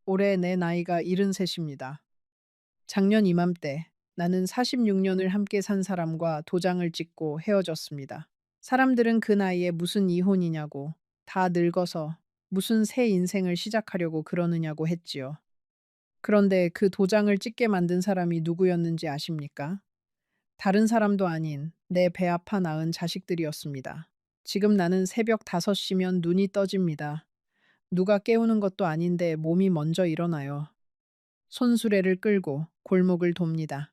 올해 내 나이가 73입니다. 작년 이맘때 나는 46년을 함께 산 사람과 도장을 찍고 헤어졌습니다. 사람들은 그 나이에 무슨 이혼이냐고, 다 늙어서 무슨 새 인생을 시작하려고 그러느냐고 했지요. 그런데 그 도장을 찍게 만든 사람이 누구였는지 아십니까? 다른 사람도 아닌 내 배 아파 낳은 자식들이었습니다. 지금 나는 새벽 5시면 눈이 떠집니다. 누가 깨우는 것도 아닌데 몸이 먼저 일어나요. 손수레를 끌고 골목을 돕니다.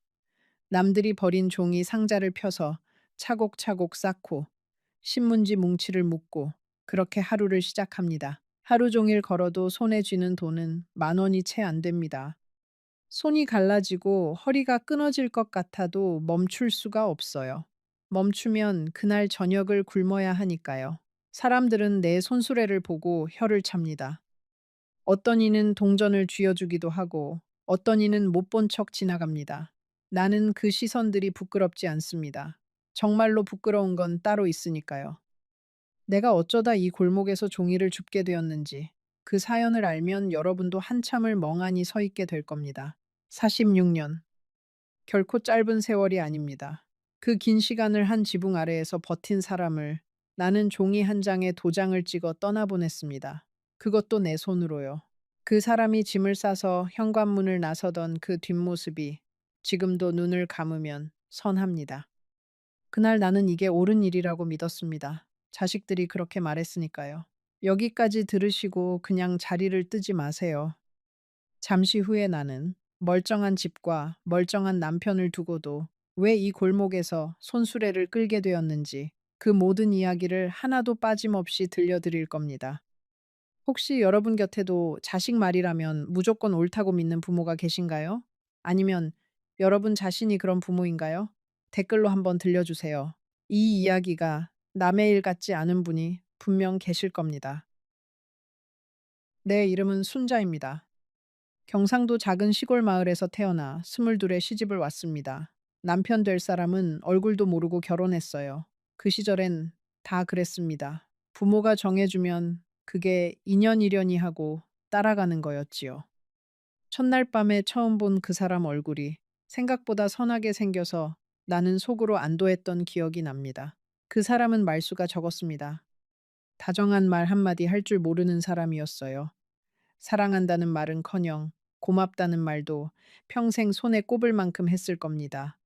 남들이 버린 종이 상자를 펴서 차곡차곡 쌓고 신문지 뭉치를 묶고 그렇게 하루를 시작합니다. 하루 종일 걸어도 손에 쥐는 돈은 10,000원이 채 안 됩니다. 손이 갈라지고 허리가 끊어질 것 같아도 멈출 수가 없어요. 멈추면 그날 저녁을 굶어야 하니까요. 사람들은 내 손수레를 보고 혀를 찹니다. 어떤 이는 동전을 쥐어주기도 하고 어떤 이는 못 본 척 지나갑니다. 나는 그 시선들이 부끄럽지 않습니다. 정말로 부끄러운 건 따로 있으니까요. 내가 어쩌다 이 골목에서 종이를 줍게 되었는지 그 사연을 알면 여러분도 한참을 멍하니 서 있게 될 겁니다. 46년. 결코 짧은 세월이 아닙니다. 그 긴 시간을 한 지붕 아래에서 버틴 사람을 나는 종이 한 장에 도장을 찍어 떠나보냈습니다. 그것도 내 손으로요. 그 사람이 짐을 싸서 현관문을 나서던 그 뒷모습이 지금도 눈을 감으면 선합니다. 그날 나는 이게 옳은 일이라고 믿었습니다. 자식들이 그렇게 말했으니까요. 여기까지 들으시고 그냥 자리를 뜨지 마세요. 잠시 후에 나는 멀쩡한 집과 멀쩡한 남편을 두고도 왜 이 골목에서 손수레를 끌게 되었는지 그 모든 이야기를 하나도 빠짐없이 들려드릴 겁니다. 혹시 여러분 곁에도 자식 말이라면 무조건 옳다고 믿는 부모가 계신가요? 아니면 여러분 자신이 그런 부모인가요? 댓글로 한번 들려주세요. 이 이야기가 남의 일 같지 않은 분이 분명 계실 겁니다. 내 이름은 순자입니다. 경상도 작은 시골 마을에서 태어나 22에 시집을 왔습니다. 남편 될 사람은 얼굴도 모르고 결혼했어요. 그 시절엔 다 그랬습니다. 부모가 정해주면 그게 인연이려니 하고 따라가는 거였지요. 첫날 밤에 처음 본 그 사람 얼굴이 생각보다 선하게 생겨서 나는 속으로 안도했던 기억이 납니다. 그 사람은 말수가 적었습니다. 다정한 말 한마디 할 줄 모르는 사람이었어요. 사랑한다는 말은커녕 고맙다는 말도 평생 손에 꼽을 만큼 했을 겁니다.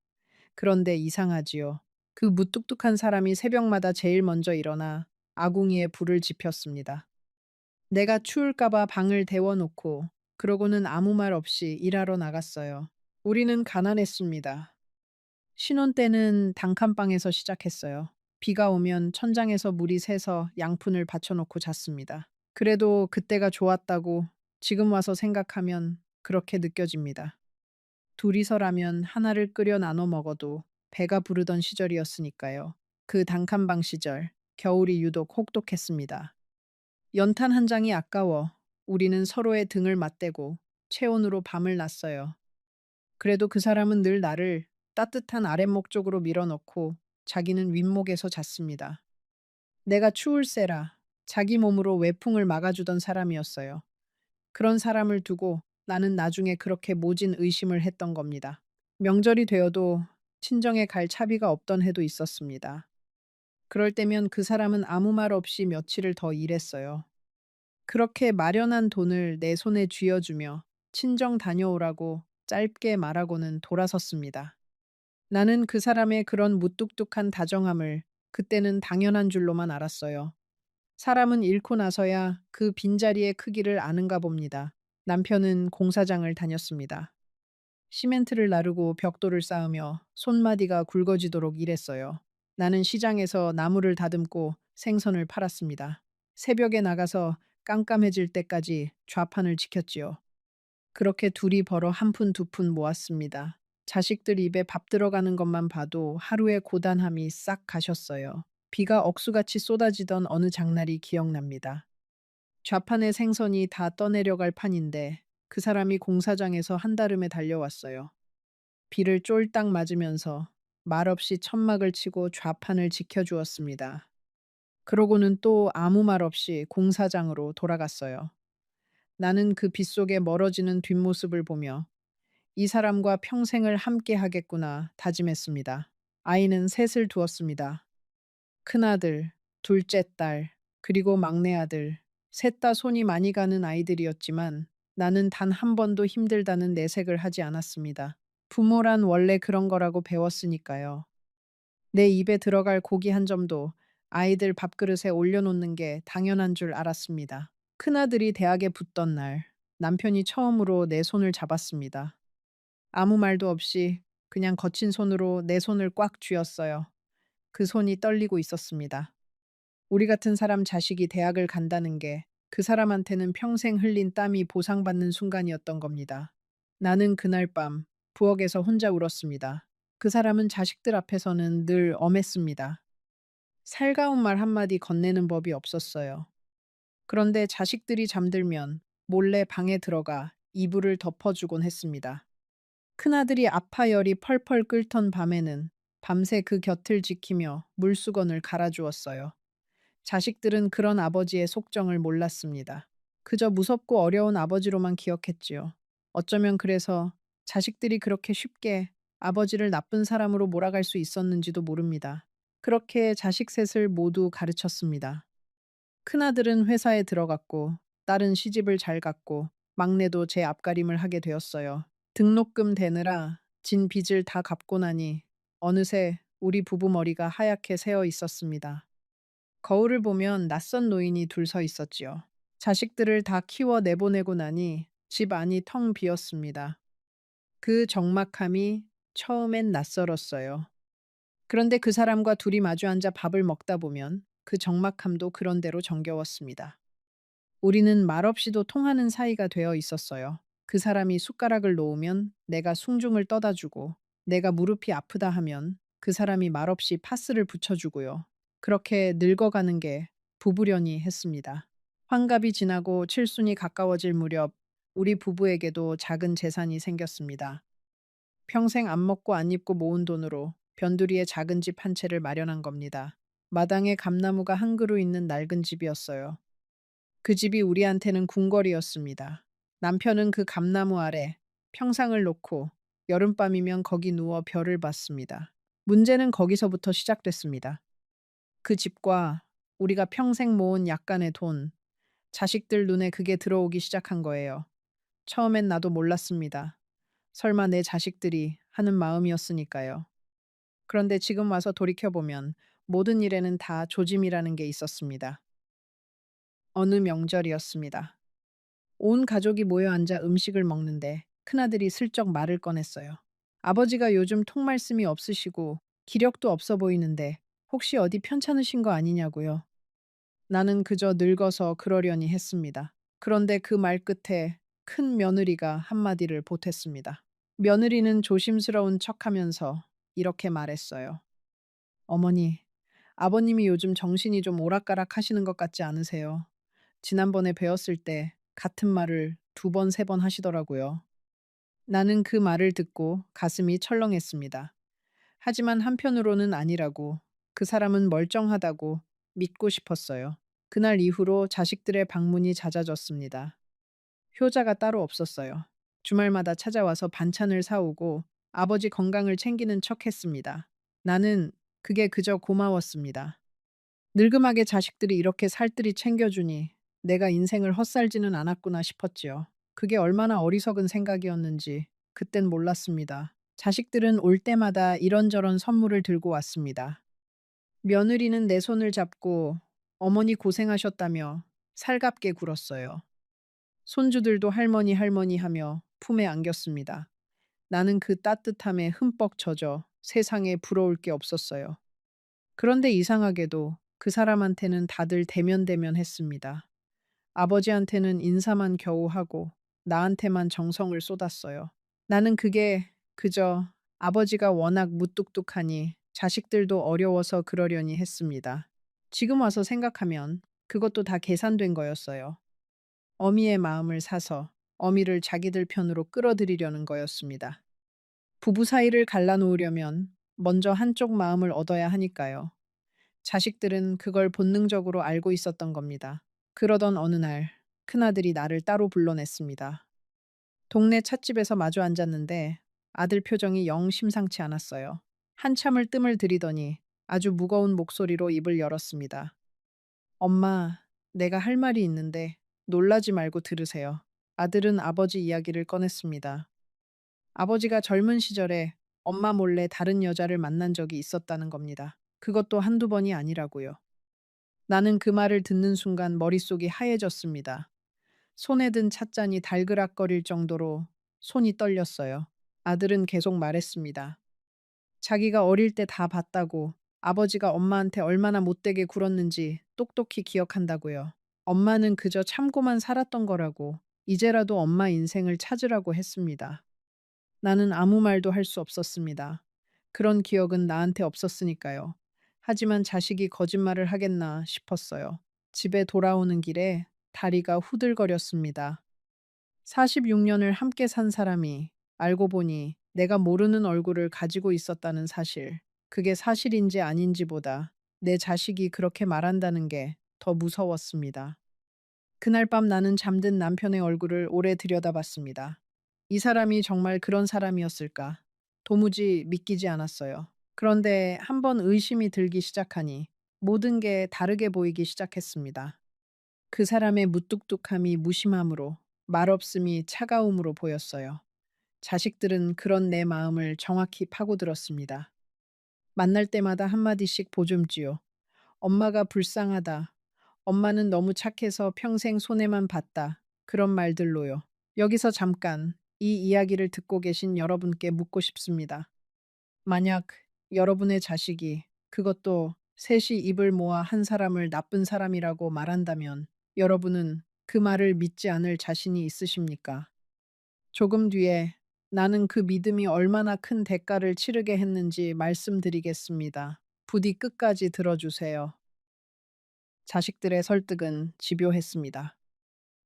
그런데 이상하지요. 그 무뚝뚝한 사람이 새벽마다 제일 먼저 일어나 아궁이에 불을 지폈습니다. 내가 추울까봐 방을 데워놓고 그러고는 아무 말 없이 일하러 나갔어요. 우리는 가난했습니다. 신혼 때는 단칸방에서 시작했어요. 비가 오면 천장에서 물이 새서 양푼을 받쳐놓고 잤습니다. 그래도 그때가 좋았다고 지금 와서 생각하면 그렇게 느껴집니다. 둘이서라면 하나를 끓여 나눠 먹어도 배가 부르던 시절이었으니까요. 그 단칸방 시절, 겨울이 유독 혹독했습니다. 연탄 한 장이 아까워 우리는 서로의 등을 맞대고 체온으로 밤을 났어요. 그래도 그 사람은 늘 나를 따뜻한 아랫목 쪽으로 밀어넣고 자기는 윗목에서 잤습니다. 내가 추울세라 자기 몸으로 외풍을 막아주던 사람이었어요. 그런 사람을 두고 나는 나중에 그렇게 모진 의심을 했던 겁니다. 명절이 되어도 친정에 갈 차비가 없던 해도 있었습니다. 그럴 때면 그 사람은 아무 말 없이 며칠을 더 일했어요. 그렇게 마련한 돈을 내 손에 쥐어주며 친정 다녀오라고 짧게 말하고는 돌아섰습니다. 나는 그 사람의 그런 무뚝뚝한 다정함을 그때는 당연한 줄로만 알았어요. 사람은 잃고 나서야 그 빈자리의 크기를 아는가 봅니다. 남편은 공사장을 다녔습니다. 시멘트를 나르고 벽돌을 쌓으며 손마디가 굵어지도록 일했어요. 나는 시장에서 나무를 다듬고 생선을 팔았습니다. 새벽에 나가서 깜깜해질 때까지 좌판을 지켰지요. 그렇게 둘이 벌어 한 푼 두 푼 모았습니다. 자식들 입에 밥 들어가는 것만 봐도 하루의 고단함이 싹 가셨어요. 비가 억수같이 쏟아지던 어느 장날이 기억납니다. 좌판의 생선이 다 떠내려갈 판인데 그 사람이 공사장에서 한달음에 달려왔어요. 비를 쫄딱 맞으면서 말없이 천막을 치고 좌판을 지켜주었습니다. 그러고는 또 아무 말 없이 공사장으로 돌아갔어요. 나는 그 빗속에 멀어지는 뒷모습을 보며 이 사람과 평생을 함께 하겠구나 다짐했습니다. 아이는 셋을 두었습니다. 큰아들, 둘째 딸, 그리고 막내 아들. 셋 다 손이 많이 가는 아이들이었지만 나는 단 한 번도 힘들다는 내색을 하지 않았습니다. 부모란 원래 그런 거라고 배웠으니까요. 내 입에 들어갈 고기 한 점도 아이들 밥그릇에 올려놓는 게 당연한 줄 알았습니다. 큰아들이 대학에 붙던 날 남편이 처음으로 내 손을 잡았습니다. 아무 말도 없이 그냥 거친 손으로 내 손을 꽉 쥐었어요. 그 손이 떨리고 있었습니다. 우리 같은 사람 자식이 대학을 간다는 게 그 사람한테는 평생 흘린 땀이 보상받는 순간이었던 겁니다. 나는 그날 밤 부엌에서 혼자 울었습니다. 그 사람은 자식들 앞에서는 늘 엄했습니다. 살가운 말 한마디 건네는 법이 없었어요. 그런데 자식들이 잠들면 몰래 방에 들어가 이불을 덮어주곤 했습니다. 큰아들이 아파열이 펄펄 끓던 밤에는 밤새 그 곁을 지키며 물수건을 갈아주었어요. 자식들은 그런 아버지의 속정을 몰랐습니다. 그저 무섭고 어려운 아버지로만 기억했지요. 어쩌면 그래서 자식들이 그렇게 쉽게 아버지를 나쁜 사람으로 몰아갈 수 있었는지도 모릅니다. 그렇게 자식 셋을 모두 가르쳤습니다. 큰아들은 회사에 들어갔고, 딸은 시집을 잘 갔고, 막내도 제 앞가림을 하게 되었어요. 등록금 대느라 진 빚을 다 갚고 나니 어느새 우리 부부 머리가 하얗게 새어 있었습니다. 거울을 보면 낯선 노인이 둘 서 있었지요. 자식들을 다 키워 내보내고 나니 집 안이 텅 비었습니다. 그 적막함이 처음엔 낯설었어요. 그런데 그 사람과 둘이 마주 앉아 밥을 먹다 보면 그 적막함도 그런대로 정겨웠습니다. 우리는 말없이도 통하는 사이가 되어 있었어요. 그 사람이 숟가락을 놓으면 내가 숭중을 떠다 주고, 내가 무릎이 아프다 하면 그 사람이 말없이 파스를 붙여주고요. 그렇게 늙어가는 게 부부련이 했습니다. 환갑이 지나고 칠순이 가까워질 무렵 우리 부부에게도 작은 재산이 생겼습니다. 평생 안 먹고 안 입고 모은 돈으로 변두리에 작은 집 한 채를 마련한 겁니다. 마당에 감나무가 한 그루 있는 낡은 집이었어요. 그 집이 우리한테는 궁궐이었습니다. 남편은 그 감나무 아래 평상을 놓고 여름밤이면 거기 누워 별을 봤습니다. 문제는 거기서부터 시작됐습니다. 그 집과 우리가 평생 모은 약간의 돈, 자식들 눈에 그게 들어오기 시작한 거예요. 처음엔 나도 몰랐습니다. 설마 내 자식들이 하는 마음이었으니까요. 그런데 지금 와서 돌이켜보면 모든 일에는 다 조짐이라는 게 있었습니다. 어느 명절이었습니다. 온 가족이 모여 앉아 음식을 먹는데 큰아들이 슬쩍 말을 꺼냈어요. 아버지가 요즘 통말씀이 없으시고 기력도 없어 보이는데 혹시 어디 편찮으신 거 아니냐고요. 나는 그저 늙어서 그러려니 했습니다. 그런데 그 말 끝에 큰 며느리가 한마디를 보탰습니다. 며느리는 조심스러운 척하면서 이렇게 말했어요. 어머니, 아버님이 요즘 정신이 좀 오락가락 하시는 것 같지 않으세요? 지난번에 뵈었을 때 같은 말을 두 번, 세 번 하시더라고요. 나는 그 말을 듣고 가슴이 철렁했습니다. 하지만 한편으로는 아니라고, 그 사람은 멀쩡하다고 믿고 싶었어요. 그날 이후로 자식들의 방문이 잦아졌습니다. 효자가 따로 없었어요. 주말마다 찾아와서 반찬을 사오고 아버지 건강을 챙기는 척 했습니다. 나는 그게 그저 고마웠습니다. 늙음하게 자식들이 이렇게 살뜰히 챙겨주니 내가 인생을 헛살지는 않았구나 싶었지요. 그게 얼마나 어리석은 생각이었는지 그땐 몰랐습니다. 자식들은 올 때마다 이런저런 선물을 들고 왔습니다. 며느리는 내 손을 잡고 어머니 고생하셨다며 살갑게 굴었어요. 손주들도 할머니 할머니 하며 품에 안겼습니다. 나는 그 따뜻함에 흠뻑 젖어 세상에 부러울 게 없었어요. 그런데 이상하게도 그 사람한테는 다들 대면대면했습니다. 아버지한테는 인사만 겨우 하고 나한테만 정성을 쏟았어요. 나는 그게 그저 아버지가 워낙 무뚝뚝하니 자식들도 어려워서 그러려니 했습니다. 지금 와서 생각하면 그것도 다 계산된 거였어요. 어미의 마음을 사서 어미를 자기들 편으로 끌어들이려는 거였습니다. 부부 사이를 갈라놓으려면 먼저 한쪽 마음을 얻어야 하니까요. 자식들은 그걸 본능적으로 알고 있었던 겁니다. 그러던 어느 날 큰아들이 나를 따로 불러냈습니다. 동네 찻집에서 마주 앉았는데 아들 표정이 영 심상치 않았어요. 한참을 뜸을 들이더니 아주 무거운 목소리로 입을 열었습니다. 엄마, 내가 할 말이 있는데 놀라지 말고 들으세요. 아들은 아버지 이야기를 꺼냈습니다. 아버지가 젊은 시절에 엄마 몰래 다른 여자를 만난 적이 있었다는 겁니다. 그것도 한두 번이 아니라고요. 나는 그 말을 듣는 순간 머릿속이 하얘졌습니다. 손에 든 찻잔이 달그락거릴 정도로 손이 떨렸어요. 아들은 계속 말했습니다. 자기가 어릴 때 다 봤다고, 아버지가 엄마한테 얼마나 못되게 굴었는지 똑똑히 기억한다고요. 엄마는 그저 참고만 살았던 거라고, 이제라도 엄마 인생을 찾으라고 했습니다. 나는 아무 말도 할 수 없었습니다. 그런 기억은 나한테 없었으니까요. 하지만 자식이 거짓말을 하겠나 싶었어요. 집에 돌아오는 길에 다리가 후들거렸습니다. 46년을 함께 산 사람이 알고 보니 내가 모르는 얼굴을 가지고 있었다는 사실. 그게 사실인지 아닌지보다 내 자식이 그렇게 말한다는 게 더 무서웠습니다. 그날 밤 나는 잠든 남편의 얼굴을 오래 들여다봤습니다. 이 사람이 정말 그런 사람이었을까? 도무지 믿기지 않았어요. 그런데 한번 의심이 들기 시작하니 모든 게 다르게 보이기 시작했습니다. 그 사람의 무뚝뚝함이 무심함으로, 말없음이 차가움으로 보였어요. 자식들은 그런 내 마음을 정확히 파고들었습니다. 만날 때마다 한마디씩 보듬지요. 엄마가 불쌍하다. 엄마는 너무 착해서 평생 손해만 봤다. 그런 말들로요. 여기서 잠깐 이 이야기를 듣고 계신 여러분께 묻고 싶습니다. 만약 여러분의 자식이, 그것도 셋이 입을 모아 한 사람을 나쁜 사람이라고 말한다면 여러분은 그 말을 믿지 않을 자신이 있으십니까? 조금 뒤에 나는 그 믿음이 얼마나 큰 대가를 치르게 했는지 말씀드리겠습니다. 부디 끝까지 들어주세요. 자식들의 설득은 집요했습니다.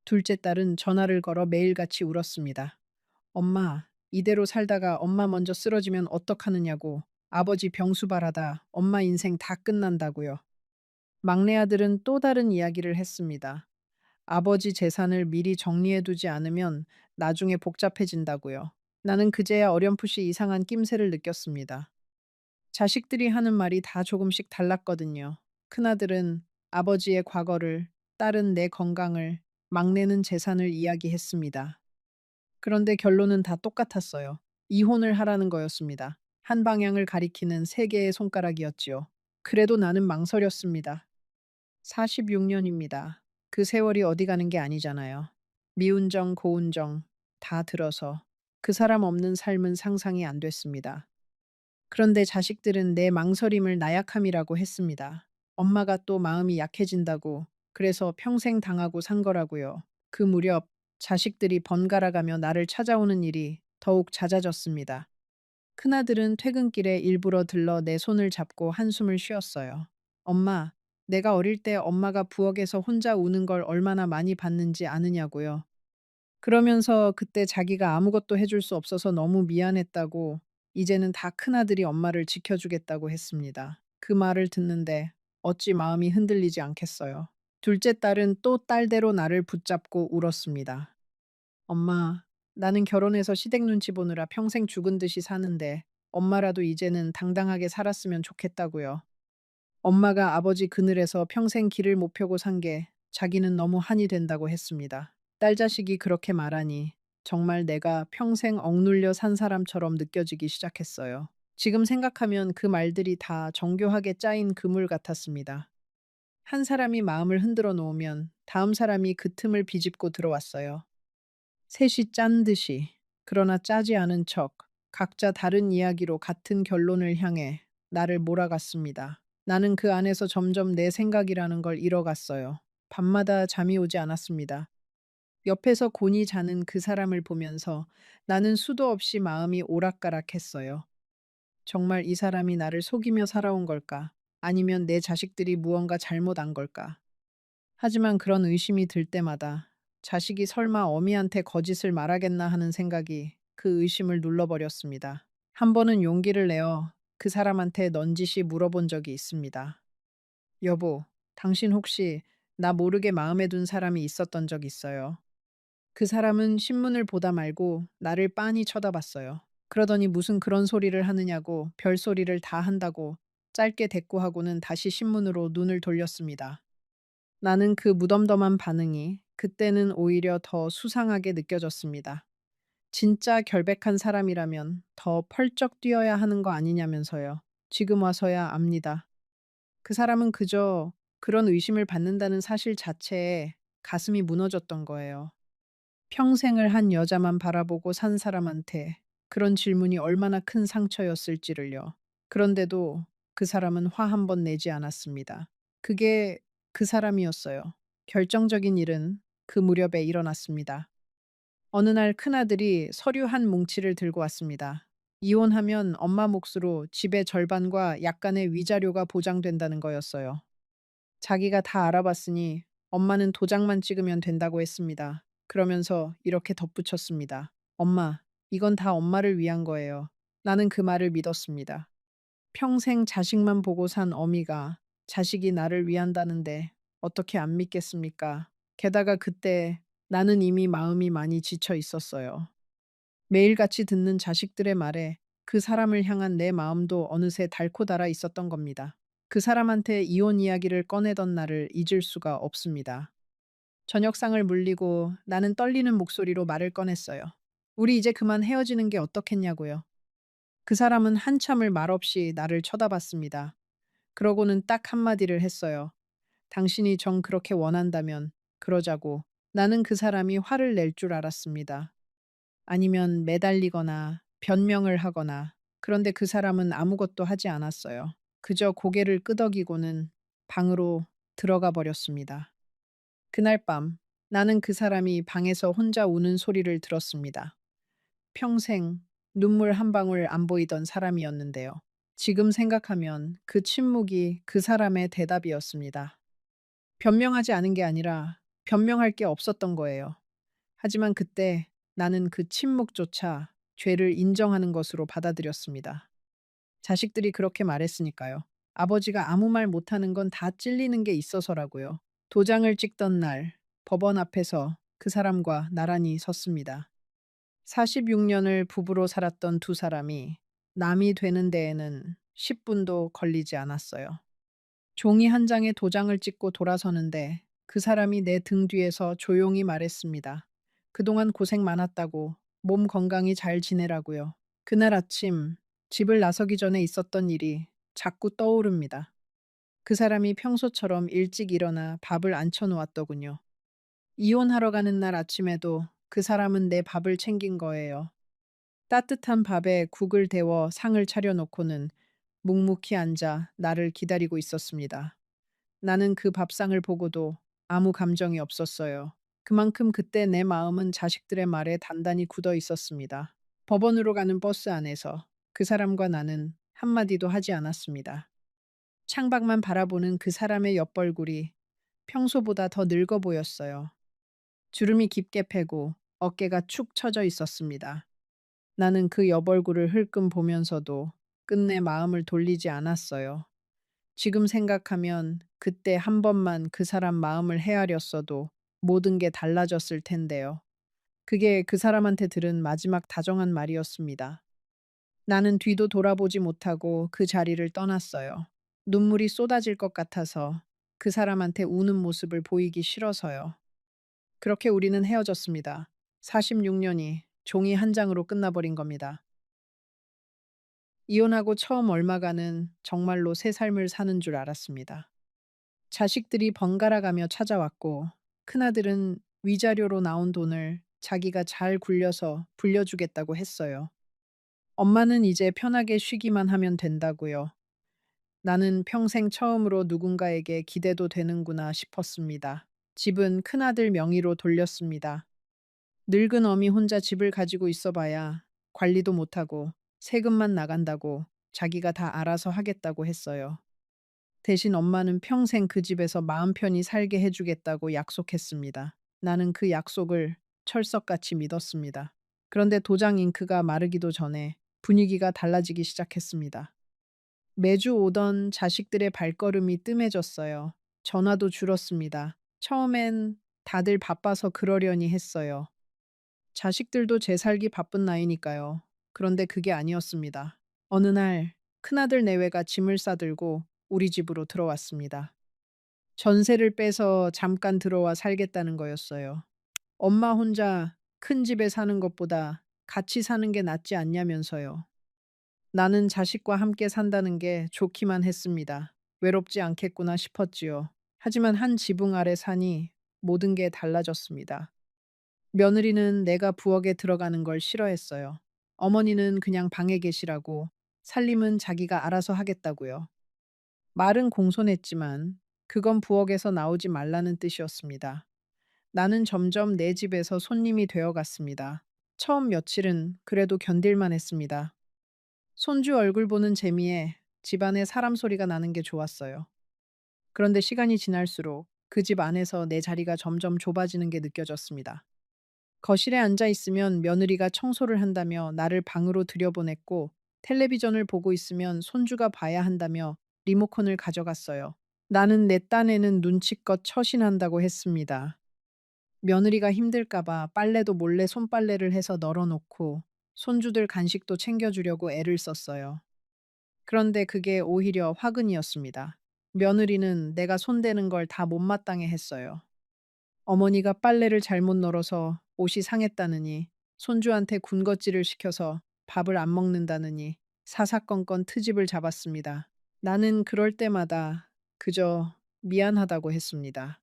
둘째 딸은 전화를 걸어 매일같이 울었습니다. 엄마, 이대로 살다가 엄마 먼저 쓰러지면 어떡하느냐고. 아버지 병수 바라다 엄마 인생 다 끝난다고요. 막내 아들은 또 다른 이야기를 했습니다. 아버지 재산을 미리 정리해두지 않으면 나중에 복잡해진다고요. 나는 그제야 어렴풋이 이상한 낌새를 느꼈습니다. 자식들이 하는 말이 다 조금씩 달랐거든요. 큰아들은 아버지의 과거를, 딸은 내 건강을, 막내는 재산을 이야기했습니다. 그런데 결론은 다 똑같았어요. 이혼을 하라는 거였습니다. 한 방향을 가리키는 세 개의 손가락이었지요. 그래도 나는 망설였습니다. 46년입니다. 그 세월이 어디 가는 게 아니잖아요. 미운 정, 고운 정, 다 들어서 그 사람 없는 삶은 상상이 안 됐습니다. 그런데 자식들은 내 망설임을 나약함이라고 했습니다. 엄마가 또 마음이 약해진다고, 그래서 평생 당하고 산 거라고요. 그 무렵 자식들이 번갈아가며 나를 찾아오는 일이 더욱 잦아졌습니다. 큰아들은 퇴근길에 일부러 들러 내 손을 잡고 한숨을 쉬었어요. 엄마, 내가 어릴 때 엄마가 부엌에서 혼자 우는 걸 얼마나 많이 봤는지 아느냐고요. 그러면서 그때 자기가 아무것도 해줄 수 없어서 너무 미안했다고, 이제는 다 큰아들이 엄마를 지켜주겠다고 했습니다. 그 말을 듣는데 어찌 마음이 흔들리지 않겠어요. 둘째 딸은 또 딸대로 나를 붙잡고 울었습니다. 엄마, 나는 결혼해서 시댁 눈치 보느라 평생 죽은 듯이 사는데 엄마라도 이제는 당당하게 살았으면 좋겠다고요. 엄마가 아버지 그늘에서 평생 길을 못 펴고 산 게 자기는 너무 한이 된다고 했습니다. 딸 자식이 그렇게 말하니 정말 내가 평생 억눌려 산 사람처럼 느껴지기 시작했어요. 지금 생각하면 그 말들이 다 정교하게 짜인 그물 같았습니다. 한 사람이 마음을 흔들어 놓으면 다음 사람이 그 틈을 비집고 들어왔어요. 셋이 짠 듯이, 그러나 짜지 않은 척, 각자 다른 이야기로 같은 결론을 향해 나를 몰아갔습니다. 나는 그 안에서 점점 내 생각이라는 걸 잃어갔어요. 밤마다 잠이 오지 않았습니다. 옆에서 곤히 자는 그 사람을 보면서 나는 수도 없이 마음이 오락가락했어요. 정말 이 사람이 나를 속이며 살아온 걸까? 아니면 내 자식들이 무언가 잘못 안 걸까? 하지만 그런 의심이 들 때마다 자식이 설마 어미한테 거짓을 말하겠나 하는 생각이 그 의심을 눌러버렸습니다. 한 번은 용기를 내어 그 사람한테 넌지시 물어본 적이 있습니다. 여보, 당신 혹시 나 모르게 마음에 둔 사람이 있었던 적 있어요. 그 사람은 신문을 보다 말고 나를 빤히 쳐다봤어요. 그러더니 무슨 그런 소리를 하느냐고 별소리를 다 한다고 짧게 대꾸하고는 다시 신문으로 눈을 돌렸습니다. 나는 그 무덤덤한 반응이 그때는 오히려 더 수상하게 느껴졌습니다. 진짜 결백한 사람이라면 더 펄쩍 뛰어야 하는 거 아니냐면서요. 지금 와서야 압니다. 그 사람은 그저 그런 의심을 받는다는 사실 자체에 가슴이 무너졌던 거예요. 평생을 한 여자만 바라보고 산 사람한테 그런 질문이 얼마나 큰 상처였을지를요. 그런데도 그 사람은 화 한 번 내지 않았습니다. 그게 그 사람이었어요. 결정적인 일은 그 무렵에 일어났습니다. 어느 날 큰아들이 서류 한 뭉치를 들고 왔습니다. 이혼하면 엄마 몫으로 집의 절반과 약간의 위자료가 보장된다는 거였어요. 자기가 다 알아봤으니 엄마는 도장만 찍으면 된다고 했습니다. 그러면서 이렇게 덧붙였습니다. 엄마, 이건 다 엄마를 위한 거예요. 나는 그 말을 믿었습니다. 평생 자식만 보고 산 어미가 자식이 나를 위한다는데 어떻게 안 믿겠습니까? 게다가 그때 나는 이미 마음이 많이 지쳐 있었어요. 매일같이 듣는 자식들의 말에 그 사람을 향한 내 마음도 어느새 닳고 닳아 있었던 겁니다. 그 사람한테 이혼 이야기를 꺼내던 날을 잊을 수가 없습니다. 저녁상을 물리고 나는 떨리는 목소리로 말을 꺼냈어요. 우리 이제 그만 헤어지는 게 어떻겠냐고요. 그 사람은 한참을 말없이 나를 쳐다봤습니다. 그러고는 딱 한마디를 했어요. 당신이 정 그렇게 원한다면 그러자고. 나는 그 사람이 화를 낼 줄 알았습니다. 아니면 매달리거나 변명을 하거나. 그런데 그 사람은 아무것도 하지 않았어요. 그저 고개를 끄덕이고는 방으로 들어가 버렸습니다. 그날 밤 나는 그 사람이 방에서 혼자 우는 소리를 들었습니다. 평생 눈물 한 방울 안 보이던 사람이었는데요. 지금 생각하면 그 침묵이 그 사람의 대답이었습니다. 변명하지 않은 게 아니라 변명할 게 없었던 거예요. 하지만 그때 나는 그 침묵조차 죄를 인정하는 것으로 받아들였습니다. 자식들이 그렇게 말했으니까요. 아버지가 아무 말 못하는 건 다 찔리는 게 있어서라고요. 도장을 찍던 날 법원 앞에서 그 사람과 나란히 섰습니다. 46년을 부부로 살았던 두 사람이 남이 되는 데에는 10분도 걸리지 않았어요. 종이 한 장에 도장을 찍고 돌아서는데 그 사람이 내 등 뒤에서 조용히 말했습니다. 그동안 고생 많았다고, 몸 건강히 잘 지내라고요. 그날 아침 집을 나서기 전에 있었던 일이 자꾸 떠오릅니다. 그 사람이 평소처럼 일찍 일어나 밥을 안쳐 놓았더군요. 이혼하러 가는 날 아침에도 그 사람은 내 밥을 챙긴 거예요. 따뜻한 밥에 국을 데워 상을 차려놓고는 묵묵히 앉아 나를 기다리고 있었습니다. 나는 그 밥상을 보고도 아무 감정이 없었어요. 그만큼 그때 내 마음은 자식들의 말에 단단히 굳어 있었습니다. 법원으로 가는 버스 안에서 그 사람과 나는 한마디도 하지 않았습니다. 창밖만 바라보는 그 사람의 옆벌굴이 평소보다 더 늙어 보였어요. 주름이 깊게 패고 어깨가 축 처져 있었습니다. 나는 그 옆얼굴을 흘끔 보면서도 끝내 마음을 돌리지 않았어요. 지금 생각하면 그때 한 번만 그 사람 마음을 헤아렸어도 모든 게 달라졌을 텐데요. 그게 그 사람한테 들은 마지막 다정한 말이었습니다. 나는 뒤도 돌아보지 못하고 그 자리를 떠났어요. 눈물이 쏟아질 것 같아서 그 사람한테 우는 모습을 보이기 싫어서요. 그렇게 우리는 헤어졌습니다. 46년이 종이 한 장으로 끝나버린 겁니다. 이혼하고 처음 얼마간은 정말로 새 삶을 사는 줄 알았습니다. 자식들이 번갈아 가며 찾아왔고 큰아들은 위자료로 나온 돈을 자기가 잘 굴려서 불려주겠다고 했어요. 엄마는 이제 편하게 쉬기만 하면 된다고요. 나는 평생 처음으로 누군가에게 기대도 되는구나 싶었습니다. 집은 큰아들 명의로 돌렸습니다. 늙은 어미 혼자 집을 가지고 있어 봐야 관리도 못하고 세금만 나간다고 자기가 다 알아서 하겠다고 했어요. 대신 엄마는 평생 그 집에서 마음 편히 살게 해주겠다고 약속했습니다. 나는 그 약속을 철석같이 믿었습니다. 그런데 도장 잉크가 마르기도 전에 분위기가 달라지기 시작했습니다. 매주 오던 자식들의 발걸음이 뜸해졌어요. 전화도 줄었습니다. 처음엔 다들 바빠서 그러려니 했어요. 자식들도 제 살기 바쁜 나이니까요. 그런데 그게 아니었습니다. 어느 날 큰아들 내외가 짐을 싸들고 우리 집으로 들어왔습니다. 전세를 빼서 잠깐 들어와 살겠다는 거였어요. 엄마 혼자 큰 집에 사는 것보다 같이 사는 게 낫지 않냐면서요. 나는 자식과 함께 산다는 게 좋기만 했습니다. 외롭지 않겠구나 싶었지요. 하지만 한 지붕 아래 사니 모든 게 달라졌습니다. 며느리는 내가 부엌에 들어가는 걸 싫어했어요. 어머니는 그냥 방에 계시라고, 살림은 자기가 알아서 하겠다고요. 말은 공손했지만 그건 부엌에서 나오지 말라는 뜻이었습니다. 나는 점점 내 집에서 손님이 되어 갔습니다. 처음 며칠은 그래도 견딜만 했습니다. 손주 얼굴 보는 재미에 집안에 사람 소리가 나는 게 좋았어요. 그런데 시간이 지날수록 그 집 안에서 내 자리가 점점 좁아지는 게 느껴졌습니다. 거실에 앉아 있으면 며느리가 청소를 한다며 나를 방으로 들여보냈고, 텔레비전을 보고 있으면 손주가 봐야 한다며 리모컨을 가져갔어요. 나는 내 딴에는 눈치껏 처신한다고 했습니다. 며느리가 힘들까봐 빨래도 몰래 손빨래를 해서 널어놓고 손주들 간식도 챙겨주려고 애를 썼어요. 그런데 그게 오히려 화근이었습니다. 며느리는 내가 손대는 걸 다 못마땅해 했어요. 어머니가 빨래를 잘못 널어서 옷이 상했다느니, 손주한테 군것질을 시켜서 밥을 안 먹는다느니 사사건건 트집을 잡았습니다. 나는 그럴 때마다 그저 미안하다고 했습니다.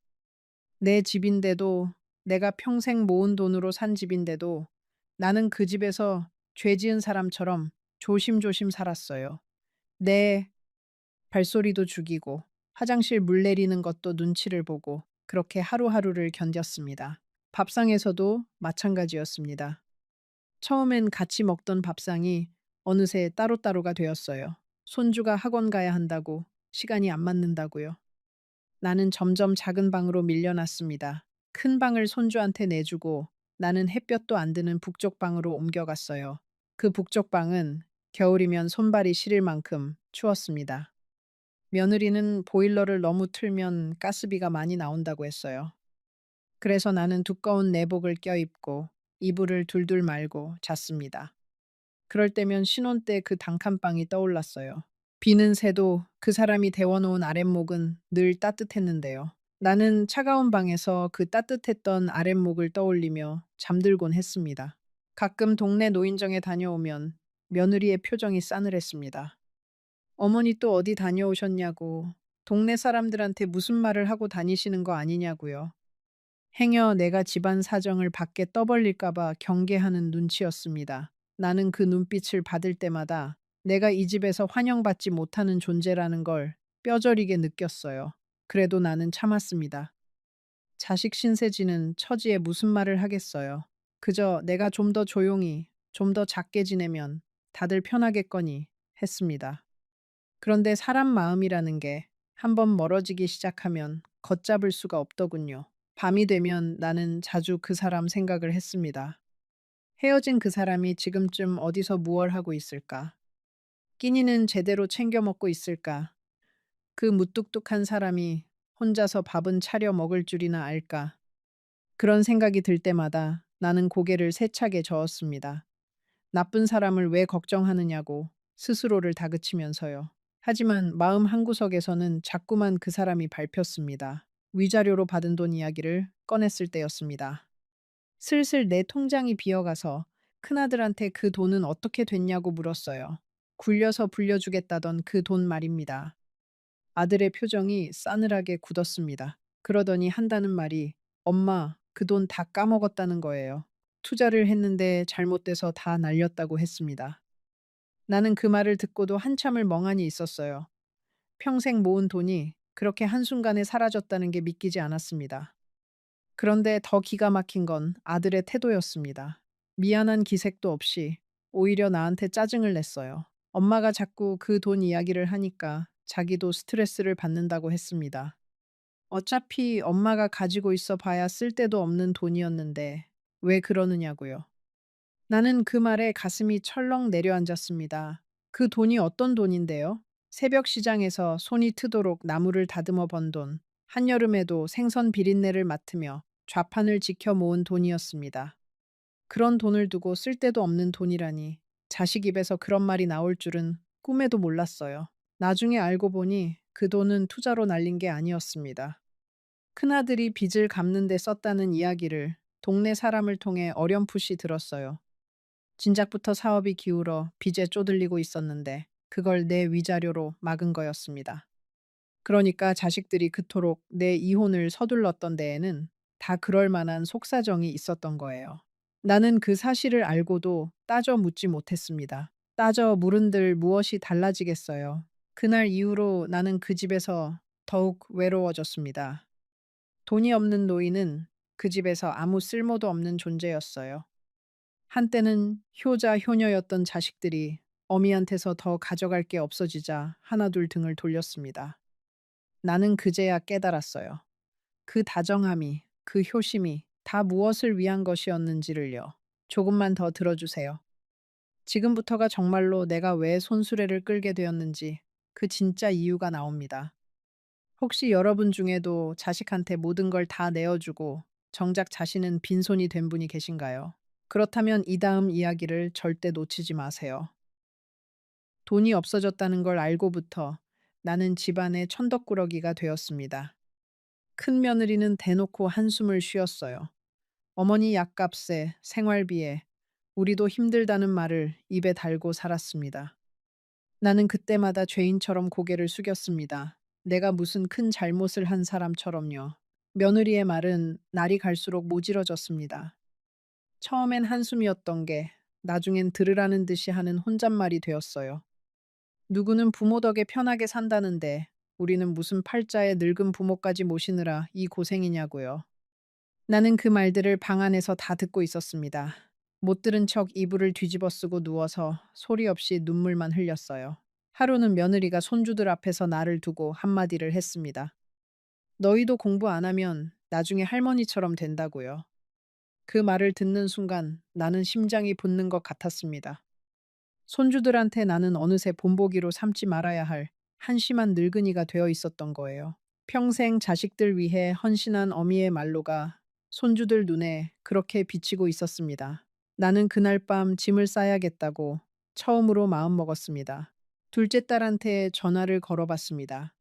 내 집인데도, 내가 평생 모은 돈으로 산 집인데도 나는 그 집에서 죄 지은 사람처럼 조심조심 살았어요. 내 발소리도 죽이고 화장실 물 내리는 것도 눈치를 보고 그렇게 하루하루를 견뎠습니다. 밥상에서도 마찬가지였습니다. 처음엔 같이 먹던 밥상이 어느새 따로따로가 되었어요. 손주가 학원 가야 한다고, 시간이 안 맞는다고요. 나는 점점 작은 방으로 밀려났습니다. 큰 방을 손주한테 내주고 나는 햇볕도 안 드는 북쪽 방으로 옮겨갔어요. 그 북쪽 방은 겨울이면 손발이 시릴 만큼 추웠습니다. 며느리는 보일러를 너무 틀면 가스비가 많이 나온다고 했어요. 그래서 나는 두꺼운 내복을 껴입고 이불을 둘둘 말고 잤습니다. 그럴 때면 신혼 때 그 단칸방이 떠올랐어요. 비는 새도 그 사람이 데워놓은 아랫목은 늘 따뜻했는데요. 나는 차가운 방에서 그 따뜻했던 아랫목을 떠올리며 잠들곤 했습니다. 가끔 동네 노인정에 다녀오면 며느리의 표정이 싸늘했습니다. 어머니 또 어디 다녀오셨냐고, 동네 사람들한테 무슨 말을 하고 다니시는 거 아니냐고요. 행여 내가 집안 사정을 밖에 떠벌릴까봐 경계하는 눈치였습니다. 나는 그 눈빛을 받을 때마다 내가 이 집에서 환영받지 못하는 존재라는 걸 뼈저리게 느꼈어요. 그래도 나는 참았습니다. 자식 신세지는 처지에 무슨 말을 하겠어요. 그저 내가 좀 더 조용히, 좀 더 작게 지내면 다들 편하겠거니 했습니다. 그런데 사람 마음이라는 게 한번 멀어지기 시작하면 걷잡을 수가 없더군요. 밤이 되면 나는 자주 그 사람 생각을 했습니다. 헤어진 그 사람이 지금쯤 어디서 무얼 하고 있을까? 끼니는 제대로 챙겨 먹고 있을까? 그 무뚝뚝한 사람이 혼자서 밥은 차려 먹을 줄이나 알까? 그런 생각이 들 때마다 나는 고개를 세차게 저었습니다. 나쁜 사람을 왜 걱정하느냐고 스스로를 다그치면서요. 하지만 마음 한구석에서는 자꾸만 그 사람이 밟혔습니다. 위자료로 받은 돈 이야기를 꺼냈을 때였습니다. 슬슬 내 통장이 비어가서 큰아들한테 그 돈은 어떻게 됐냐고 물었어요. 굴려서 불려주겠다던 그 돈 말입니다. 아들의 표정이 싸늘하게 굳었습니다. 그러더니 한다는 말이 엄마, 그 돈 다 까먹었다는 거예요. 투자를 했는데 잘못돼서 다 날렸다고 했습니다. 나는 그 말을 듣고도 한참을 멍하니 있었어요. 평생 모은 돈이 그렇게 한순간에 사라졌다는 게 믿기지 않았습니다. 그런데 더 기가 막힌 건 아들의 태도였습니다. 미안한 기색도 없이 오히려 나한테 짜증을 냈어요. 엄마가 자꾸 그 돈 이야기를 하니까 자기도 스트레스를 받는다고 했습니다. 어차피 엄마가 가지고 있어 봐야 쓸데도 없는 돈이었는데 왜 그러느냐고요. 나는 그 말에 가슴이 철렁 내려앉았습니다. 그 돈이 어떤 돈인데요? 새벽 시장에서 손이 트도록 나무를 다듬어 번 돈, 한여름에도 생선 비린내를 맡으며 좌판을 지켜 모은 돈이었습니다. 그런 돈을 두고 쓸데도 없는 돈이라니 자식 입에서 그런 말이 나올 줄은 꿈에도 몰랐어요. 나중에 알고 보니 그 돈은 투자로 날린 게 아니었습니다. 큰아들이 빚을 갚는 데 썼다는 이야기를 동네 사람을 통해 어렴풋이 들었어요. 진작부터 사업이 기울어 빚에 쪼들리고 있었는데 그걸 내 위자료로 막은 거였습니다. 그러니까 자식들이 그토록 내 이혼을 서둘렀던 데에는 다 그럴 만한 속사정이 있었던 거예요. 나는 그 사실을 알고도 따져 묻지 못했습니다. 따져 물은들 무엇이 달라지겠어요. 그날 이후로 나는 그 집에서 더욱 외로워졌습니다. 돈이 없는 노인은 그 집에서 아무 쓸모도 없는 존재였어요. 한때는 효자 효녀였던 자식들이 어미한테서 더 가져갈 게 없어지자 하나둘 등을 돌렸습니다. 나는 그제야 깨달았어요. 그 다정함이, 그 효심이 다 무엇을 위한 것이었는지를요. 조금만 더 들어주세요. 지금부터가 정말로 내가 왜 손수레를 끌게 되었는지 그 진짜 이유가 나옵니다. 혹시 여러분 중에도 자식한테 모든 걸 다 내어주고 정작 자신은 빈손이 된 분이 계신가요? 그렇다면 이 다음 이야기를 절대 놓치지 마세요. 돈이 없어졌다는 걸 알고부터 나는 집안의 천덕꾸러기가 되었습니다. 큰 며느리는 대놓고 한숨을 쉬었어요. 어머니 약값에 생활비에 우리도 힘들다는 말을 입에 달고 살았습니다. 나는 그때마다 죄인처럼 고개를 숙였습니다. 내가 무슨 큰 잘못을 한 사람처럼요. 며느리의 말은 날이 갈수록 모질어졌습니다. 처음엔 한숨이었던 게 나중엔 들으라는 듯이 하는 혼잣말이 되었어요. 누구는 부모 덕에 편하게 산다는데 우리는 무슨 팔자에 늙은 부모까지 모시느라 이 고생이냐고요. 나는 그 말들을 방 안에서 다 듣고 있었습니다. 못 들은 척 이불을 뒤집어 쓰고 누워서 소리 없이 눈물만 흘렸어요. 하루는 며느리가 손주들 앞에서 나를 두고 한마디를 했습니다. 너희도 공부 안 하면 나중에 할머니처럼 된다고요. 그 말을 듣는 순간 나는 심장이 붙는 것 같았습니다. 손주들한테 나는 어느새 본보기로 삼지 말아야 할 한심한 늙은이가 되어 있었던 거예요. 평생 자식들 위해 헌신한 어미의 말로가 손주들 눈에 그렇게 비치고 있었습니다. 나는 그날 밤 짐을 싸야겠다고 처음으로 마음먹었습니다. 둘째 딸한테 전화를 걸어봤습니다.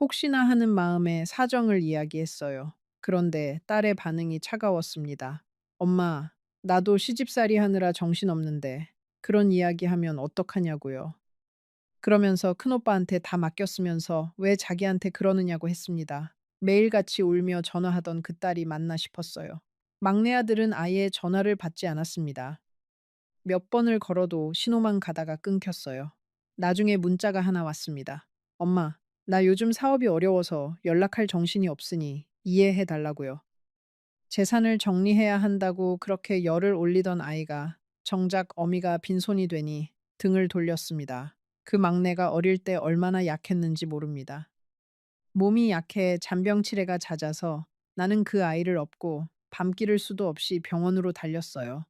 혹시나 하는 마음에 사정을 이야기했어요. 그런데 딸의 반응이 차가웠습니다. 엄마, 나도 시집살이 하느라 정신없는데 그런 이야기하면 어떡하냐고요. 그러면서 큰오빠한테 다 맡겼으면서 왜 자기한테 그러느냐고 했습니다. 매일같이 울며 전화하던 그 딸이 맞나 싶었어요. 막내 아들은 아예 전화를 받지 않았습니다. 몇 번을 걸어도 신호만 가다가 끊겼어요. 나중에 문자가 하나 왔습니다. 엄마, 나 요즘 사업이 어려워서 연락할 정신이 없으니 이해해 달라고요. 재산을 정리해야 한다고 그렇게 열을 올리던 아이가 정작 어미가 빈손이 되니 등을 돌렸습니다. 그 막내가 어릴 때 얼마나 약했는지 모릅니다. 몸이 약해 잔병치레가 잦아서 나는 그 아이를 업고 밤길을 수도 없이 병원으로 달렸어요.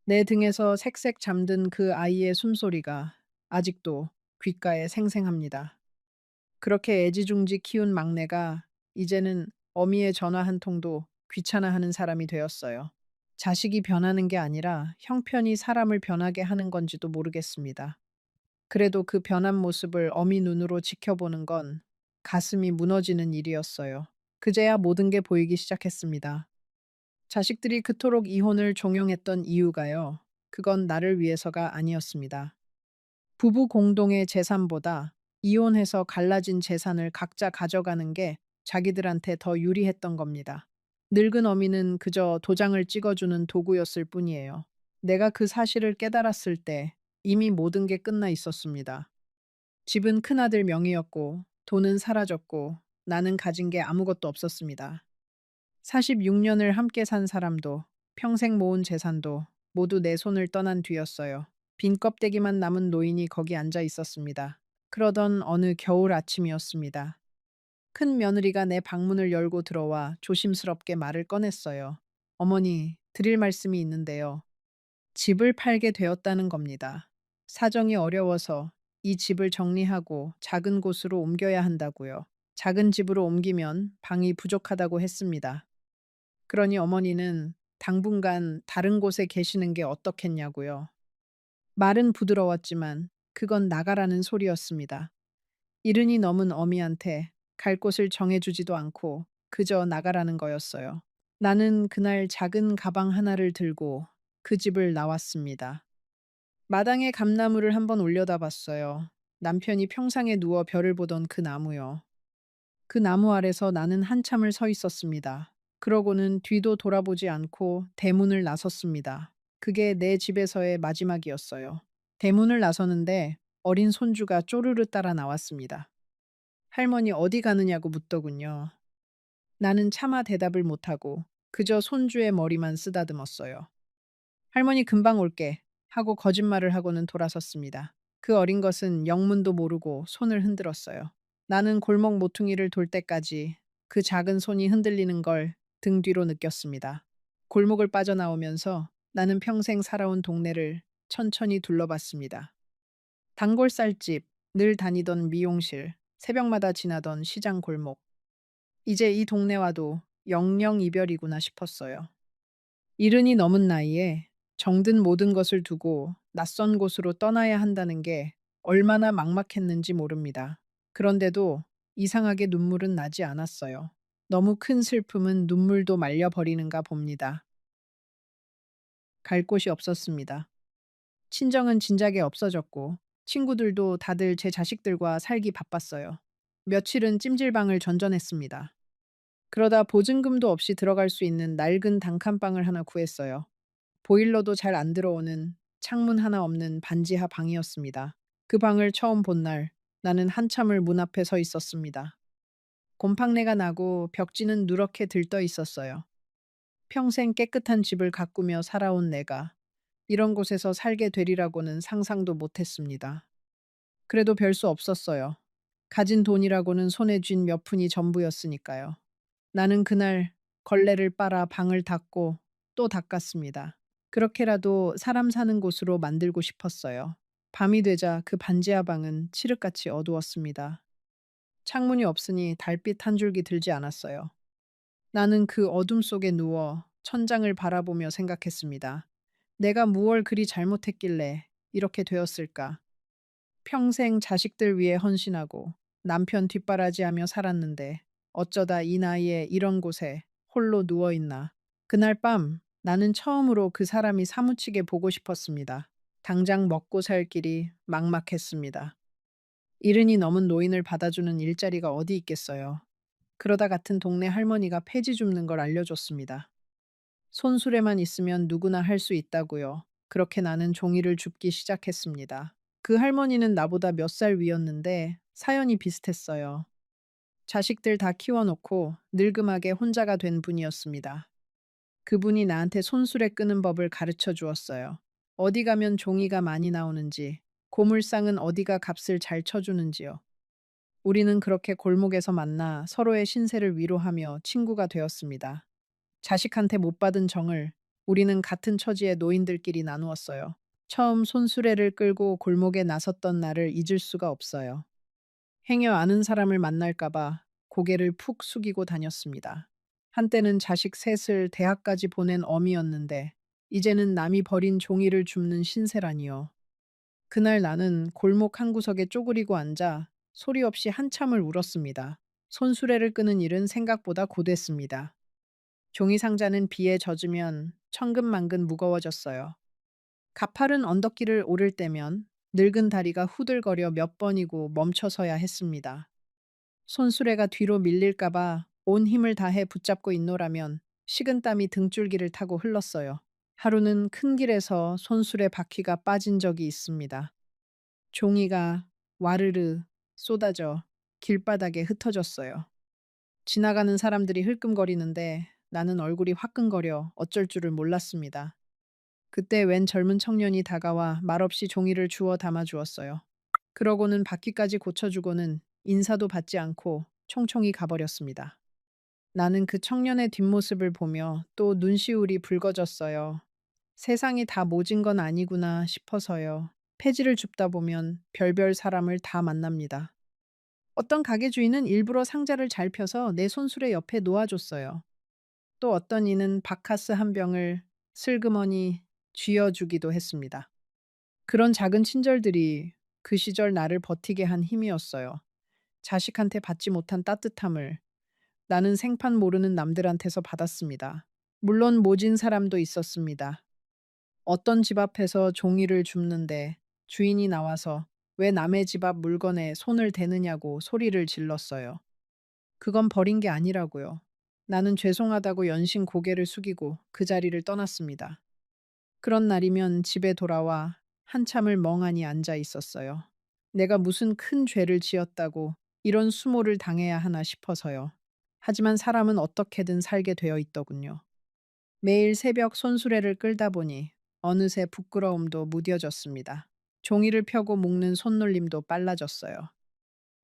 내 등에서 색색 잠든 그 아이의 숨소리가 아직도 귓가에 생생합니다. 그렇게 애지중지 키운 막내가 이제는 어미의 전화 한 통도 귀찮아하는 사람이 되었어요. 자식이 변하는 게 아니라 형편이 사람을 변하게 하는 건지도 모르겠습니다. 그래도 그 변한 모습을 어미 눈으로 지켜보는 건 가슴이 무너지는 일이었어요. 그제야 모든 게 보이기 시작했습니다. 자식들이 그토록 이혼을 종용했던 이유가요. 그건 나를 위해서가 아니었습니다. 부부 공동의 재산보다 이혼해서 갈라진 재산을 각자 가져가는 게 자기들한테 더 유리했던 겁니다. 늙은 어미는 그저 도장을 찍어주는 도구였을 뿐이에요. 내가 그 사실을 깨달았을 때 이미 모든 게 끝나 있었습니다. 집은 큰아들 명의였고 돈은 사라졌고 나는 가진 게 아무것도 없었습니다. 46년을 함께 산 사람도 평생 모은 재산도 모두 내 손을 떠난 뒤였어요. 빈 껍데기만 남은 노인이 거기 앉아 있었습니다. 그러던 어느 겨울 아침이었습니다. 큰 며느리가 내 방문을 열고 들어와 조심스럽게 말을 꺼냈어요. 어머니, 드릴 말씀이 있는데요. 집을 팔게 되었다는 겁니다. 사정이 어려워서 이 집을 정리하고 작은 곳으로 옮겨야 한다고요. 작은 집으로 옮기면 방이 부족하다고 했습니다. 그러니 어머니는 당분간 다른 곳에 계시는 게 어떻겠냐고요. 말은 부드러웠지만 그건 나가라는 소리였습니다. 이른이 넘은 어미한테 갈 곳을 정해주지도 않고 그저 나가라는 거였어요. 나는 그날 작은 가방 하나를 들고 그 집을 나왔습니다. 마당에 감나무를 한번 올려다 봤어요. 남편이 평상에 누워 별을 보던 그 나무요. 그 나무 아래서 나는 한참을 서 있었습니다. 그러고는 뒤도 돌아보지 않고 대문을 나섰습니다. 그게 내 집에서의 마지막이었어요. 대문을 나서는데 어린 손주가 쪼르르 따라 나왔습니다. 할머니 어디 가느냐고 묻더군요. 나는 차마 대답을 못하고 그저 손주의 머리만 쓰다듬었어요. 할머니 금방 올게 하고 거짓말을 하고는 돌아섰습니다. 그 어린 것은 영문도 모르고 손을 흔들었어요. 나는 골목 모퉁이를 돌 때까지 그 작은 손이 흔들리는 걸 등 뒤로 느꼈습니다. 골목을 빠져나오면서 나는 평생 살아온 동네를 천천히 둘러봤습니다. 단골쌀집, 늘 다니던 미용실, 새벽마다 지나던 시장 골목. 이제 이 동네와도 영영 이별이구나 싶었어요. 이른이 넘은 나이에 정든 모든 것을 두고 낯선 곳으로 떠나야 한다는 게 얼마나 막막했는지 모릅니다. 그런데도 이상하게 눈물은 나지 않았어요. 너무 큰 슬픔은 눈물도 말려버리는가 봅니다. 갈 곳이 없었습니다. 친정은 진작에 없어졌고 친구들도 다들 제 자식들과 살기 바빴어요. 며칠은 찜질방을 전전했습니다. 그러다 보증금도 없이 들어갈 수 있는 낡은 단칸방을 하나 구했어요. 보일러도 잘 안 들어오는 창문 하나 없는 반지하 방이었습니다. 그 방을 처음 본 날, 나는 한참을 문 앞에 서 있었습니다. 곰팡내가 나고 벽지는 누렇게 들떠 있었어요. 평생 깨끗한 집을 가꾸며 살아온 내가 이런 곳에서 살게 되리라고는 상상도 못했습니다. 그래도 별 수 없었어요. 가진 돈이라고는 손에 쥔 몇 푼이 전부였으니까요. 나는 그날 걸레를 빨아 방을 닦고 또 닦았습니다. 그렇게라도 사람 사는 곳으로 만들고 싶었어요. 밤이 되자 그 반지하 방은 칠흑같이 어두웠습니다. 창문이 없으니 달빛 한 줄기 들지 않았어요. 나는 그 어둠 속에 누워 천장을 바라보며 생각했습니다. 내가 무얼 그리 잘못했길래 이렇게 되었을까? 평생 자식들 위해 헌신하고 남편 뒷바라지하며 살았는데 어쩌다 이 나이에 이런 곳에 홀로 누워 있나. 그날 밤 나는 처음으로 그 사람이 사무치게 보고 싶었습니다. 당장 먹고 살 길이 막막했습니다. 이른이 넘은 노인을 받아주는 일자리가 어디 있겠어요. 그러다 같은 동네 할머니가 폐지 줍는 걸 알려줬습니다. 손수레만 있으면 누구나 할 수 있다고요. 그렇게 나는 종이를 줍기 시작했습니다. 그 할머니는 나보다 몇 살 위였는데 사연이 비슷했어요. 자식들 다 키워놓고 늙음하게 혼자가 된 분이었습니다. 그분이 나한테 손수레 끄는 법을 가르쳐 주었어요. 어디 가면 종이가 많이 나오는지, 고물상은 어디가 값을 잘 쳐주는지요. 우리는 그렇게 골목에서 만나 서로의 신세를 위로하며 친구가 되었습니다. 자식한테 못 받은 정을 우리는 같은 처지의 노인들끼리 나누었어요. 처음 손수레를 끌고 골목에 나섰던 날을 잊을 수가 없어요. 행여 아는 사람을 만날까봐 고개를 푹 숙이고 다녔습니다. 한때는 자식 셋을 대학까지 보낸 어미였는데 이제는 남이 버린 종이를 줍는 신세라니요. 그날 나는 골목 한 구석에 쪼그리고 앉아 소리 없이 한참을 울었습니다. 손수레를 끄는 일은 생각보다 고됐습니다. 종이 상자는 비에 젖으면 천근만근 무거워졌어요. 가파른 언덕길을 오를 때면 늙은 다리가 후들거려 몇 번이고 멈춰서야 했습니다. 손수레가 뒤로 밀릴까봐 온 힘을 다해 붙잡고 있노라면 식은땀이 등줄기를 타고 흘렀어요. 하루는 큰 길에서 손수레 바퀴가 빠진 적이 있습니다. 종이가 와르르 쏟아져 길바닥에 흩어졌어요. 지나가는 사람들이 흘끔거리는데 나는 얼굴이 화끈거려 어쩔 줄을 몰랐습니다. 그때 웬 젊은 청년이 다가와 말없이 종이를 주워 담아 주었어요. 그러고는 바퀴까지 고쳐주고는 인사도 받지 않고 총총히 가버렸습니다. 나는 그 청년의 뒷모습을 보며 또 눈시울이 붉어졌어요. 세상이 다 모진 건 아니구나 싶어서요. 폐지를 줍다 보면 별별 사람을 다 만납니다. 어떤 가게 주인은 일부러 상자를 잘 펴서 내 손수레 옆에 놓아줬어요. 또 어떤 이는 바카스 한 병을 슬그머니 쥐어주기도 했습니다. 그런 작은 친절들이 그 시절 나를 버티게 한 힘이었어요. 자식한테 받지 못한 따뜻함을 나는 생판 모르는 남들한테서 받았습니다. 물론 모진 사람도 있었습니다. 어떤 집 앞에서 종이를 줍는데 주인이 나와서 왜 남의 집 앞 물건에 손을 대느냐고 소리를 질렀어요. 그건 버린 게 아니라고요. 나는 죄송하다고 연신 고개를 숙이고 그 자리를 떠났습니다. 그런 날이면 집에 돌아와 한참을 멍하니 앉아 있었어요. 내가 무슨 큰 죄를 지었다고 이런 수모를 당해야 하나 싶어서요. 하지만 사람은 어떻게든 살게 되어 있더군요. 매일 새벽 손수레를 끌다 보니 어느새 부끄러움도 무뎌졌습니다. 종이를 펴고 묶는 손놀림도 빨라졌어요.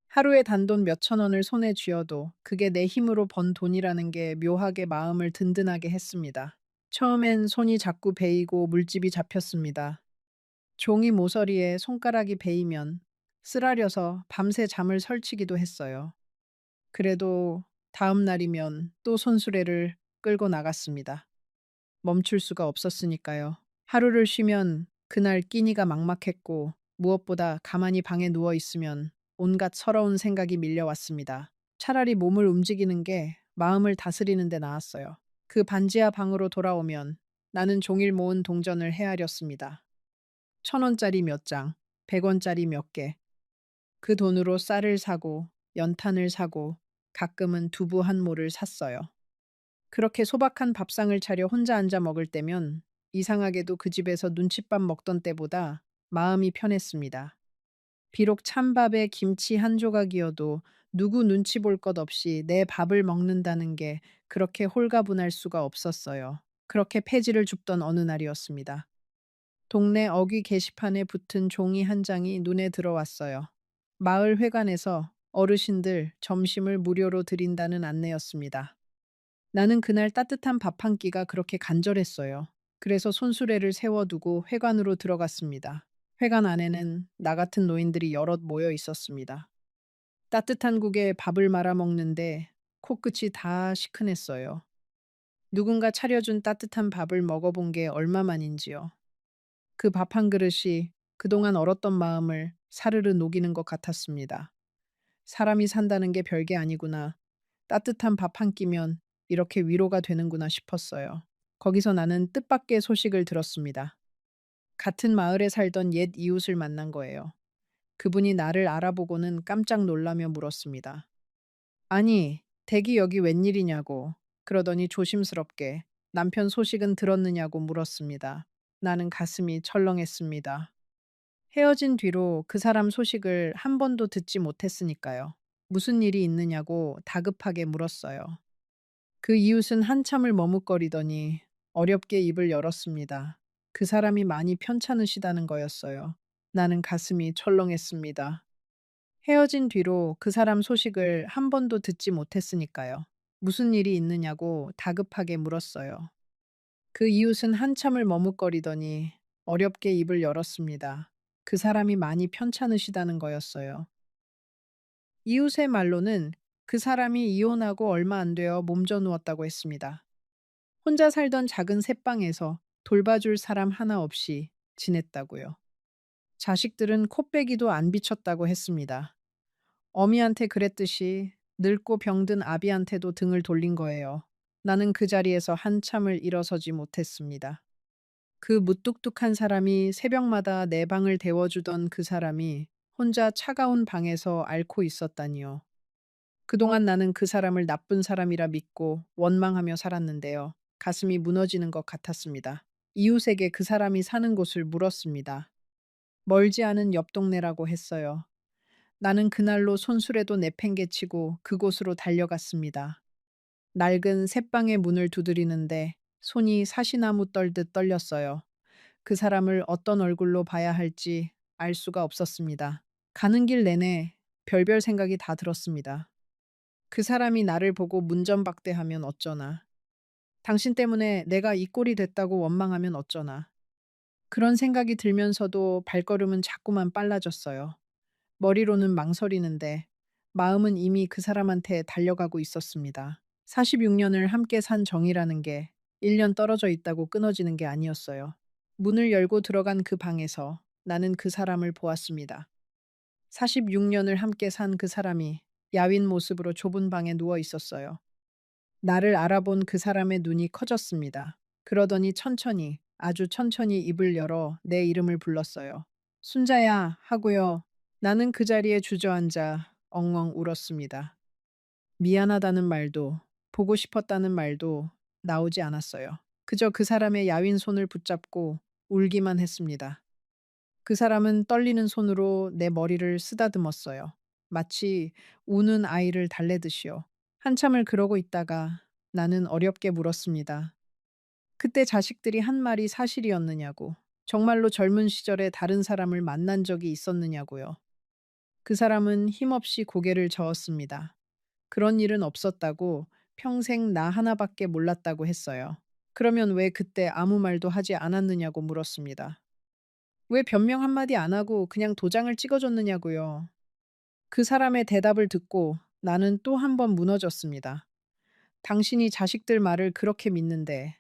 하루에 단돈 몇천 원을 손에 쥐어도 그게 내 힘으로 번 돈이라는 게 묘하게 마음을 든든하게 했습니다. 처음엔 손이 자꾸 베이고 물집이 잡혔습니다. 종이 모서리에 손가락이 베이면 쓰라려서 밤새 잠을 설치기도 했어요. 그래도 다음 날이면 또 손수레를 끌고 나갔습니다. 멈출 수가 없었으니까요. 하루를 쉬면 그날 끼니가 막막했고 무엇보다 가만히 방에 누워 있으면 온갖 서러운 생각이 밀려왔습니다. 차라리 몸을 움직이는 게 마음을 다스리는 데 나았어요. 그 반지하 방으로 돌아오면 나는 종일 모은 동전을 헤아렸습니다. 1,000원짜리 몇 장, 100원짜리 몇 개. 그 돈으로 쌀을 사고 연탄을 사고 가끔은 두부 한 모를 샀어요. 그렇게 소박한 밥상을 차려 혼자 앉아 먹을 때면 이상하게도 그 집에서 눈칫밥 먹던 때보다 마음이 편했습니다. 비록 찬밥에 김치 한 조각이어도 누구 눈치 볼 것 없이 내 밥을 먹는다는 게 그렇게 홀가분할 수가 없었어요. 그렇게 폐지를 줍던 어느 날이었습니다. 동네 어귀 게시판에 붙은 종이 한 장이 눈에 들어왔어요. 마을 회관에서 어르신들 점심을 무료로 드린다는 안내였습니다. 나는 그날 따뜻한 밥 한 끼가 그렇게 간절했어요. 그래서 손수레를 세워두고 회관으로 들어갔습니다. 회관 안에는 나 같은 노인들이 여럿 모여 있었습니다. 따뜻한 국에 밥을 말아 먹는데 코끝이 다 시큰했어요. 누군가 차려준 따뜻한 밥을 먹어본 게 얼마만인지요. 그 밥 한 그릇이 그동안 얼었던 마음을 사르르 녹이는 것 같았습니다. 사람이 산다는 게 별게 아니구나. 따뜻한 밥 한 끼면 이렇게 위로가 되는구나 싶었어요. 거기서 나는 뜻밖의 소식을 들었습니다. 같은 마을에 살던 옛 이웃을 만난 거예요. 그분이 나를 알아보고는 깜짝 놀라며 물었습니다. 아니, 댁이 여기 웬일이냐고. 그러더니 조심스럽게 남편 소식은 들었느냐고 물었습니다. 나는 가슴이 철렁했습니다. 헤어진 뒤로 그 사람 소식을 한 번도 듣지 못했으니까요. 무슨 일이 있느냐고 다급하게 물었어요. 그 이웃은 한참을 머뭇거리더니 어렵게 입을 열었습니다. 그 사람이 많이 편찮으시다는 거였어요. 나는 가슴이 철렁했습니다. 헤어진 뒤로 그 사람 소식을 한 번도 듣지 못했으니까요. 무슨 일이 있느냐고 다급하게 물었어요. 그 이웃은 한참을 머뭇거리더니 어렵게 입을 열었습니다. 그 사람이 많이 편찮으시다는 거였어요. 이웃의 말로는 그 사람이 이혼하고 얼마 안 되어 몸져 누웠다고 했습니다. 혼자 살던 작은 새방에서 돌봐줄 사람 하나 없이 지냈다고요. 자식들은 코빼기도 안 비쳤다고 했습니다. 어미한테 그랬듯이 늙고 병든 아비한테도 등을 돌린 거예요. 나는 그 자리에서 한참을 일어서지 못했습니다. 그 무뚝뚝한 사람이 새벽마다 내 방을 데워주던 그 사람이 혼자 차가운 방에서 앓고 있었다니요. 그동안 나는 그 사람을 나쁜 사람이라 믿고 원망하며 살았는데요. 가슴이 무너지는 것 같았습니다. 이웃에게 그 사람이 사는 곳을 물었습니다. 멀지 않은 옆 동네라고 했어요. 나는 그날로 손수레도 내팽개치고 그곳으로 달려갔습니다. 낡은 새방의 문을 두드리는데 손이 사시나무 떨듯 떨렸어요. 그 사람을 어떤 얼굴로 봐야 할지 알 수가 없었습니다. 가는 길 내내 별별 생각이 다 들었습니다. 그 사람이 나를 보고 문전박대하면 어쩌나. 당신 때문에 내가 이 꼴이 됐다고 원망하면 어쩌나. 그런 생각이 들면서도 발걸음은 자꾸만 빨라졌어요. 머리로는 망설이는데 마음은 이미 그 사람한테 달려가고 있었습니다. 46년을 함께 산 정이라는 게 1년 떨어져 있다고 끊어지는 게 아니었어요. 문을 열고 들어간 그 방에서 나는 그 사람을 보았습니다. 46년을 함께 산 그 사람이 야윈 모습으로 좁은 방에 누워 있었어요. 나를 알아본 그 사람의 눈이 커졌습니다. 그러더니 천천히, 아주 천천히 입을 열어 내 이름을 불렀어요. 순자야 하고요. 나는 그 자리에 주저앉아 엉엉 울었습니다. 미안하다는 말도, 보고 싶었다는 말도 나오지 않았어요. 그저 그 사람의 야윈 손을 붙잡고 울기만 했습니다. 그 사람은 떨리는 손으로 내 머리를 쓰다듬었어요. 마치 우는 아이를 달래듯이요. 한참을 그러고 있다가 나는 어렵게 물었습니다. 그때 자식들이 한 말이 사실이었느냐고. 정말로 젊은 시절에 다른 사람을 만난 적이 있었느냐고요. 그 사람은 힘없이 고개를 저었습니다. 그런 일은 없었다고, 평생 나 하나밖에 몰랐다고 했어요. 그러면 왜 그때 아무 말도 하지 않았느냐고 물었습니다. 왜 변명 한마디 안 하고 그냥 도장을 찍어줬느냐고요. 그 사람의 대답을 듣고 나는 또 한 번 무너졌습니다. 당신이 자식들 말을 그렇게 믿는데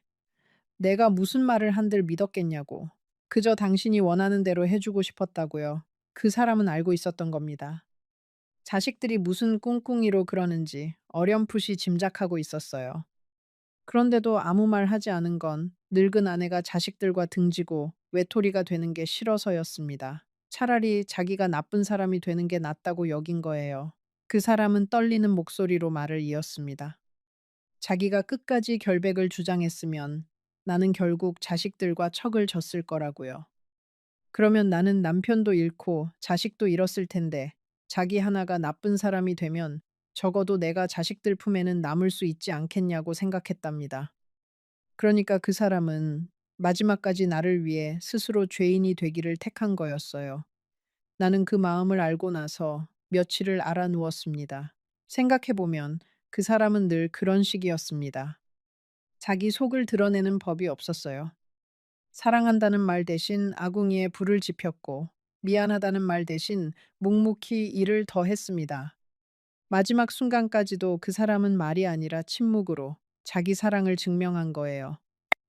내가 무슨 말을 한들 믿었겠냐고. 그저 당신이 원하는 대로 해주고 싶었다고요. 그 사람은 알고 있었던 겁니다. 자식들이 무슨 꿍꿍이로 그러는지 어렴풋이 짐작하고 있었어요. 그런데도 아무 말 하지 않은 건 늙은 아내가 자식들과 등지고 외톨이가 되는 게 싫어서였습니다. 차라리 자기가 나쁜 사람이 되는 게 낫다고 여긴 거예요. 그 사람은 떨리는 목소리로 말을 이었습니다. 자기가 끝까지 결백을 주장했으면 나는 결국 자식들과 척을 졌을 거라고요. 그러면 나는 남편도 잃고 자식도 잃었을 텐데 자기 하나가 나쁜 사람이 되면 적어도 내가 자식들 품에는 남을 수 있지 않겠냐고 생각했답니다. 그러니까 그 사람은 마지막까지 나를 위해 스스로 죄인이 되기를 택한 거였어요. 나는 그 마음을 알고 나서 며칠을 알아 누웠습니다. 생각해보면 그 사람은 늘 그런 식이었습니다. 자기 속을 드러내는 법이 없었어요. 사랑한다는 말 대신 아궁이에 불을 지폈고 미안하다는 말 대신 묵묵히 일을 더 했습니다. 마지막 순간까지도 그 사람은 말이 아니라 침묵으로 자기 사랑을 증명한 거예요.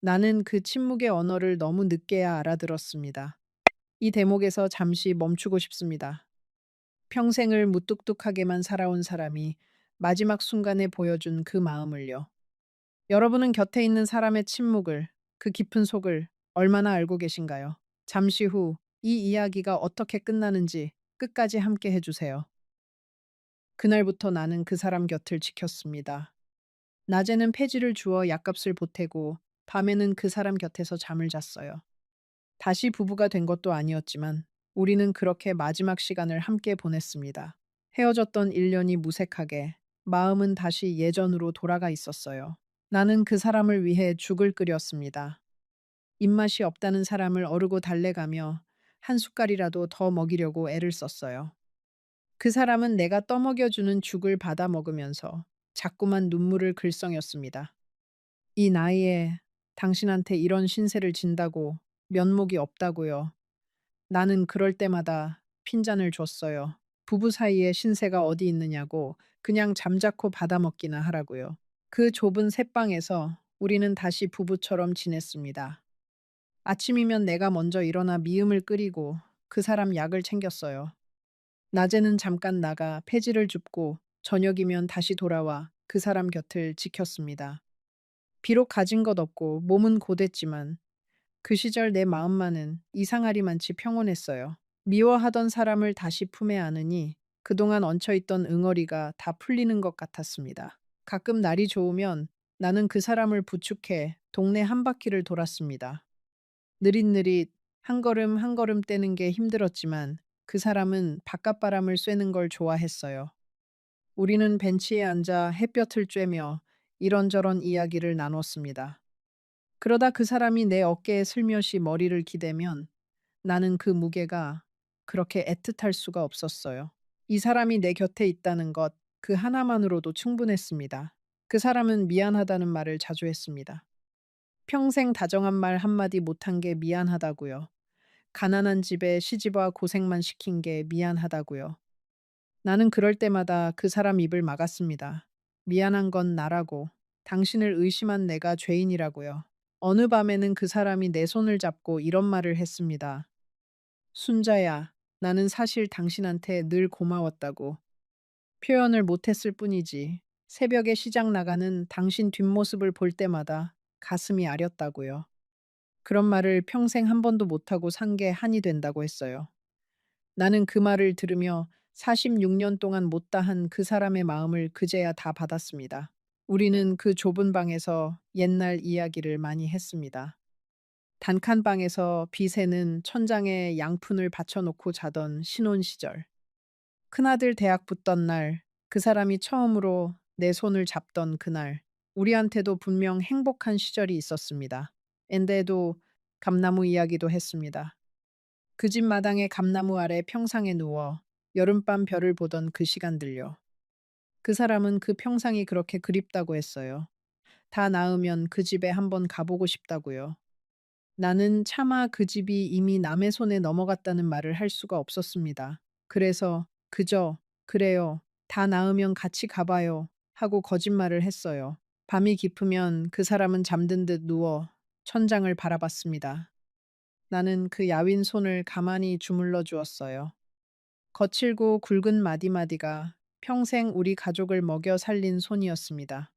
나는 그 침묵의 언어를 너무 늦게야 알아들었습니다. 이 대목에서 잠시 멈추고 싶습니다. 평생을 무뚝뚝하게만 살아온 사람이 마지막 순간에 보여준 그 마음을요. 여러분은 곁에 있는 사람의 침묵을, 그 깊은 속을 얼마나 알고 계신가요? 잠시 후 이 이야기가 어떻게 끝나는지 끝까지 함께 해주세요. 그날부터 나는 그 사람 곁을 지켰습니다. 낮에는 폐지를 주어 약값을 보태고 밤에는 그 사람 곁에서 잠을 잤어요. 다시 부부가 된 것도 아니었지만 우리는 그렇게 마지막 시간을 함께 보냈습니다. 헤어졌던 1년이 무색하게 마음은 다시 예전으로 돌아가 있었어요. 나는 그 사람을 위해 죽을 끓였습니다. 입맛이 없다는 사람을 어르고 달래가며 한 숟갈이라도 더 먹이려고 애를 썼어요. 그 사람은 내가 떠먹여주는 죽을 받아 먹으면서 자꾸만 눈물을 글썽였습니다. 이 나이에 당신한테 이런 신세를 진다고 면목이 없다고요. 나는 그럴 때마다 핀잔을 줬어요. 부부 사이에 신세가 어디 있느냐고 그냥 잠자코 받아먹기나 하라고요. 그 좁은 새방에서 우리는 다시 부부처럼 지냈습니다. 아침이면 내가 먼저 일어나 미음을 끓이고 그 사람 약을 챙겼어요. 낮에는 잠깐 나가 폐지를 줍고 저녁이면 다시 돌아와 그 사람 곁을 지켰습니다. 비록 가진 것 없고 몸은 고됐지만 그 시절 내 마음만은 이상하리만치 평온했어요. 미워하던 사람을 다시 품에 안으니 그동안 얹혀있던 응어리가 다 풀리는 것 같았습니다. 가끔 날이 좋으면 나는 그 사람을 부축해 동네 한 바퀴를 돌았습니다. 느릿느릿 한 걸음 한 걸음 떼는 게 힘들었지만 그 사람은 바깥바람을 쐬는 걸 좋아했어요. 우리는 벤치에 앉아 햇볕을 쬐며 이런저런 이야기를 나눴습니다. 그러다 그 사람이 내 어깨에 슬며시 머리를 기대면 나는 그 무게가 그렇게 애틋할 수가 없었어요. 이 사람이 내 곁에 있다는 것, 그 하나만으로도 충분했습니다. 그 사람은 미안하다는 말을 자주 했습니다. 평생 다정한 말 한마디 못한 게 미안하다고요. 가난한 집에 시집와 고생만 시킨 게 미안하다고요. 나는 그럴 때마다 그 사람 입을 막았습니다. 미안한 건 나라고, 당신을 의심한 내가 죄인이라고요. 어느 밤에는 그 사람이 내 손을 잡고 이런 말을 했습니다. 순자야, 나는 사실 당신한테 늘 고마웠다고. 표현을 못했을 뿐이지. 새벽에 시장 나가는 당신 뒷모습을 볼 때마다 가슴이 아렸다고요. 그런 말을 평생 한 번도 못하고 산 게 한이 된다고 했어요. 나는 그 말을 들으며 46년 동안 못다한 그 사람의 마음을 그제야 다 받았습니다. 우리는 그 좁은 방에서 옛날 이야기를 많이 했습니다. 단칸방에서 비새는 천장에 양푼을 받쳐놓고 자던 신혼 시절. 큰아들 대학 붙던 날, 그 사람이 처음으로 내 손을 잡던 그날, 우리한테도 분명 행복한 시절이 있었습니다. 엔데도 감나무 이야기도 했습니다. 그 집 마당의 감나무 아래 평상에 누워 여름밤 별을 보던 그 시간들요. 그 사람은 그 평상이 그렇게 그립다고 했어요. 다 나으면 그 집에 한번 가보고 싶다고요. 나는 차마 그 집이 이미 남의 손에 넘어갔다는 말을 할 수가 없었습니다. 그래서 그저 그래요. 다 나으면 같이 가봐요. 하고 거짓말을 했어요. 밤이 깊으면 그 사람은 잠든 듯 누워 천장을 바라봤습니다. 나는 그 야윈 손을 가만히 주물러 주었어요. 거칠고 굵은 마디마디가 평생 우리 가족을 먹여 살린 손이었습니다.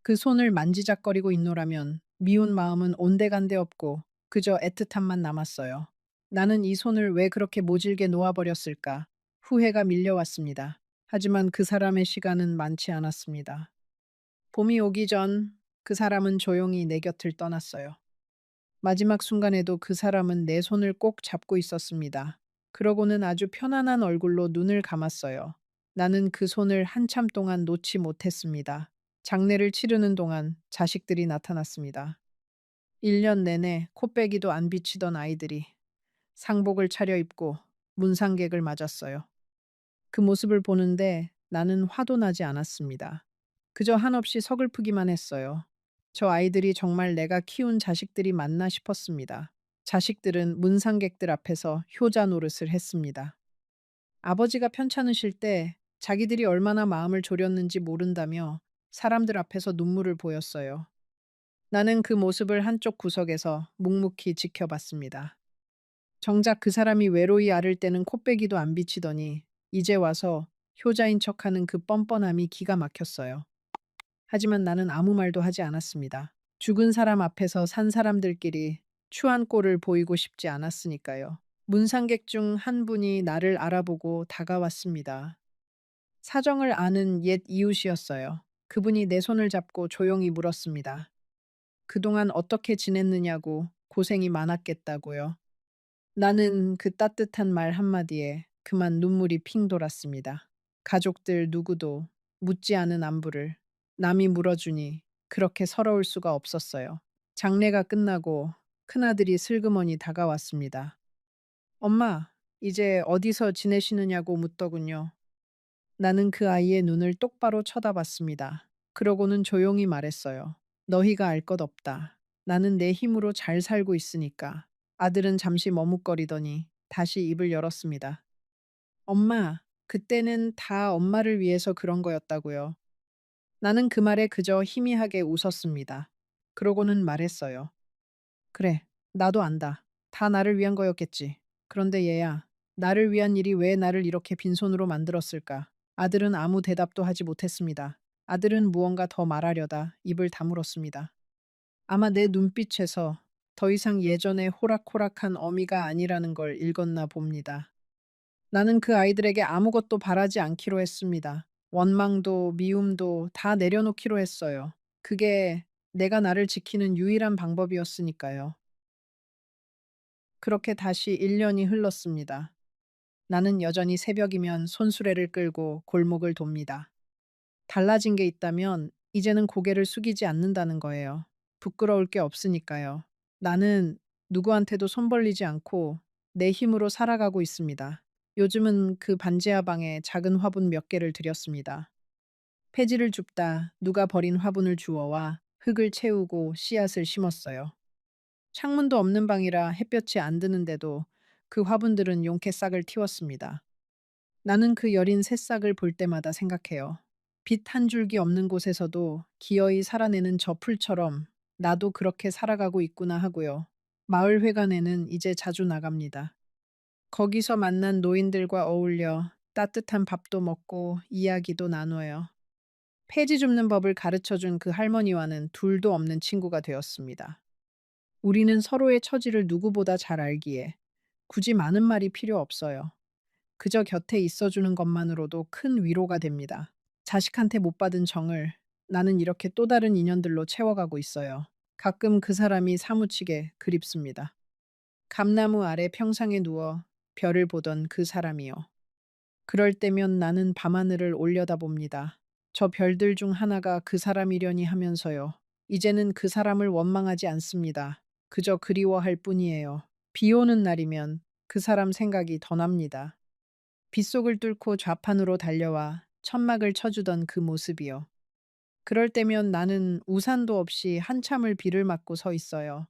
그 손을 만지작거리고 있노라면 미운 마음은 온데간데 없고 그저 애틋함만 남았어요. 나는 이 손을 왜 그렇게 모질게 놓아버렸을까? 후회가 밀려왔습니다. 하지만 그 사람의 시간은 많지 않았습니다. 봄이 오기 전 그 사람은 조용히 내 곁을 떠났어요. 마지막 순간에도 그 사람은 내 손을 꼭 잡고 있었습니다. 그러고는 아주 편안한 얼굴로 눈을 감았어요. 나는 그 손을 한참 동안 놓지 못했습니다. 장례를 치르는 동안 자식들이 나타났습니다. 1년 내내 코빼기도 안 비치던 아이들이 상복을 차려입고 문상객을 맞았어요. 그 모습을 보는데 나는 화도 나지 않았습니다. 그저 한없이 서글프기만 했어요. 저 아이들이 정말 내가 키운 자식들이 맞나 싶었습니다. 자식들은 문상객들 앞에서 효자 노릇을 했습니다. 아버지가 편찮으실 때 자기들이 얼마나 마음을 졸였는지 모른다며 사람들 앞에서 눈물을 보였어요. 나는 그 모습을 한쪽 구석에서 묵묵히 지켜봤습니다. 정작 그 사람이 외로이 앓을 때는 코빼기도 안 비치더니 이제 와서 효자인 척하는 그 뻔뻔함이 기가 막혔어요. 하지만 나는 아무 말도 하지 않았습니다. 죽은 사람 앞에서 산 사람들끼리 추한 꼴을 보이고 싶지 않았으니까요. 문상객 중 한 분이 나를 알아보고 다가왔습니다. 사정을 아는 옛 이웃이었어요. 그분이 내 손을 잡고 조용히 물었습니다. 그동안 어떻게 지냈느냐고 고생이 많았겠다고요. 나는 그 따뜻한 말 한마디에 그만 눈물이 핑 돌았습니다. 가족들 누구도 묻지 않은 안부를 남이 물어주니 그렇게 서러울 수가 없었어요. 장례가 끝나고 큰아들이 슬그머니 다가왔습니다. 엄마, 이제 어디서 지내시느냐고 묻더군요. 나는 그 아이의 눈을 똑바로 쳐다봤습니다. 그러고는 조용히 말했어요. 너희가 알 것 없다. 나는 내 힘으로 잘 살고 있으니까. 아들은 잠시 머뭇거리더니 다시 입을 열었습니다. 엄마, 그때는 다 엄마를 위해서 그런 거였다고요. 나는 그 말에 그저 희미하게 웃었습니다. 그러고는 말했어요. 그래, 나도 안다. 다 나를 위한 거였겠지. 그런데 얘야, 나를 위한 일이 왜 나를 이렇게 빈손으로 만들었을까? 아들은 아무 대답도 하지 못했습니다. 아들은 무언가 더 말하려다 입을 다물었습니다. 아마 내 눈빛에서 더 이상 예전의 호락호락한 어미가 아니라는 걸 읽었나 봅니다. 나는 그 아이들에게 아무것도 바라지 않기로 했습니다. 원망도 미움도 다 내려놓기로 했어요. 그게 내가 나를 지키는 유일한 방법이었으니까요. 그렇게 다시 1년이 흘렀습니다. 나는 여전히 새벽이면 손수레를 끌고 골목을 돕니다. 달라진 게 있다면 이제는 고개를 숙이지 않는다는 거예요. 부끄러울 게 없으니까요. 나는 누구한테도 손 벌리지 않고 내 힘으로 살아가고 있습니다. 요즘은 그 반지하 방에 작은 화분 몇 개를 들였습니다. 폐지를 줍다 누가 버린 화분을 주워와 흙을 채우고 씨앗을 심었어요. 창문도 없는 방이라 햇볕이 안 드는데도 그 화분들은 용케 싹을 틔웠습니다. 나는 그 여린 새싹을 볼 때마다 생각해요. 빛 한 줄기 없는 곳에서도 기어이 살아내는 저 풀처럼 나도 그렇게 살아가고 있구나 하고요. 마을 회관에는 이제 자주 나갑니다. 거기서 만난 노인들과 어울려 따뜻한 밥도 먹고 이야기도 나눠요. 폐지 줍는 법을 가르쳐 준 그 할머니와는 둘도 없는 친구가 되었습니다. 우리는 서로의 처지를 누구보다 잘 알기에 굳이 많은 말이 필요 없어요. 그저 곁에 있어주는 것만으로도 큰 위로가 됩니다. 자식한테 못 받은 정을 나는 이렇게 또 다른 인연들로 채워가고 있어요. 가끔 그 사람이 사무치게 그립습니다. 감나무 아래 평상에 누워 별을 보던 그 사람이요. 그럴 때면 나는 밤하늘을 올려다봅니다. 저 별들 중 하나가 그 사람이려니 하면서요. 이제는 그 사람을 원망하지 않습니다. 그저 그리워할 뿐이에요. 비 오는 날이면 그 사람 생각이 더 납니다. 빗속을 뚫고 좌판으로 달려와 천막을 쳐주던 그 모습이요. 그럴 때면 나는 우산도 없이 한참을 비를 맞고 서 있어요.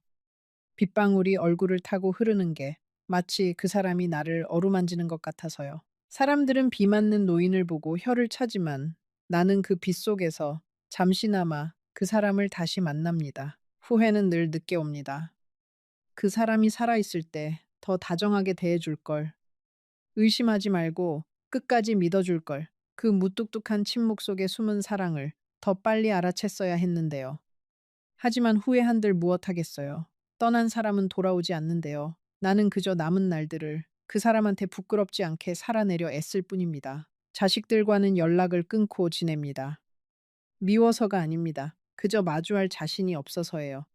빗방울이 얼굴을 타고 흐르는 게 마치 그 사람이 나를 어루만지는 것 같아서요. 사람들은 비 맞는 노인을 보고 혀를 차지만 나는 그 빗속에서 잠시나마 그 사람을 다시 만납니다. 후회는 늘 늦게 옵니다. 그 사람이 살아있을 때 더 다정하게 대해줄 걸. 의심하지 말고 끝까지 믿어줄 걸. 그 무뚝뚝한 침묵 속에 숨은 사랑을 더 빨리 알아챘어야 했는데요. 하지만 후회한들 무엇하겠어요. 떠난 사람은 돌아오지 않는데요. 나는 그저 남은 날들을 그 사람한테 부끄럽지 않게 살아내려 애쓸 뿐입니다. 자식들과는 연락을 끊고 지냅니다. 미워서가 아닙니다. 그저 마주할 자신이 없어서예요.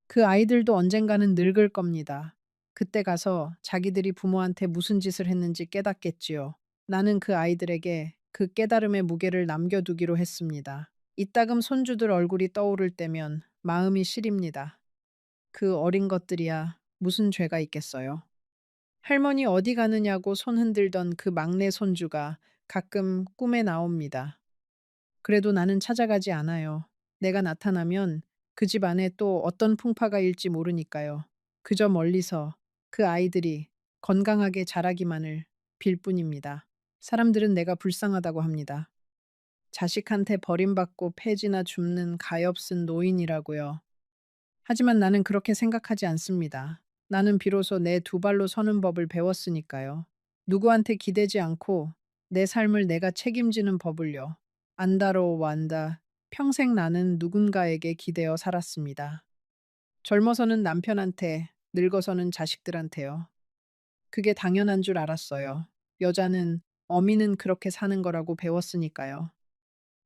그 아이들도 언젠가는 늙을 겁니다. 그때 가서 자기들이 부모한테 무슨 짓을 했는지 깨닫겠지요. 나는 그 아이들에게 그 깨달음의 무게를 남겨두기로 했습니다. 이따금 손주들 얼굴이 떠오를 때면 마음이 시립니다. 그 어린 것들이야 무슨 죄가 있겠어요. 할머니 어디 가느냐고 손 흔들던 그 막내 손주가 가끔 꿈에 나옵니다. 그래도 나는 찾아가지 않아요. 내가 나타나면 그 집 안에 또 어떤 풍파가 일지 모르니까요. 그저 멀리서 그 아이들이 건강하게 자라기만을 빌 뿐입니다. 사람들은 내가 불쌍하다고 합니다. 자식한테 버림받고 폐지나 줍는 가엾은 노인이라고요. 하지만 나는 그렇게 생각하지 않습니다. 나는 비로소 내 두 발로 서는 법을 배웠으니까요. 누구한테 기대지 않고 내 삶을 내가 책임지는 법을요. 안다로 완다. 평생 나는 누군가에게 기대어 살았습니다. 젊어서는 남편한테, 늙어서는 자식들한테요. 그게 당연한 줄 알았어요. 여자는, 어미는 그렇게 사는 거라고 배웠으니까요.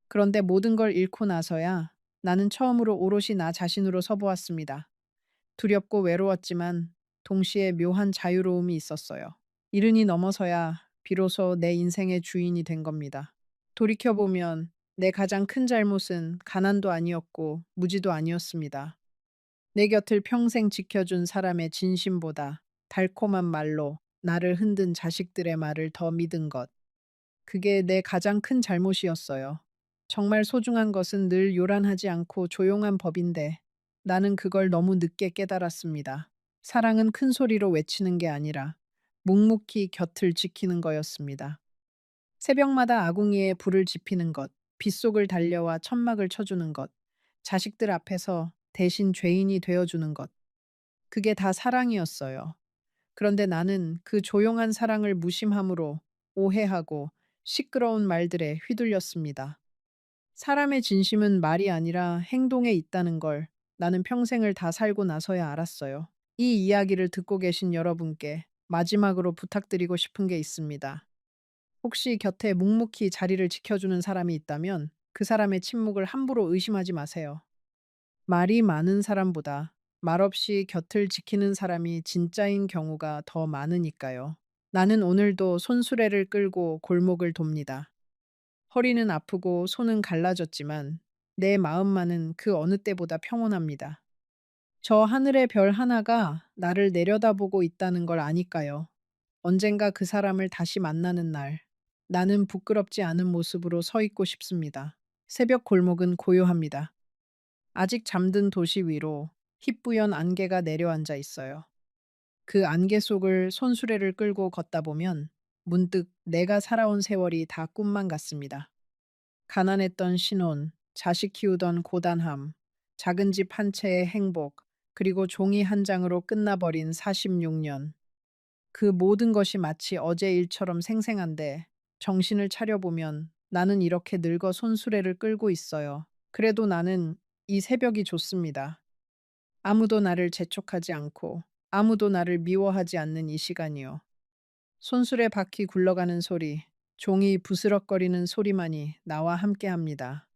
그런데 모든 걸 잃고 나서야 나는 처음으로 오롯이 나 자신으로 서보았습니다. 두렵고 외로웠지만 동시에 묘한 자유로움이 있었어요. 이른이 넘어서야 비로소 내 인생의 주인이 된 겁니다. 돌이켜보면 내 가장 큰 잘못은 가난도 아니었고 무지도 아니었습니다. 내 곁을 평생 지켜준 사람의 진심보다 달콤한 말로 나를 흔든 자식들의 말을 더 믿은 것. 그게 내 가장 큰 잘못이었어요. 정말 소중한 것은 늘 요란하지 않고 조용한 법인데 나는 그걸 너무 늦게 깨달았습니다. 사랑은 큰 소리로 외치는 게 아니라 묵묵히 곁을 지키는 거였습니다. 새벽마다 아궁이에 불을 지피는 것, 빗속을 달려와 천막을 쳐주는 것, 자식들 앞에서 대신 죄인이 되어주는 것. 그게 다 사랑이었어요. 그런데 나는 그 조용한 사랑을 무심함으로 오해하고 시끄러운 말들에 휘둘렸습니다. 사람의 진심은 말이 아니라 행동에 있다는 걸 나는 평생을 다 살고 나서야 알았어요. 이 이야기를 듣고 계신 여러분께 마지막으로 부탁드리고 싶은 게 있습니다. 혹시 곁에 묵묵히 자리를 지켜주는 사람이 있다면 그 사람의 침묵을 함부로 의심하지 마세요. 말이 많은 사람보다 말없이 곁을 지키는 사람이 진짜인 경우가 더 많으니까요. 나는 오늘도 손수레를 끌고 골목을 돕니다. 허리는 아프고 손은 갈라졌지만 내 마음만은 그 어느 때보다 평온합니다. 저 하늘의 별 하나가 나를 내려다보고 있다는 걸 아니까요. 언젠가 그 사람을 다시 만나는 날, 나는 부끄럽지 않은 모습으로 서 있고 싶습니다. 새벽 골목은 고요합니다. 아직 잠든 도시 위로 희뿌연 안개가 내려앉아 있어요. 그 안개 속을 손수레를 끌고 걷다 보면 문득 내가 살아온 세월이 다 꿈만 같습니다. 가난했던 신혼, 자식 키우던 고단함, 작은 집 한 채의 행복, 그리고 종이 한 장으로 끝나버린 46년. 그 모든 것이 마치 어제 일처럼 생생한데 정신을 차려보면 나는 이렇게 늙어 손수레를 끌고 있어요. 그래도 나는 이 새벽이 좋습니다. 아무도 나를 재촉하지 않고 아무도 나를 미워하지 않는 이 시간이요. 손수레 바퀴 굴러가는 소리, 종이 부스럭거리는 소리만이 나와 함께 합니다.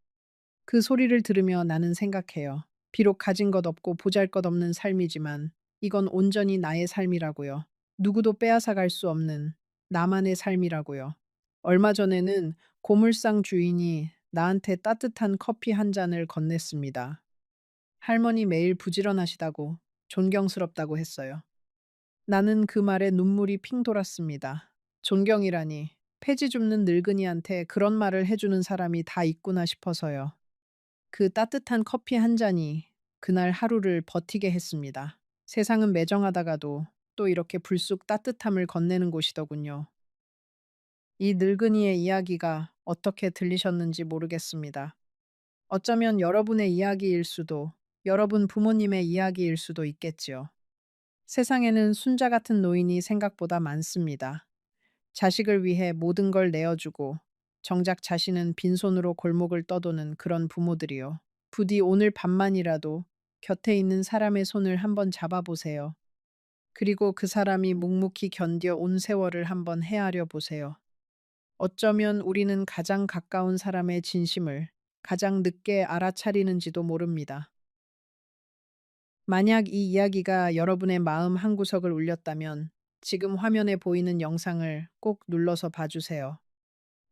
그 소리를 들으며 나는 생각해요. 비록 가진 것 없고 보잘 것 없는 삶이지만 이건 온전히 나의 삶이라고요. 누구도 빼앗아 갈 수 없는 나만의 삶이라고요. 얼마 전에는 고물상 주인이 나한테 따뜻한 커피 한 잔을 건넸습니다. 할머니 매일 부지런하시다고 존경스럽다고 했어요. 나는 그 말에 눈물이 핑 돌았습니다. 존경이라니, 폐지 줍는 늙은이한테 그런 말을 해주는 사람이 다 있구나 싶어서요. 그 따뜻한 커피 한 잔이 그날 하루를 버티게 했습니다. 세상은 매정하다가도 또 이렇게 불쑥 따뜻함을 건네는 곳이더군요. 이 늙은이의 이야기가 어떻게 들리셨는지 모르겠습니다. 어쩌면 여러분의 이야기일 수도, 여러분 부모님의 이야기일 수도 있겠지요. 세상에는 순자 같은 노인이 생각보다 많습니다. 자식을 위해 모든 걸 내어주고 정작 자신은 빈손으로 골목을 떠도는 그런 부모들이요. 부디 오늘 밤만이라도 곁에 있는 사람의 손을 한번 잡아보세요. 그리고 그 사람이 묵묵히 견뎌 온 세월을 한번 헤아려 보세요. 어쩌면 우리는 가장 가까운 사람의 진심을 가장 늦게 알아차리는지도 모릅니다. 만약 이 이야기가 여러분의 마음 한구석을 울렸다면 지금 화면에 보이는 영상을 꼭 눌러서 봐주세요.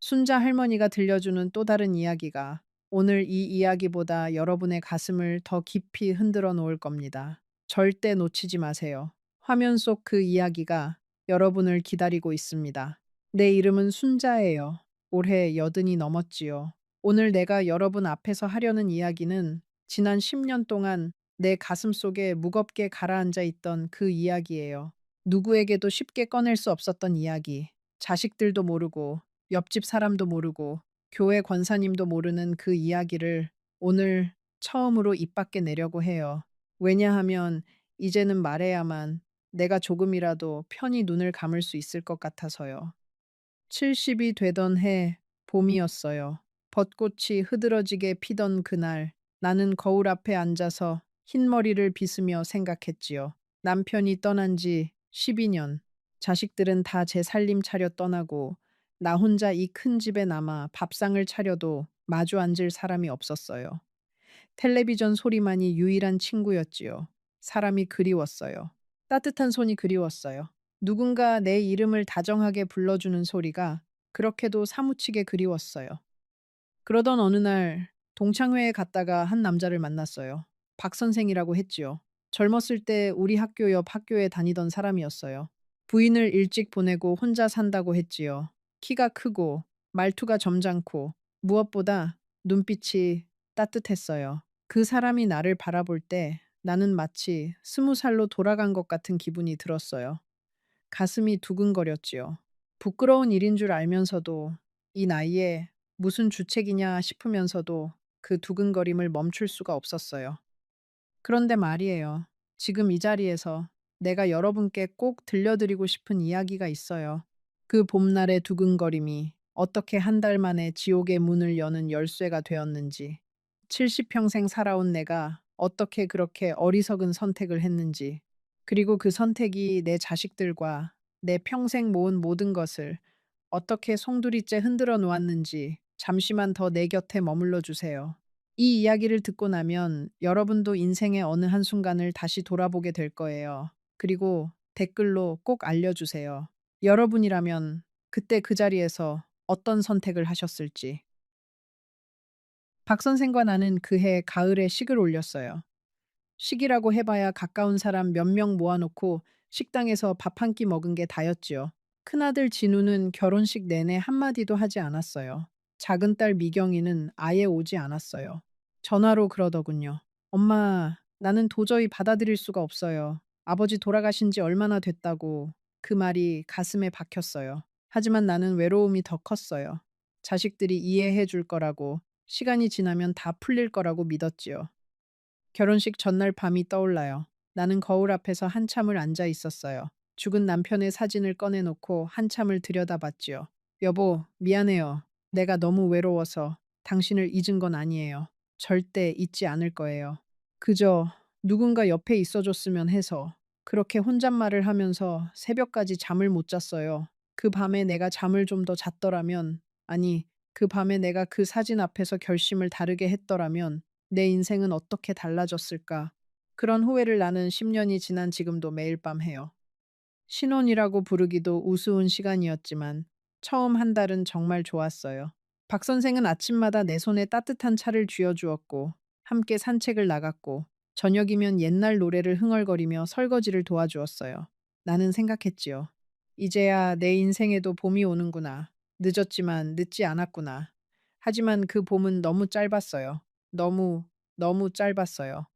순자 할머니가 들려주는 또 다른 이야기가 오늘 이 이야기보다 여러분의 가슴을 더 깊이 흔들어 놓을 겁니다. 절대 놓치지 마세요. 화면 속 그 이야기가 여러분을 기다리고 있습니다. 내 이름은 순자예요. 올해 80이 넘었지요. 오늘 내가 여러분 앞에서 하려는 이야기는 지난 10년 동안 내 가슴 속에 무겁게 가라앉아 있던 그 이야기예요. 누구에게도 쉽게 꺼낼 수 없었던 이야기. 자식들도 모르고 옆집 사람도 모르고 교회 권사님도 모르는 그 이야기를 오늘 처음으로 입 밖에 내려고 해요. 왜냐하면 이제는 말해야만 내가 조금이라도 편히 눈을 감을 수 있을 것 같아서요. 70이 되던 해 봄이었어요. 벚꽃이 흐드러지게 피던 그날 나는 거울 앞에 앉아서 흰머리를 빗으며 생각했지요. 남편이 떠난 지 12년. 자식들은 다 제 살림 차려 떠나고 나 혼자 이 큰 집에 남아 밥상을 차려도 마주 앉을 사람이 없었어요. 텔레비전 소리만이 유일한 친구였지요. 사람이 그리웠어요. 따뜻한 손이 그리웠어요. 누군가 내 이름을 다정하게 불러주는 소리가 그렇게도 사무치게 그리웠어요. 그러던 어느 날 동창회에 갔다가 한 남자를 만났어요. 박 선생이라고 했지요. 젊었을 때 우리 학교 옆 학교에 다니던 사람이었어요. 부인을 일찍 보내고 혼자 산다고 했지요. 키가 크고 말투가 점잖고 무엇보다 눈빛이 따뜻했어요. 그 사람이 나를 바라볼 때 나는 마치 20살로 돌아간 것 같은 기분이 들었어요. 가슴이 두근거렸지요. 부끄러운 일인 줄 알면서도 이 나이에 무슨 주책이냐 싶으면서도 그 두근거림을 멈출 수가 없었어요. 그런데 말이에요. 지금 이 자리에서 내가 여러분께 꼭 들려드리고 싶은 이야기가 있어요. 그 봄날의 두근거림이 어떻게 한 달 만에 지옥의 문을 여는 열쇠가 되었는지, 70평생 살아온 내가 어떻게 그렇게 어리석은 선택을 했는지, 그리고 그 선택이 내 자식들과 내 평생 모은 모든 것을 어떻게 송두리째 흔들어 놓았는지 잠시만 더 내 곁에 머물러 주세요. 이 이야기를 듣고 나면 여러분도 인생의 어느 한순간을 다시 돌아보게 될 거예요. 그리고 댓글로 꼭 알려주세요. 여러분이라면 그때 그 자리에서 어떤 선택을 하셨을지. 박 선생과 나는 그해 가을에 식을 올렸어요. 식이라고 해봐야 가까운 사람 몇 명 모아놓고 식당에서 밥 한 끼 먹은 게 다였지요. 큰아들 진우는 결혼식 내내 한마디도 하지 않았어요. 작은 딸 미경이는 아예 오지 않았어요. 전화로 그러더군요. 엄마, 나는 도저히 받아들일 수가 없어요. 아버지 돌아가신 지 얼마나 됐다고. 그 말이 가슴에 박혔어요. 하지만 나는 외로움이 더 컸어요. 자식들이 이해해 줄 거라고, 시간이 지나면 다 풀릴 거라고 믿었지요. 결혼식 전날 밤이 떠올라요. 나는 거울 앞에서 한참을 앉아 있었어요. 죽은 남편의 사진을 꺼내놓고 한참을 들여다봤지요. 여보, 미안해요. 내가 너무 외로워서 당신을 잊은 건 아니에요. 절대 잊지 않을 거예요. 그저 누군가 옆에 있어줬으면 해서 그렇게 혼잣말을 하면서 새벽까지 잠을 못 잤어요. 그 밤에 내가 잠을 좀 더 잤더라면, 아니, 그 밤에 내가 그 사진 앞에서 결심을 다르게 했더라면 내 인생은 어떻게 달라졌을까? 그런 후회를 나는 10년이 지난 지금도 매일 밤 해요. 신혼이라고 부르기도 우스운 시간이었지만 처음 한 달은 정말 좋았어요. 박 선생은 아침마다 내 손에 따뜻한 차를 쥐어주었고 함께 산책을 나갔고 저녁이면 옛날 노래를 흥얼거리며 설거지를 도와주었어요. 나는 생각했지요. 이제야 내 인생에도 봄이 오는구나. 늦었지만 늦지 않았구나. 하지만 그 봄은 너무 짧았어요. 너무, 너무 짧았어요.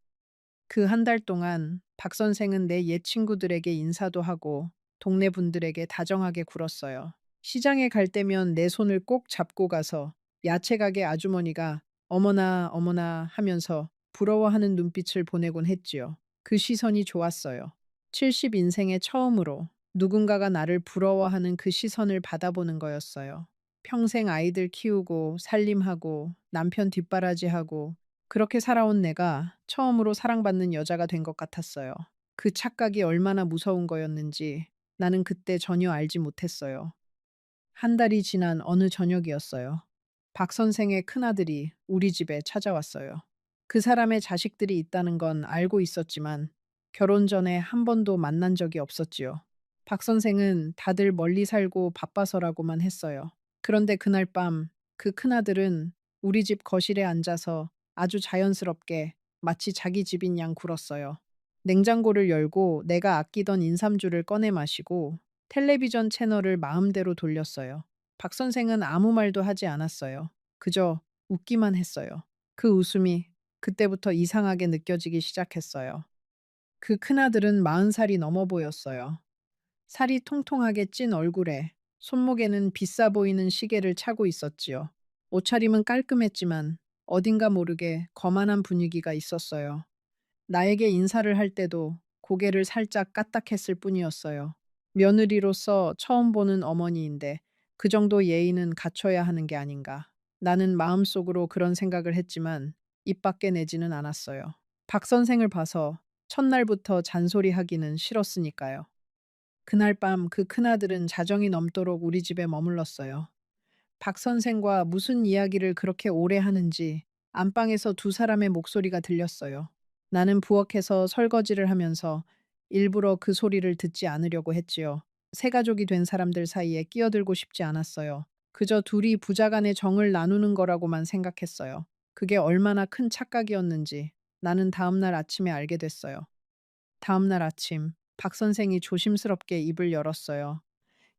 그 한 달 동안 박 선생은 내 옛 친구들에게 인사도 하고 동네 분들에게 다정하게 굴었어요. 시장에 갈 때면 내 손을 꼭 잡고 가서 야채 가게 아주머니가 어머나 어머나 하면서 부러워하는 눈빛을 보내곤 했지요. 그 시선이 좋았어요. 70 인생의 처음으로 누군가가 나를 부러워하는 그 시선을 받아보는 거였어요. 평생 아이들 키우고 살림하고 남편 뒷바라지하고 그렇게 살아온 내가 처음으로 사랑받는 여자가 된 것 같았어요. 그 착각이 얼마나 무서운 거였는지 나는 그때 전혀 알지 못했어요. 한 달이 지난 어느 저녁이었어요. 박 선생의 큰아들이 우리 집에 찾아왔어요. 그 사람의 자식들이 있다는 건 알고 있었지만 결혼 전에 한 번도 만난 적이 없었지요. 박 선생은 다들 멀리 살고 바빠서라고만 했어요. 그런데 그날 밤 그 큰아들은 우리 집 거실에 앉아서 아주 자연스럽게 마치 자기 집인 양 굴었어요. 냉장고를 열고 내가 아끼던 인삼주를 꺼내 마시고 텔레비전 채널을 마음대로 돌렸어요. 박 선생은 아무 말도 하지 않았어요. 그저 웃기만 했어요. 그 웃음이 그때부터 이상하게 느껴지기 시작했어요. 그 큰아들은 40살이 넘어 보였어요. 살이 통통하게 찐 얼굴에 손목에는 비싸 보이는 시계를 차고 있었지요. 옷차림은 깔끔했지만 어딘가 모르게 거만한 분위기가 있었어요. 나에게 인사를 할 때도 고개를 살짝 까딱했을 뿐이었어요. 며느리로서 처음 보는 어머니인데 그 정도 예의는 갖춰야 하는 게 아닌가. 나는 마음속으로 그런 생각을 했지만 입 밖에 내지는 않았어요. 박 선생을 봐서 첫날부터 잔소리하기는 싫었으니까요. 그날 밤 그 큰아들은 자정이 넘도록 우리 집에 머물렀어요. 박 선생과 무슨 이야기를 그렇게 오래 하는지 안방에서 두 사람의 목소리가 들렸어요. 나는 부엌에서 설거지를 하면서 일부러 그 소리를 듣지 않으려고 했지요. 새 가족이 된 사람들 사이에 끼어들고 싶지 않았어요. 그저 둘이 부자간의 정을 나누는 거라고만 생각했어요. 그게 얼마나 큰 착각이었는지 나는 다음날 아침에 알게 됐어요. 다음날 아침, 박 선생이 조심스럽게 입을 열었어요.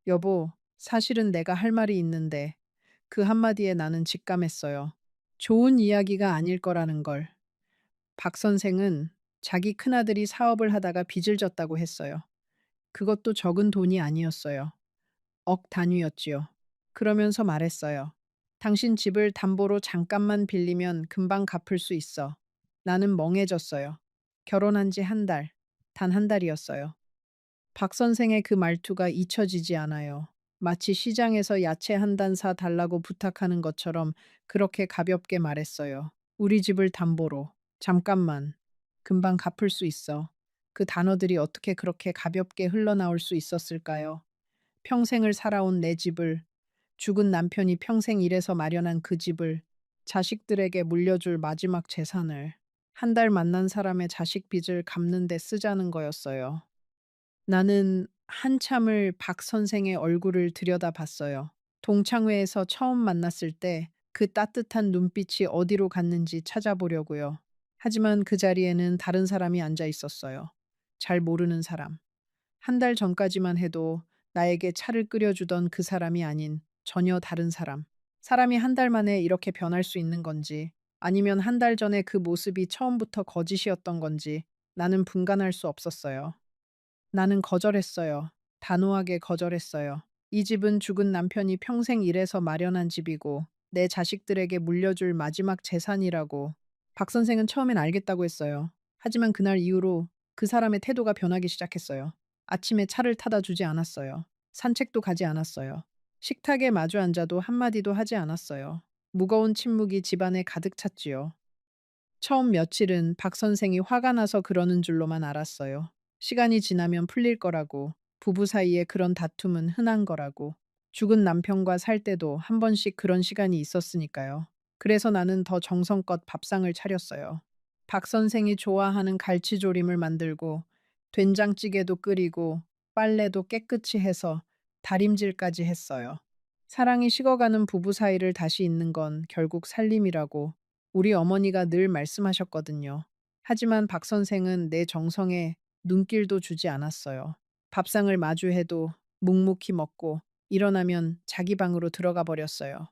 여보, 사실은 내가 할 말이 있는데 그 한마디에 나는 직감했어요. 좋은 이야기가 아닐 거라는 걸. 박 선생은 자기 큰아들이 사업을 하다가 빚을 졌다고 했어요. 그것도 적은 돈이 아니었어요. 억 단위였지요. 그러면서 말했어요. 당신 집을 담보로 잠깐만 빌리면 금방 갚을 수 있어. 나는 멍해졌어요. 결혼한 지 한 달, 단 한 달이었어요. 박 선생의 그 말투가 잊혀지지 않아요. 마치 시장에서 야채 한 단 사 달라고 부탁하는 것처럼 그렇게 가볍게 말했어요. 우리 집을 담보로. 잠깐만. 금방 갚을 수 있어. 그 단어들이 어떻게 그렇게 가볍게 흘러나올 수 있었을까요? 평생을 살아온 내 집을, 죽은 남편이 평생 일해서 마련한 그 집을, 자식들에게 물려줄 마지막 재산을, 한 달 만난 사람의 자식 빚을 갚는 데 쓰자는 거였어요. 나는 한참을 박 선생의 얼굴을 들여다봤어요. 동창회에서 처음 만났을 때 그 따뜻한 눈빛이 어디로 갔는지 찾아보려고요. 하지만 그 자리에는 다른 사람이 앉아 있었어요. 잘 모르는 사람. 한 달 전까지만 해도 나에게 차를 끓여주던 그 사람이 아닌 전혀 다른 사람. 사람이 한 달 만에 이렇게 변할 수 있는 건지, 아니면 한 달 전에 그 모습이 처음부터 거짓이었던 건지 나는 분간할 수 없었어요. 나는 거절했어요. 단호하게 거절했어요. 이 집은 죽은 남편이 평생 일해서 마련한 집이고 내 자식들에게 물려줄 마지막 재산이라고 박 선생은 처음엔 알겠다고 했어요. 하지만 그날 이후로 그 사람의 태도가 변하기 시작했어요. 아침에 차를 타다 주지 않았어요. 산책도 가지 않았어요. 식탁에 마주 앉아도 한마디도 하지 않았어요. 무거운 침묵이 집안에 가득 찼지요. 처음 며칠은 박 선생이 화가 나서 그러는 줄로만 알았어요. 시간이 지나면 풀릴 거라고, 부부 사이에 그런 다툼은 흔한 거라고, 죽은 남편과 살 때도 한 번씩 그런 시간이 있었으니까요. 그래서 나는 더 정성껏 밥상을 차렸어요. 박 선생이 좋아하는 갈치조림을 만들고, 된장찌개도 끓이고, 빨래도 깨끗이 해서 다림질까지 했어요. 사랑이 식어가는 부부 사이를 다시 잇는 건 결국 살림이라고 우리 어머니가 늘 말씀하셨거든요. 하지만 박 선생은 내 정성에 눈길도 주지 않았어요. 밥상을 마주해도 묵묵히 먹고 일어나면 자기 방으로 들어가 버렸어요.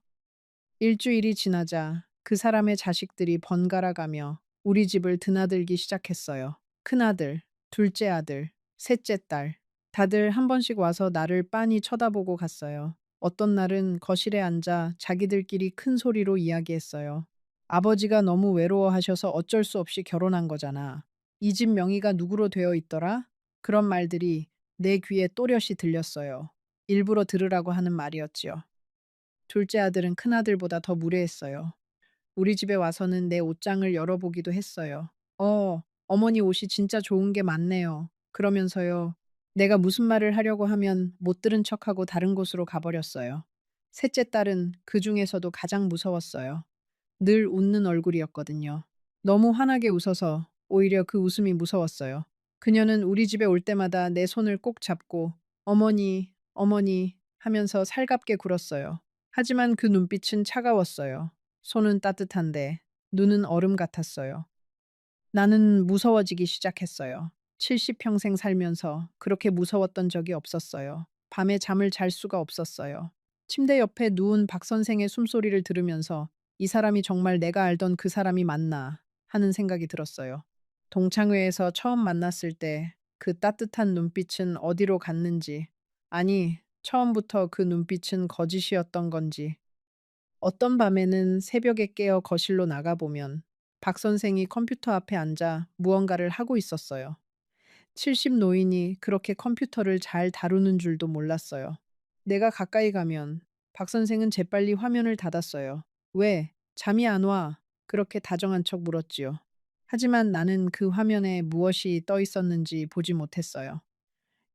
일주일이 지나자 그 사람의 자식들이 번갈아 가며 우리 집을 드나들기 시작했어요. 큰아들, 둘째 아들, 셋째 딸. 다들 한 번씩 와서 나를 빤히 쳐다보고 갔어요. 어떤 날은 거실에 앉아 자기들끼리 큰 소리로 이야기했어요. 아버지가 너무 외로워하셔서 어쩔 수 없이 결혼한 거잖아. 이 집 명의가 누구로 되어 있더라? 그런 말들이 내 귀에 또렷이 들렸어요. 일부러 들으라고 하는 말이었지요. 둘째 아들은 큰아들보다 더 무례했어요. 우리 집에 와서는 내 옷장을 열어보기도 했어요. 어머니 옷이 진짜 좋은 게 많네요. 그러면서요. 내가 무슨 말을 하려고 하면 못 들은 척하고 다른 곳으로 가버렸어요. 셋째 딸은 그 중에서도 가장 무서웠어요. 늘 웃는 얼굴이었거든요. 너무 환하게 웃어서 오히려 그 웃음이 무서웠어요. 그녀는 우리 집에 올 때마다 내 손을 꼭 잡고 어머니, 어머니 하면서 살갑게 굴었어요. 하지만 그 눈빛은 차가웠어요. 손은 따뜻한데 눈은 얼음 같았어요. 나는 무서워지기 시작했어요. 70평생 살면서 그렇게 무서웠던 적이 없었어요. 밤에 잠을 잘 수가 없었어요. 침대 옆에 누운 박 선생의 숨소리를 들으면서 이 사람이 정말 내가 알던 그 사람이 맞나 하는 생각이 들었어요. 동창회에서 처음 만났을 때 그 따뜻한 눈빛은 어디로 갔는지, 아니, 처음부터 그 눈빛은 거짓이었던 건지, 어떤 밤에는 새벽에 깨어 거실로 나가보면 박 선생이 컴퓨터 앞에 앉아 무언가를 하고 있었어요. 70 노인이 그렇게 컴퓨터를 잘 다루는 줄도 몰랐어요. 내가 가까이 가면 박 선생은 재빨리 화면을 닫았어요. 왜? 잠이 안 와? 그렇게 다정한 척 물었지요. 하지만 나는 그 화면에 무엇이 떠 있었는지 보지 못했어요.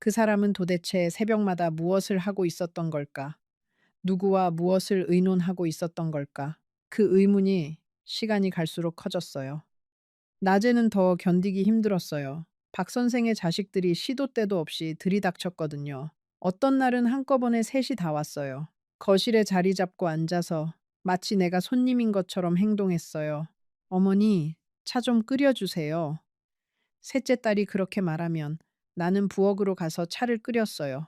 그 사람은 도대체 새벽마다 무엇을 하고 있었던 걸까? 누구와 무엇을 의논하고 있었던 걸까? 그 의문이 시간이 갈수록 커졌어요. 낮에는 더 견디기 힘들었어요. 박 선생의 자식들이 시도 때도 없이 들이닥쳤거든요. 어떤 날은 한꺼번에 셋이 다 왔어요. 거실에 자리 잡고 앉아서 마치 내가 손님인 것처럼 행동했어요. 어머니, 차 좀 끓여주세요. 셋째 딸이 그렇게 말하면 나는 부엌으로 가서 차를 끓였어요.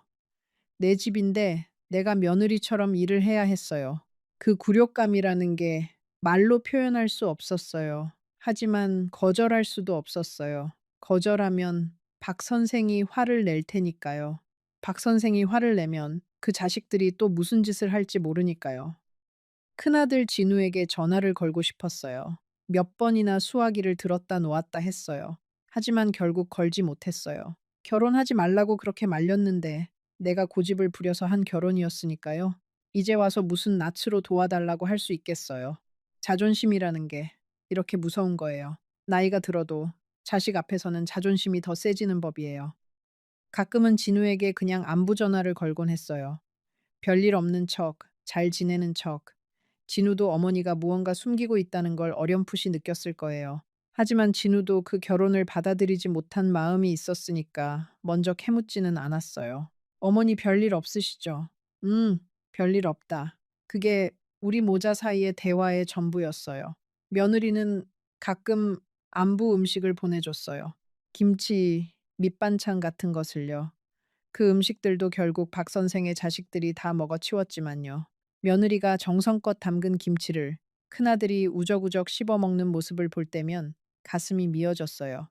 내 집인데 내가 며느리처럼 일을 해야 했어요. 그 굴욕감이라는 게 말로 표현할 수 없었어요. 하지만 거절할 수도 없었어요. 거절하면 박 선생이 화를 낼 테니까요. 박 선생이 화를 내면 그 자식들이 또 무슨 짓을 할지 모르니까요. 큰아들 진우에게 전화를 걸고 싶었어요. 몇 번이나 수화기를 들었다 놓았다 했어요. 하지만 결국 걸지 못했어요. 결혼하지 말라고 그렇게 말렸는데 내가 고집을 부려서 한 결혼이었으니까요. 이제 와서 무슨 낯으로 도와달라고 할 수 있겠어요. 자존심이라는 게 이렇게 무서운 거예요. 나이가 들어도 자식 앞에서는 자존심이 더 세지는 법이에요. 가끔은 진우에게 그냥 안부 전화를 걸곤 했어요. 별일 없는 척, 잘 지내는 척. 진우도 어머니가 무언가 숨기고 있다는 걸 어렴풋이 느꼈을 거예요. 하지만 진우도 그 결혼을 받아들이지 못한 마음이 있었으니까 먼저 캐묻지는 않았어요. 어머니 별일 없으시죠? 별일 없다. 그게 우리 모자 사이의 대화의 전부였어요. 며느리는 가끔 안부 음식을 보내줬어요. 김치, 밑반찬 같은 것을요. 그 음식들도 결국 박 선생의 자식들이 다 먹어치웠지만요. 며느리가 정성껏 담근 김치를 큰아들이 우적우적 씹어먹는 모습을 볼 때면 가슴이 미어졌어요.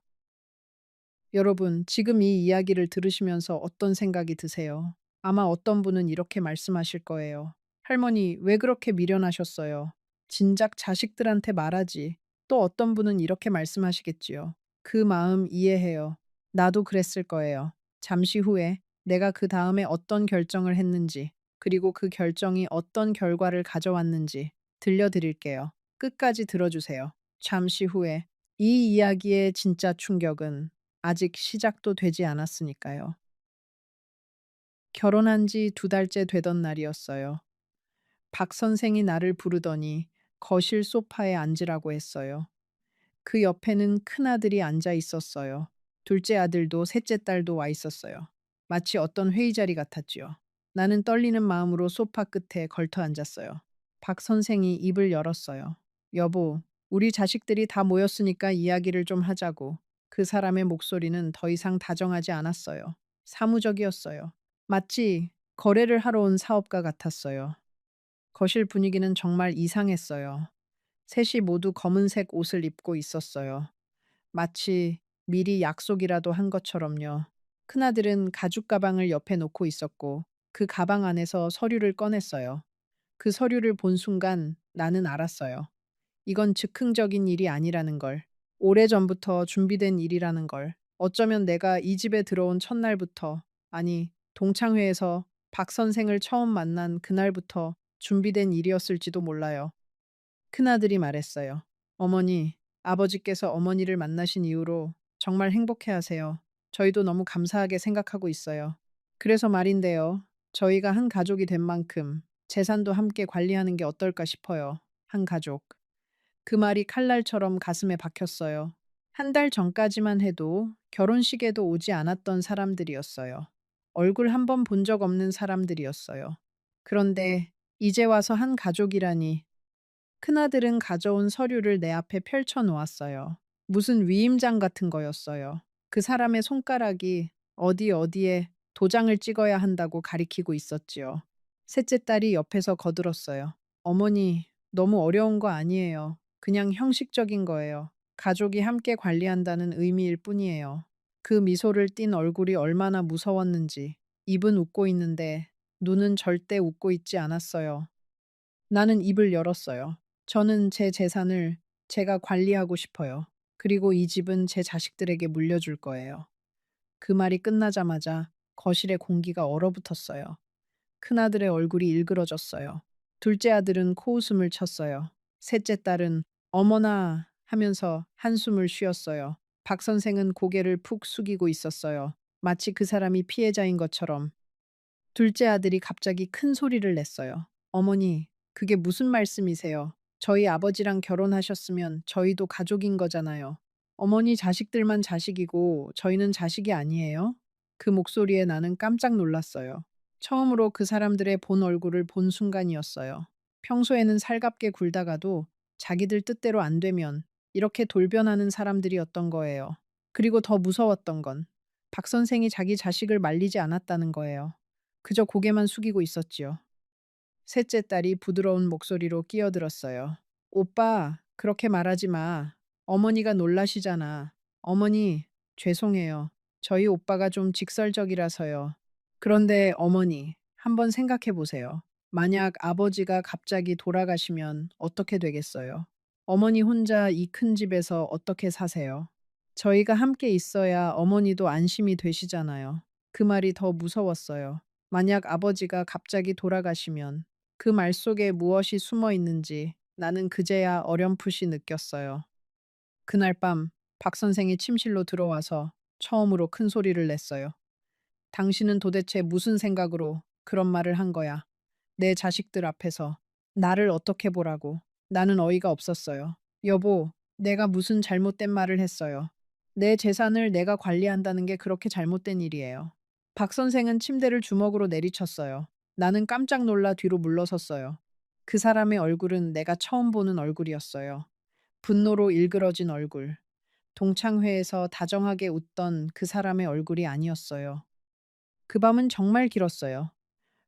여러분, 지금 이 이야기를 들으시면서 어떤 생각이 드세요? 아마 어떤 분은 이렇게 말씀하실 거예요. 할머니, 왜 그렇게 미련하셨어요? 진작 자식들한테 말하지. 또 어떤 분은 이렇게 말씀하시겠지요. 그 마음 이해해요. 나도 그랬을 거예요. 잠시 후에 내가 그 다음에 어떤 결정을 했는지, 그리고 그 결정이 어떤 결과를 가져왔는지 들려드릴게요. 끝까지 들어주세요. 잠시 후에 이 이야기의 진짜 충격은 아직 시작도 되지 않았으니까요. 결혼한 지 2달째 되던 날이었어요. 박 선생이 나를 부르더니 거실 소파에 앉으라고 했어요. 그 옆에는 큰아들이 앉아 있었어요. 둘째 아들도 셋째 딸도 와 있었어요. 마치 어떤 회의 자리 같았지요. 나는 떨리는 마음으로 소파 끝에 걸터 앉았어요. 박 선생이 입을 열었어요. 여보, 우리 자식들이 다 모였으니까 이야기를 좀 하자고. 그 사람의 목소리는 더 이상 다정하지 않았어요. 사무적이었어요. 마치 거래를 하러 온 사업가 같았어요. 거실 분위기는 정말 이상했어요. 셋이 모두 검은색 옷을 입고 있었어요. 마치 미리 약속이라도 한 것처럼요. 큰아들은 가죽 가방을 옆에 놓고 있었고 그 가방 안에서 서류를 꺼냈어요. 그 서류를 본 순간 나는 알았어요. 이건 즉흥적인 일이 아니라는 걸. 오래전부터 준비된 일이라는 걸. 어쩌면 내가 이 집에 들어온 첫날부터, 아니, 동창회에서 박 선생을 처음 만난 그날부터 준비된 일이었을지도 몰라요. 큰아들이 말했어요. 어머니, 아버지께서 어머니를 만나신 이후로 정말 행복해 하세요. 저희도 너무 감사하게 생각하고 있어요. 그래서 말인데요. 저희가 한 가족이 된 만큼 재산도 함께 관리하는 게 어떨까 싶어요. 한 가족. 그 말이 칼날처럼 가슴에 박혔어요. 한 달 전까지만 해도 결혼식에도 오지 않았던 사람들이었어요. 얼굴 한 번 본 적 없는 사람들이었어요. 그런데 이제 와서 한 가족이라니. 큰아들은 가져온 서류를 내 앞에 펼쳐 놓았어요. 무슨 위임장 같은 거였어요. 그 사람의 손가락이 어디 어디에 도장을 찍어야 한다고 가리키고 있었지요. 셋째 딸이 옆에서 거들었어요. 어머니, 너무 어려운 거 아니에요. 그냥 형식적인 거예요. 가족이 함께 관리한다는 의미일 뿐이에요. 그 미소를 띤 얼굴이 얼마나 무서웠는지. 입은 웃고 있는데 눈은 절대 웃고 있지 않았어요. 나는 입을 열었어요. 저는 제 재산을 제가 관리하고 싶어요. 그리고 이 집은 제 자식들에게 물려줄 거예요. 그 말이 끝나자마자 거실의 공기가 얼어붙었어요. 큰아들의 얼굴이 일그러졌어요. 둘째 아들은 코웃음을 쳤어요. 셋째 딸은 어머나 하면서 한숨을 쉬었어요. 박 선생은 고개를 푹 숙이고 있었어요. 마치 그 사람이 피해자인 것처럼. 둘째 아들이 갑자기 큰 소리를 냈어요. 어머니, 그게 무슨 말씀이세요? 저희 아버지랑 결혼하셨으면 저희도 가족인 거잖아요. 어머니 자식들만 자식이고 저희는 자식이 아니에요? 그 목소리에 나는 깜짝 놀랐어요. 처음으로 그 사람들의 본 얼굴을 본 순간이었어요. 평소에는 살갑게 굴다가도 자기들 뜻대로 안 되면 이렇게 돌변하는 사람들이었던 거예요. 그리고 더 무서웠던 건 박 선생이 자기 자식을 말리지 않았다는 거예요. 그저 고개만 숙이고 있었지요. 셋째 딸이 부드러운 목소리로 끼어들었어요. 오빠, 그렇게 말하지 마. 어머니가 놀라시잖아. 어머니, 죄송해요. 저희 오빠가 좀 직설적이라서요. 그런데 어머니, 한번 생각해 보세요. 만약 아버지가 갑자기 돌아가시면 어떻게 되겠어요? 어머니 혼자 이 큰 집에서 어떻게 사세요? 저희가 함께 있어야 어머니도 안심이 되시잖아요. 그 말이 더 무서웠어요. 만약 아버지가 갑자기 돌아가시면 그 말 속에 무엇이 숨어 있는지 나는 그제야 어렴풋이 느꼈어요. 그날 밤 박 선생이 침실로 들어와서 처음으로 큰 소리를 냈어요. 당신은 도대체 무슨 생각으로 그런 말을 한 거야? 내 자식들 앞에서 나를 어떻게 보라고. 나는 어이가 없었어요. 여보, 내가 무슨 잘못된 말을 했어요. 내 재산을 내가 관리한다는 게 그렇게 잘못된 일이에요. 박 선생은 침대를 주먹으로 내리쳤어요. 나는 깜짝 놀라 뒤로 물러섰어요. 그 사람의 얼굴은 내가 처음 보는 얼굴이었어요. 분노로 일그러진 얼굴. 동창회에서 다정하게 웃던 그 사람의 얼굴이 아니었어요. 그 밤은 정말 길었어요.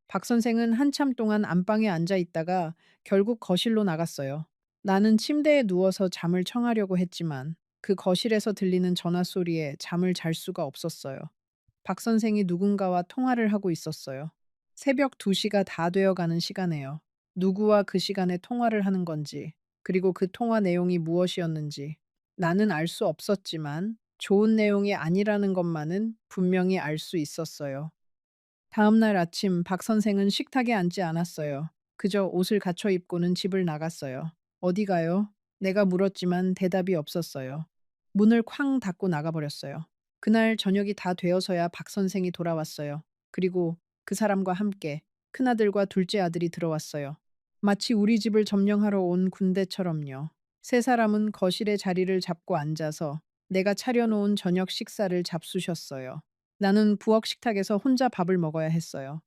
박 선생은 한참 동안 안방에 앉아 있다가 결국 거실로 나갔어요. 나는 침대에 누워서 잠을 청하려고 했지만 그 거실에서 들리는 전화 소리에 잠을 잘 수가 없었어요. 박 선생이 누군가와 통화를 하고 있었어요. 새벽 2시가 다 되어 가는 시간에요. 누구와 그 시간에 통화를 하는 건지, 그리고 그 통화 내용이 무엇이었는지 나는 알 수 없었지만 좋은 내용이 아니라는 것만은 분명히 알 수 있었어요. 다음 날 아침 박 선생은 식탁에 앉지 않았어요. 그저 옷을 갖춰 입고는 집을 나갔어요. 어디 가요? 내가 물었지만 대답이 없었어요. 문을 쾅 닫고 나가버렸어요. 그날 저녁이 다 되어서야 박 선생이 돌아왔어요. 그리고 그 사람과 함께 큰아들과 둘째 아들이 들어왔어요. 마치 우리 집을 점령하러 온 군대처럼요. 세 사람은 거실에 자리를 잡고 앉아서 내가 차려놓은 저녁 식사를 잡수셨어요. 나는 부엌 식탁에서 혼자 밥을 먹어야 했어요.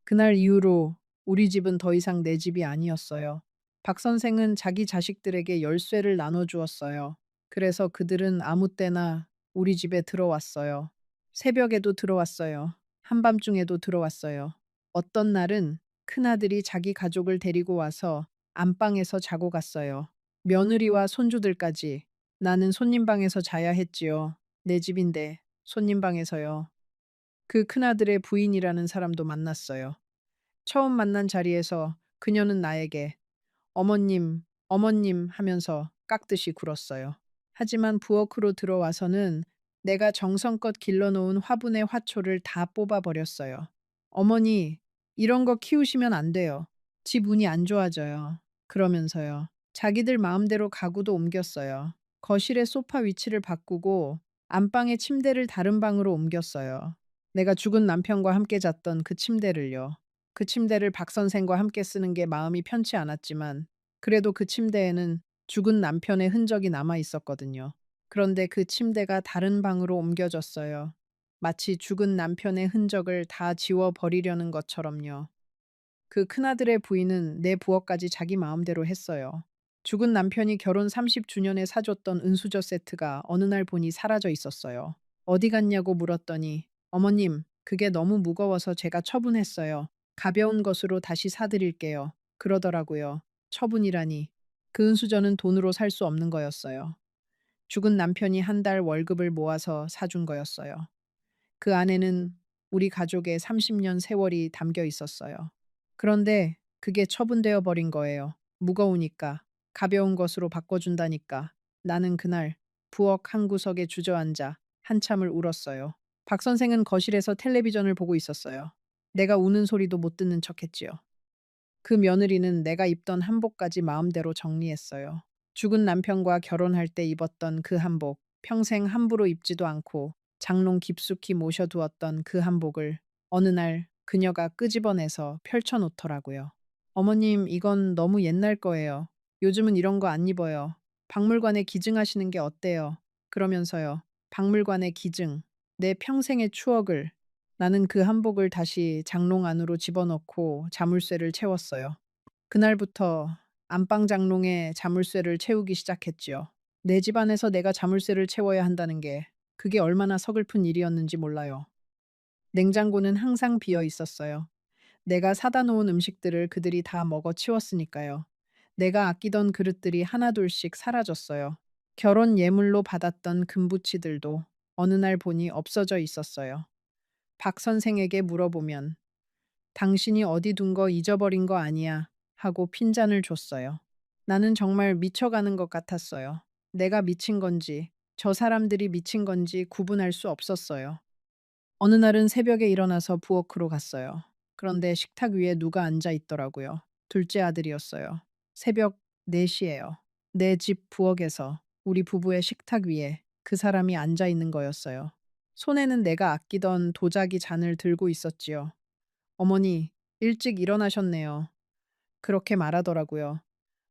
그날 이후로 우리 집은 더 이상 내 집이 아니었어요. 박 선생은 자기 자식들에게 열쇠를 나눠주었어요. 그래서 그들은 아무 때나 우리 집에 들어왔어요. 새벽에도 들어왔어요. 한밤중에도 들어왔어요. 어떤 날은 큰아들이 자기 가족을 데리고 와서 안방에서 자고 갔어요. 며느리와 손주들까지. 나는 손님 방에서 자야 했지요. 내 집인데 손님 방에서요. 그 큰아들의 부인이라는 사람도 만났어요. 처음 만난 자리에서 그녀는 나에게 어머님, 어머님 하면서 깍듯이 굴었어요. 하지만 부엌으로 들어와서는 내가 정성껏 길러놓은 화분의 화초를 다 뽑아버렸어요. 어머니, 이런 거 키우시면 안 돼요. 집 운이 안 좋아져요. 그러면서요. 자기들 마음대로 가구도 옮겼어요. 거실의 소파 위치를 바꾸고 안방의 침대를 다른 방으로 옮겼어요. 내가 죽은 남편과 함께 잤던 그 침대를요. 그 침대를 박 선생과 함께 쓰는 게 마음이 편치 않았지만 그래도 그 침대에는 죽은 남편의 흔적이 남아 있었거든요. 그런데 그 침대가 다른 방으로 옮겨졌어요. 마치 죽은 남편의 흔적을 다 지워버리려는 것처럼요. 그 큰아들의 부인은 내 부엌까지 자기 마음대로 했어요. 죽은 남편이 결혼 30주년에 사줬던 은수저 세트가 어느 날 보니 사라져 있었어요. 어디 갔냐고 물었더니 어머님, 그게 너무 무거워서 제가 처분했어요. 가벼운 것으로 다시 사드릴게요. 그러더라고요. 처분이라니. 그 은수저는 돈으로 살 수 없는 거였어요. 죽은 남편이 한 달 월급을 모아서 사준 거였어요. 그 안에는 우리 가족의 30년 세월이 담겨 있었어요. 그런데 그게 처분되어 버린 거예요. 무거우니까, 가벼운 것으로 바꿔준다니까. 나는 그날 부엌 한 구석에 주저앉아 한참을 울었어요. 박 선생은 거실에서 텔레비전을 보고 있었어요. 내가 우는 소리도 못 듣는 척 했지요. 그 며느리는 내가 입던 한복까지 마음대로 정리했어요. 죽은 남편과 결혼할 때 입었던 그 한복, 평생 함부로 입지도 않고 장롱 깊숙이 모셔두었던 그 한복을 어느 날 그녀가 끄집어내서 펼쳐놓더라고요. 어머님, 이건 너무 옛날 거예요. 요즘은 이런 거 안 입어요. 박물관에 기증하시는 게 어때요? 그러면서요. 박물관에 기증. 내 평생의 추억을 나는 그 한복을 다시 장롱 안으로 집어넣고 자물쇠를 채웠어요. 그날부터 안방 장롱에 자물쇠를 채우기 시작했지요. 내 집안에서 내가 자물쇠를 채워야 한다는 게 그게 얼마나 서글픈 일이었는지 몰라요. 냉장고는 항상 비어 있었어요. 내가 사다 놓은 음식들을 그들이 다 먹어 치웠으니까요. 내가 아끼던 그릇들이 하나둘씩 사라졌어요. 결혼 예물로 받았던 금부치들도 어느 날 보니 없어져 있었어요. 박 선생에게 물어보면 당신이 어디 둔 거 잊어버린 거 아니야 하고 핀잔을 줬어요. 나는 정말 미쳐가는 것 같았어요. 내가 미친 건지 저 사람들이 미친 건지 구분할 수 없었어요. 어느 날은 새벽에 일어나서 부엌으로 갔어요. 그런데 식탁 위에 누가 앉아 있더라고요. 둘째 아들이었어요. 새벽 4시예요. 내 집 부엌에서 우리 부부의 식탁 위에 그 사람이 앉아 있는 거였어요. 손에는 내가 아끼던 도자기 잔을 들고 있었지요. 어머니, 일찍 일어나셨네요. 그렇게 말하더라고요.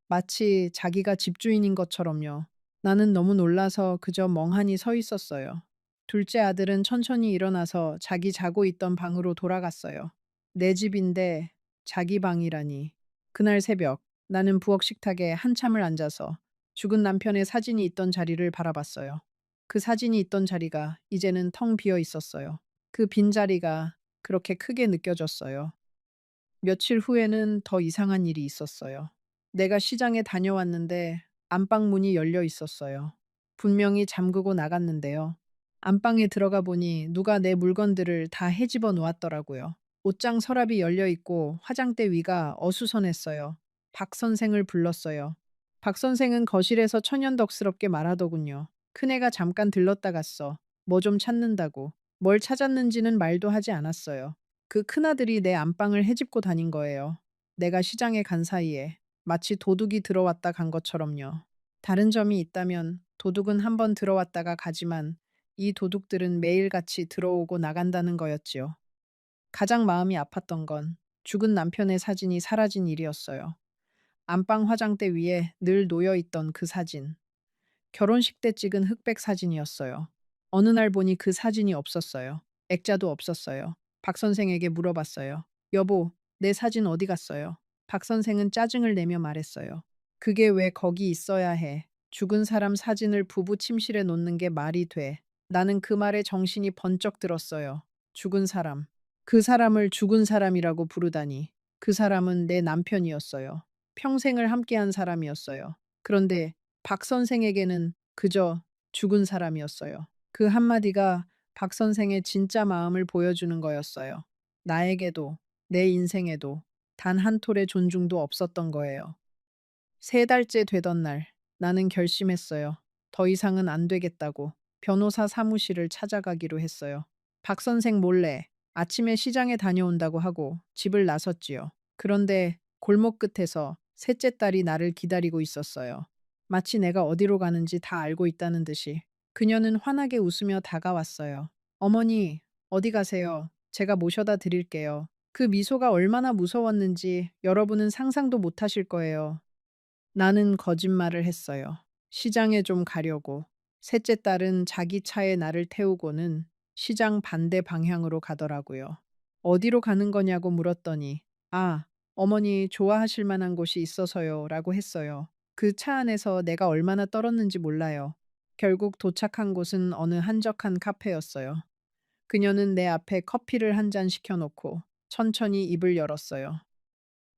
마치 자기가 집주인인 것처럼요. 나는 너무 놀라서 그저 멍하니 서 있었어요. 둘째 아들은 천천히 일어나서 자기 자고 있던 방으로 돌아갔어요. 내 집인데 자기 방이라니. 그날 새벽 나는 부엌 식탁에 한참을 앉아서 죽은 남편의 사진이 있던 자리를 바라봤어요. 그 사진이 있던 자리가 이제는 텅 비어 있었어요. 그 빈자리가 그렇게 크게 느껴졌어요. 며칠 후에는 더 이상한 일이 있었어요. 내가 시장에 다녀왔는데 안방 문이 열려 있었어요. 분명히 잠그고 나갔는데요. 안방에 들어가 보니 누가 내 물건들을 다 헤집어 놓았더라고요. 옷장 서랍이 열려 있고 화장대 위가 어수선했어요. 박 선생을 불렀어요. 박 선생은 거실에서 천연덕스럽게 말하더군요. 큰애가 잠깐 들렀다 갔어. 뭐 좀 찾는다고. 뭘 찾았는지는 말도 하지 않았어요. 그 큰아들이 내 안방을 헤집고 다닌 거예요. 내가 시장에 간 사이에 마치 도둑이 들어왔다 간 것처럼요. 다른 점이 있다면 도둑은 한번 들어왔다가 가지만 이 도둑들은 매일같이 들어오고 나간다는 거였지요. 가장 마음이 아팠던 건 죽은 남편의 사진이 사라진 일이었어요. 안방 화장대 위에 늘 놓여 있던 그 사진. 결혼식 때 찍은 흑백 사진이었어요. 어느 날 보니 그 사진이 없었어요. 액자도 없었어요. 박 선생에게 물어봤어요. 여보, 내 사진 어디 갔어요? 박 선생은 짜증을 내며 말했어요. 그게 왜 거기 있어야 해? 죽은 사람 사진을 부부 침실에 놓는 게 말이 돼. 나는 그 말에 정신이 번쩍 들었어요. 죽은 사람. 그 사람을 죽은 사람이라고 부르다니. 그 사람은 내 남편이었어요. 평생을 함께한 사람이었어요. 그런데 박 선생에게는 그저 죽은 사람이었어요. 그 한마디가 박 선생의 진짜 마음을 보여주는 거였어요. 나에게도, 내 인생에도 단 한 톨의 존중도 없었던 거예요. 3달째 되던 날, 나는 결심했어요. 더 이상은 안 되겠다고 변호사 사무실을 찾아가기로 했어요. 박 선생 몰래 아침에 시장에 다녀온다고 하고 집을 나섰지요. 그런데 골목 끝에서 셋째 딸이 나를 기다리고 있었어요. 마치 내가 어디로 가는지 다 알고 있다는 듯이. 그녀는 환하게 웃으며 다가왔어요. 어머니, 어디 가세요? 제가 모셔다 드릴게요. 그 미소가 얼마나 무서웠는지 여러분은 상상도 못 하실 거예요. 나는 거짓말을 했어요. 시장에 좀 가려고. 셋째 딸은 자기 차에 나를 태우고는 시장 반대 방향으로 가더라고요. 어디로 가는 거냐고 물었더니, 아, 어머니 좋아하실 만한 곳이 있어서요. 라고 했어요. 그 차 안에서 내가 얼마나 떨었는지 몰라요. 결국 도착한 곳은 어느 한적한 카페였어요. 그녀는 내 앞에 커피를 한 잔 시켜놓고 천천히 입을 열었어요.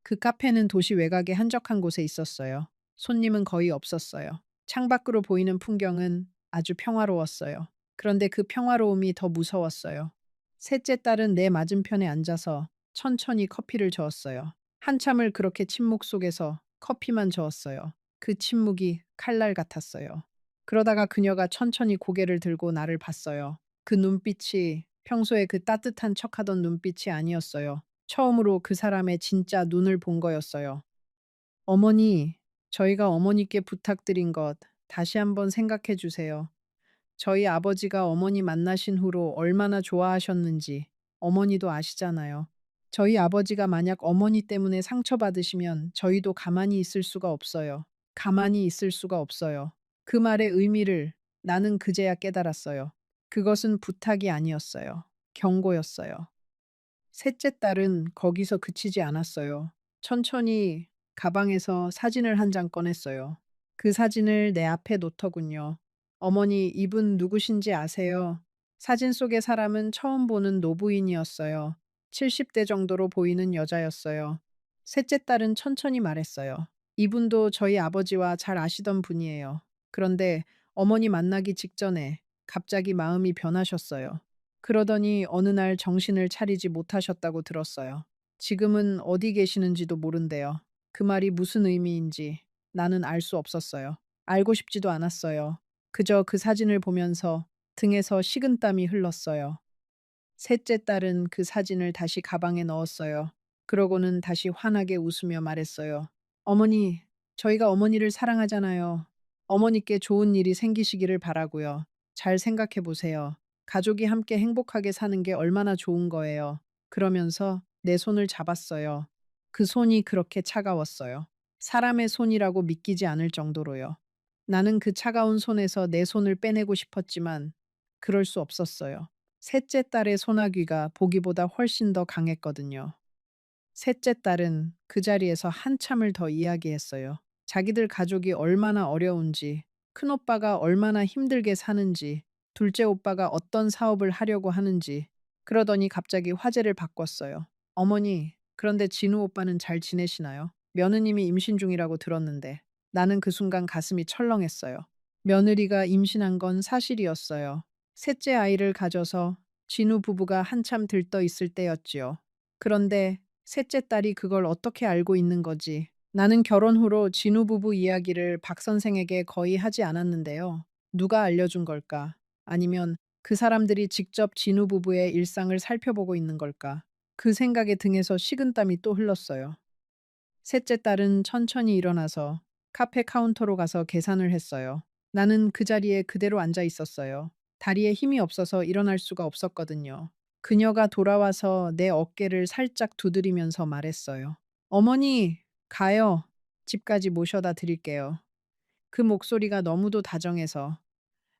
그 카페는 도시 외곽의 한적한 곳에 있었어요. 손님은 거의 없었어요. 창밖으로 보이는 풍경은 아주 평화로웠어요. 그런데 그 평화로움이 더 무서웠어요. 셋째 딸은 내 맞은편에 앉아서 천천히 커피를 저었어요. 한참을 그렇게 침묵 속에서 커피만 저었어요. 그 침묵이 칼날 같았어요. 그러다가 그녀가 천천히 고개를 들고 나를 봤어요. 그 눈빛이 평소에 그 따뜻한 척하던 눈빛이 아니었어요. 처음으로 그 사람의 진짜 눈을 본 거였어요. 어머니, 저희가 어머니께 부탁드린 것 다시 한번 생각해 주세요. 저희 아버지가 어머니 만나신 후로 얼마나 좋아하셨는지 어머니도 아시잖아요. 저희 아버지가 만약 어머니 때문에 상처받으시면 저희도 가만히 있을 수가 없어요. 가만히 있을 수가 없어요. 그 말의 의미를 나는 그제야 깨달았어요. 그것은 부탁이 아니었어요. 경고였어요. 셋째 딸은 거기서 그치지 않았어요. 천천히 가방에서 사진을 한 장 꺼냈어요. 그 사진을 내 앞에 놓더군요. 어머니, 이분 누구신지 아세요? 사진 속의 사람은 처음 보는 노부인이었어요. 70대 정도로 보이는 여자였어요. 셋째 딸은 천천히 말했어요. 이분도 저희 아버지와 잘 아시던 분이에요. 그런데 어머니 만나기 직전에 갑자기 마음이 변하셨어요. 그러더니 어느 날 정신을 차리지 못하셨다고 들었어요. 지금은 어디 계시는지도 모른대요. 그 말이 무슨 의미인지 나는 알 수 없었어요. 알고 싶지도 않았어요. 그저 그 사진을 보면서 등에서 식은땀이 흘렀어요. 셋째 딸은 그 사진을 다시 가방에 넣었어요. 그러고는 다시 환하게 웃으며 말했어요. 어머니, 저희가 어머니를 사랑하잖아요. 어머니께 좋은 일이 생기시기를 바라고요. 잘 생각해 보세요. 가족이 함께 행복하게 사는 게 얼마나 좋은 거예요. 그러면서 내 손을 잡았어요. 그 손이 그렇게 차가웠어요. 사람의 손이라고 믿기지 않을 정도로요. 나는 그 차가운 손에서 내 손을 빼내고 싶었지만 그럴 수 없었어요. 셋째 딸의 소나귀가 보기보다 훨씬 더 강했거든요. 셋째 딸은 그 자리에서 한참을 더 이야기했어요. 자기들 가족이 얼마나 어려운지, 큰오빠가 얼마나 힘들게 사는지, 둘째 오빠가 어떤 사업을 하려고 하는지, 그러더니 갑자기 화제를 바꿨어요. 어머니, 그런데 진우 오빠는 잘 지내시나요? 며느님이 임신 중이라고 들었는데, 나는 그 순간 가슴이 철렁했어요. 며느리가 임신한 건 사실이었어요. 셋째 아이를 가져서 진우 부부가 한참 들떠 있을 때였지요. 그런데 셋째 딸이 그걸 어떻게 알고 있는 거지? 나는 결혼 후로 진우 부부 이야기를 박 선생에게 거의 하지 않았는데요. 누가 알려준 걸까? 아니면 그 사람들이 직접 진우 부부의 일상을 살펴보고 있는 걸까? 그 생각에 등에서 식은땀이 또 흘렀어요. 셋째 딸은 천천히 일어나서 카페 카운터로 가서 계산을 했어요. 나는 그 자리에 그대로 앉아 있었어요. 다리에 힘이 없어서 일어날 수가 없었거든요. 그녀가 돌아와서 내 어깨를 살짝 두드리면서 말했어요. 어머니, 가요. 집까지 모셔다 드릴게요. 그 목소리가 너무도 다정해서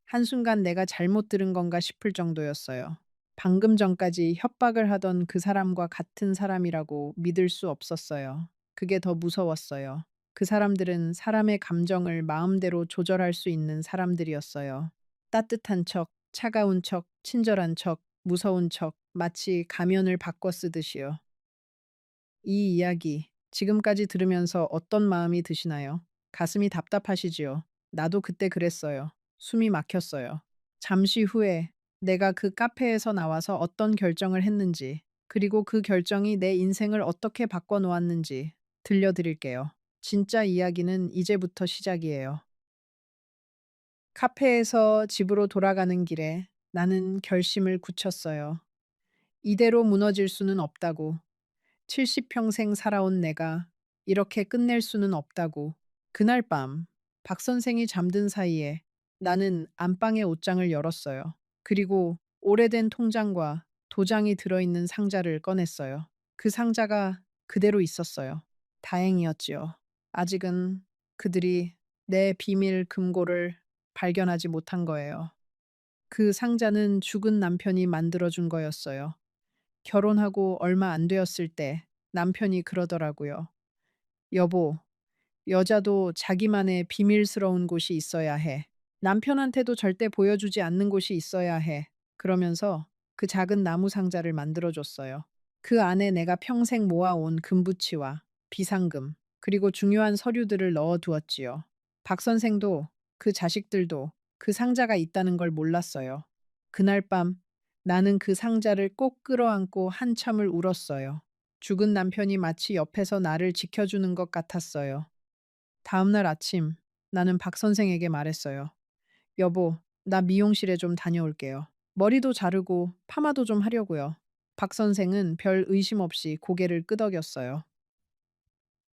한순간 내가 잘못 들은 건가 싶을 정도였어요. 방금 전까지 협박을 하던 그 사람과 같은 사람이라고 믿을 수 없었어요. 그게 더 무서웠어요. 그 사람들은 사람의 감정을 마음대로 조절할 수 있는 사람들이었어요. 따뜻한 척, 차가운 척, 친절한 척, 무서운 척, 마치 가면을 바꿔 쓰듯이요. 이 이야기 지금까지 들으면서 어떤 마음이 드시나요? 가슴이 답답하시지요? 나도 그때 그랬어요. 숨이 막혔어요. 잠시 후에 내가 그 카페에서 나와서 어떤 결정을 했는지, 그리고 그 결정이 내 인생을 어떻게 바꿔 놓았는지 들려드릴게요. 진짜 이야기는 이제부터 시작이에요. 카페에서 집으로 돌아가는 길에 나는 결심을 굳혔어요. 이대로 무너질 수는 없다고. 70평생 살아온 내가 이렇게 끝낼 수는 없다고. 그날 밤, 박 선생이 잠든 사이에 나는 안방의 옷장을 열었어요. 그리고 오래된 통장과 도장이 들어있는 상자를 꺼냈어요. 그 상자가 그대로 있었어요. 다행이었지요. 아직은 그들이 내 비밀 금고를 발견하지 못한 거예요. 그 상자는 죽은 남편이 만들어준 거였어요. 결혼하고 얼마 안 되었을 때 남편이 그러더라고요. 여보, 여자도 자기만의 비밀스러운 곳이 있어야 해. 남편한테도 절대 보여주지 않는 곳이 있어야 해. 그러면서 그 작은 나무 상자를 만들어줬어요. 그 안에 내가 평생 모아온 금부치와 비상금, 그리고 중요한 서류들을 넣어두었지요. 박 선생도 그 자식들도 그 상자가 있다는 걸 몰랐어요. 그날 밤 나는 그 상자를 꼭 끌어안고 한참을 울었어요. 죽은 남편이 마치 옆에서 나를 지켜주는 것 같았어요. 다음날 아침 나는 박 선생에게 말했어요. 여보, 나 미용실에 좀 다녀올게요. 머리도 자르고 파마도 좀 하려고요. 박 선생은 별 의심 없이 고개를 끄덕였어요.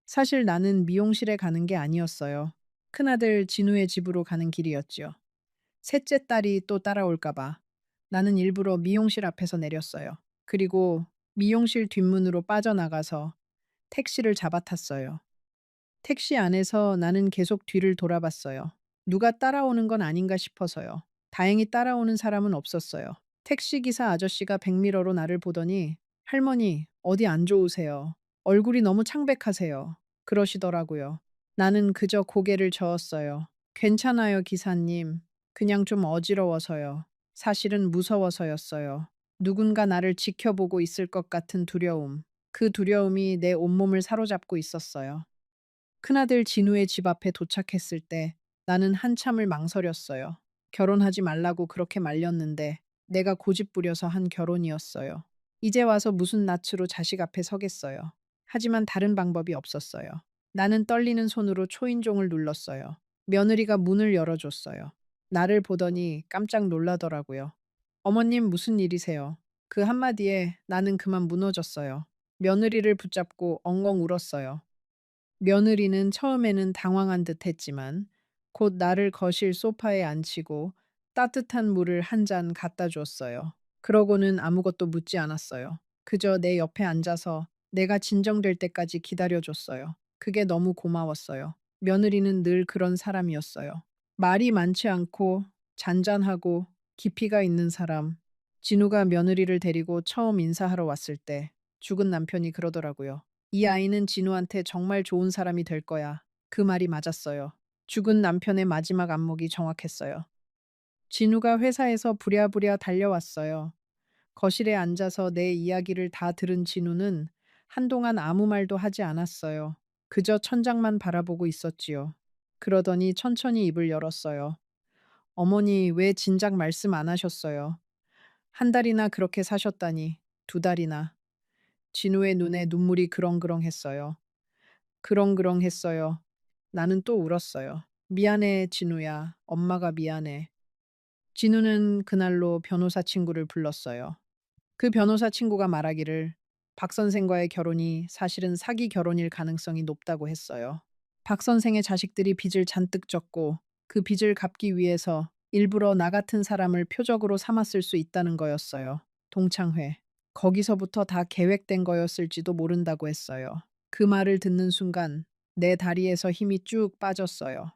사실 나는 미용실에 가는 게 아니었어요. 큰아들 진우의 집으로 가는 길이었지요. 셋째 딸이 또 따라올까 봐. 나는 일부러 미용실 앞에서 내렸어요. 그리고 미용실 뒷문으로 빠져나가서 택시를 잡아탔어요. 택시 안에서 나는 계속 뒤를 돌아봤어요. 누가 따라오는 건 아닌가 싶어서요. 다행히 따라오는 사람은 없었어요. 택시기사 아저씨가 백미러로 나를 보더니 할머니, 어디 안 좋으세요? 얼굴이 너무 창백하세요. 그러시더라고요. 나는 그저 고개를 저었어요. 괜찮아요, 기사님. 그냥 좀 어지러워서요. 사실은 무서워서였어요. 누군가 나를 지켜보고 있을 것 같은 두려움. 그 두려움이 내 온몸을 사로잡고 있었어요. 큰아들 진우의 집 앞에 도착했을 때 나는 한참을 망설였어요. 결혼하지 말라고 그렇게 말렸는데 내가 고집부려서 한 결혼이었어요. 이제 와서 무슨 낯으로 자식 앞에 서겠어요. 하지만 다른 방법이 없었어요. 나는 떨리는 손으로 초인종을 눌렀어요. 며느리가 문을 열어줬어요. 나를 보더니 깜짝 놀라더라고요. 어머님 무슨 일이세요? 그 한마디에 나는 그만 무너졌어요. 며느리를 붙잡고 엉엉 울었어요. 며느리는 처음에는 당황한 듯 했지만 곧 나를 거실 소파에 앉히고 따뜻한 물을 한 잔 갖다 줬어요. 그러고는 아무것도 묻지 않았어요. 그저 내 옆에 앉아서 내가 진정될 때까지 기다려줬어요. 그게 너무 고마웠어요. 며느리는 늘 그런 사람이었어요. 말이 많지 않고 잔잔하고 깊이가 있는 사람. 진우가 며느리를 데리고 처음 인사하러 왔을 때 죽은 남편이 그러더라고요. 이 아이는 진우한테 정말 좋은 사람이 될 거야. 그 말이 맞았어요. 죽은 남편의 마지막 안목이 정확했어요. 진우가 회사에서 부랴부랴 달려왔어요. 거실에 앉아서 내 이야기를 다 들은 진우는 한동안 아무 말도 하지 않았어요. 그저 천장만 바라보고 있었지요. 그러더니 천천히 입을 열었어요. 어머니, 왜 진작 말씀 안 하셨어요? 한 달이나 그렇게 사셨다니, 두 달이나. 진우의 눈에 눈물이 그렁그렁했어요. 그렁그렁했어요. 나는 또 울었어요. 미안해, 진우야. 엄마가 미안해. 진우는 그날로 변호사 친구를 불렀어요. 그 변호사 친구가 말하기를 박 선생과의 결혼이 사실은 사기 결혼일 가능성이 높다고 했어요. 박 선생의 자식들이 빚을 잔뜩 졌고 그 빚을 갚기 위해서 일부러 나 같은 사람을 표적으로 삼았을 수 있다는 거였어요. 동창회. 거기서부터 다 계획된 거였을지도 모른다고 했어요. 그 말을 듣는 순간 내 다리에서 힘이 쭉 빠졌어요.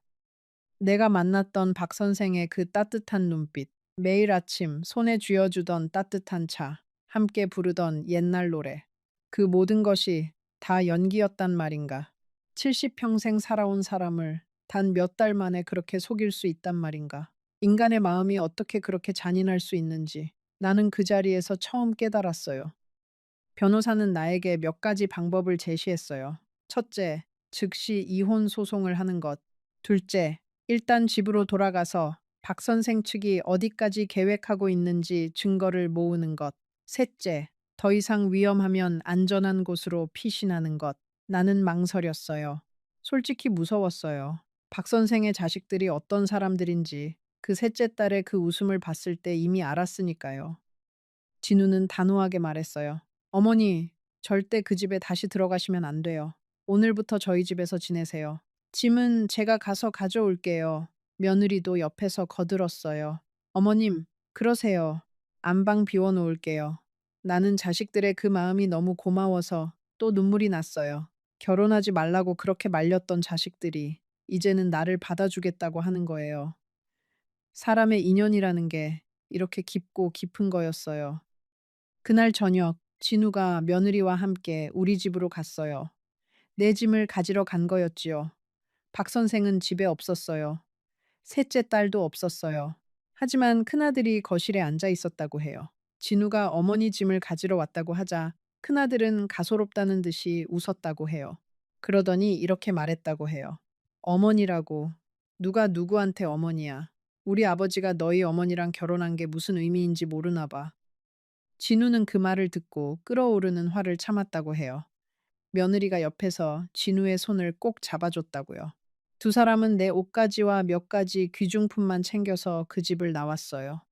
내가 만났던 박 선생의 그 따뜻한 눈빛, 매일 아침 손에 쥐어주던 따뜻한 차, 함께 부르던 옛날 노래. 그 모든 것이 다 연기였단 말인가. 70평생 살아온 사람을 단 몇 달 만에 그렇게 속일 수 있단 말인가. 인간의 마음이 어떻게 그렇게 잔인할 수 있는지 나는 그 자리에서 처음 깨달았어요. 변호사는 나에게 몇 가지 방법을 제시했어요. 첫째, 즉시 이혼 소송을 하는 것. 둘째, 일단 집으로 돌아가서 박 선생 측이 어디까지 계획하고 있는지 증거를 모으는 것. 셋째, 더 이상 위험하면 안전한 곳으로 피신하는 것. 나는 망설였어요. 솔직히 무서웠어요. 박 선생의 자식들이 어떤 사람들인지 그 셋째 딸의 그 웃음을 봤을 때 이미 알았으니까요. 진우는 단호하게 말했어요. 어머니, 절대 그 집에 다시 들어가시면 안 돼요. 오늘부터 저희 집에서 지내세요. 짐은 제가 가서 가져올게요. 며느리도 옆에서 거들었어요. 어머님, 그러세요. 안방 비워놓을게요. 나는 자식들의 그 마음이 너무 고마워서 또 눈물이 났어요. 결혼하지 말라고 그렇게 말렸던 자식들이 이제는 나를 받아주겠다고 하는 거예요. 사람의 인연이라는 게 이렇게 깊고 깊은 거였어요. 그날 저녁, 진우가 며느리와 함께 우리 집으로 갔어요. 내 짐을 가지러 간 거였지요. 박 선생은 집에 없었어요. 셋째 딸도 없었어요. 하지만 큰아들이 거실에 앉아 있었다고 해요. 진우가 어머니 짐을 가지러 왔다고 하자 큰아들은 가소롭다는 듯이 웃었다고 해요. 그러더니 이렇게 말했다고 해요. 어머니라고. 누가 누구한테 어머니야. 우리 아버지가 너희 어머니랑 결혼한 게 무슨 의미인지 모르나 봐. 진우는 그 말을 듣고 끓어오르는 화를 참았다고 해요. 며느리가 옆에서 진우의 손을 꼭 잡아줬다고요. 두 사람은 내 옷가지와 몇 가지 귀중품만 챙겨서 그 집을 나왔어요.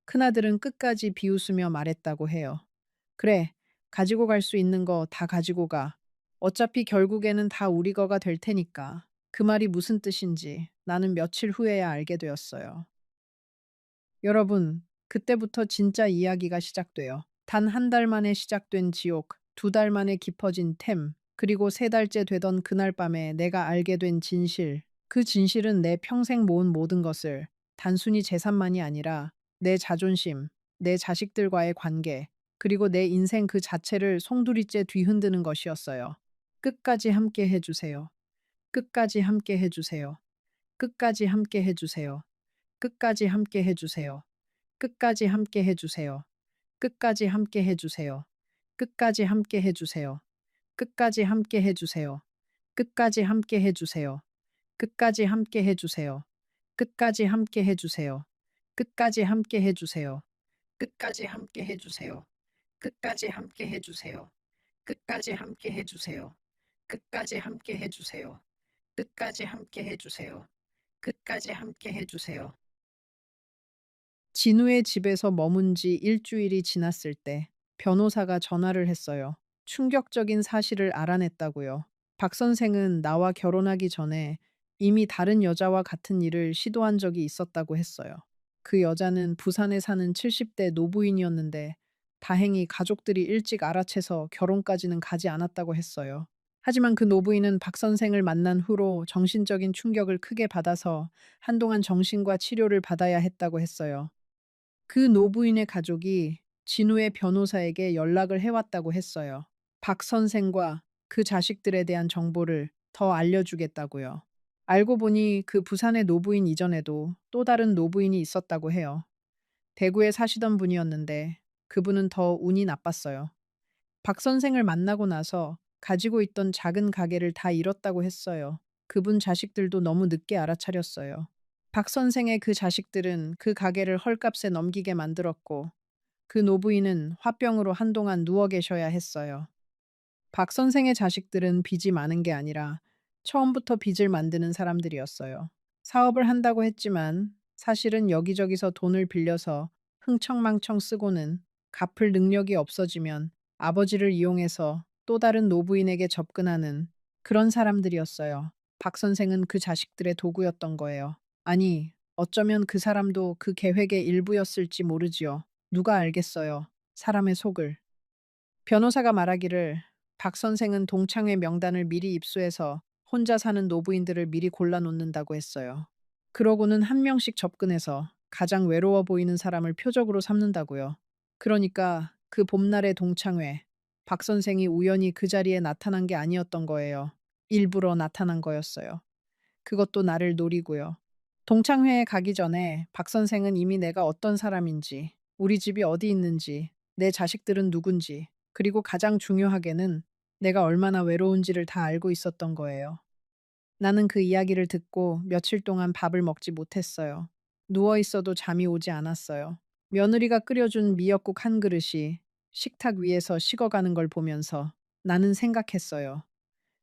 큰아들은 끝까지 비웃으며 말했다고 해요. 그래, 가지고 갈 수 있는 거 다 가지고 가. 어차피 결국에는 다 우리 거가 될 테니까. 그 말이 무슨 뜻인지 나는 며칠 후에야 알게 되었어요. 여러분, 그때부터 진짜 이야기가 시작돼요. 단 한 달 만에 시작된 지옥, 두 달 만에 깊어진 템, 그리고 세 달째 되던 그날 밤에 내가 알게 된 진실. 그 진실은 내 평생 모은 모든 것을 단순히 재산만이 아니라 내 자존심, 내 자식들과의 관계, 그리고 내 인생 그 자체를 송두리째 뒤흔드는 것이었어요. 끝까지 함께 해주세요. 끝까지 함께 해주세요. 끝까지 함께 해주세요. 끝까지 함께 해주세요. 끝까지 함께 해주세요. 끝까지 함께 해주세요. 끝까지 함께 해주세요. 끝까지 함께 해주세요. 끝까지 함께 해주세요. 끝까지 함께 해주세요. 끝까지 함께 해주세요. 끝까지 함께 해주세요. 끝까지 함께 해주세요. 끝까지 함께 해주세요. 끝까지 함께 해주세요. 끝까지 함께 해주세요. 끝까지 함께 해주세요. 끝까지 함께 해주세요. 진우의 집에서 머문 지 일주일이 지났을 때 변호사가 전화를 했어요. 충격적인 사실을 알아냈다고요. 박 선생은 나와 결혼하기 전에 이미 다른 여자와 같은 일을 시도한 적이 있었다고 했어요. 그 여자는 부산에 사는 70대 노부인이었는데 다행히 가족들이 일찍 알아채서 결혼까지는 가지 않았다고 했어요. 하지만 그 노부인은 박 선생을 만난 후로 정신적인 충격을 크게 받아서 한동안 정신과 치료를 받아야 했다고 했어요. 그 노부인의 가족이 진우의 변호사에게 연락을 해왔다고 했어요. 박 선생과 그 자식들에 대한 정보를 더 알려주겠다고요. 알고 보니 그 부산의 노부인 이전에도 또 다른 노부인이 있었다고 해요. 대구에 사시던 분이었는데 그분은 더 운이 나빴어요. 박 선생을 만나고 나서 가지고 있던 작은 가게를 다 잃었다고 했어요. 그분 자식들도 너무 늦게 알아차렸어요. 박 선생의 그 자식들은 그 가게를 헐값에 넘기게 만들었고 그 노부인은 화병으로 한동안 누워 계셔야 했어요. 박 선생의 자식들은 빚이 많은 게 아니라 처음부터 빚을 만드는 사람들이었어요. 사업을 한다고 했지만 사실은 여기저기서 돈을 빌려서 흥청망청 쓰고는 갚을 능력이 없어지면 아버지를 이용해서 또 다른 노부인에게 접근하는 그런 사람들이었어요. 박 선생은 그 자식들의 도구였던 거예요. 아니, 어쩌면 그 사람도 그 계획의 일부였을지 모르지요. 누가 알겠어요. 사람의 속을. 변호사가 말하기를 박 선생은 동창회 명단을 미리 입수해서 혼자 사는 노부인들을 미리 골라놓는다고 했어요. 그러고는 한 명씩 접근해서 가장 외로워 보이는 사람을 표적으로 삼는다고요. 그러니까 그 봄날의 동창회, 박 선생이 우연히 그 자리에 나타난 게 아니었던 거예요. 일부러 나타난 거였어요. 그것도 나를 노리고요. 동창회에 가기 전에 박 선생은 이미 내가 어떤 사람인지, 우리 집이 어디 있는지, 내 자식들은 누군지, 그리고 가장 중요하게는 내가 얼마나 외로운지를 다 알고 있었던 거예요. 나는 그 이야기를 듣고 며칠 동안 밥을 먹지 못했어요. 누워 있어도 잠이 오지 않았어요. 며느리가 끓여준 미역국 한 그릇이 식탁 위에서 식어가는 걸 보면서 나는 생각했어요.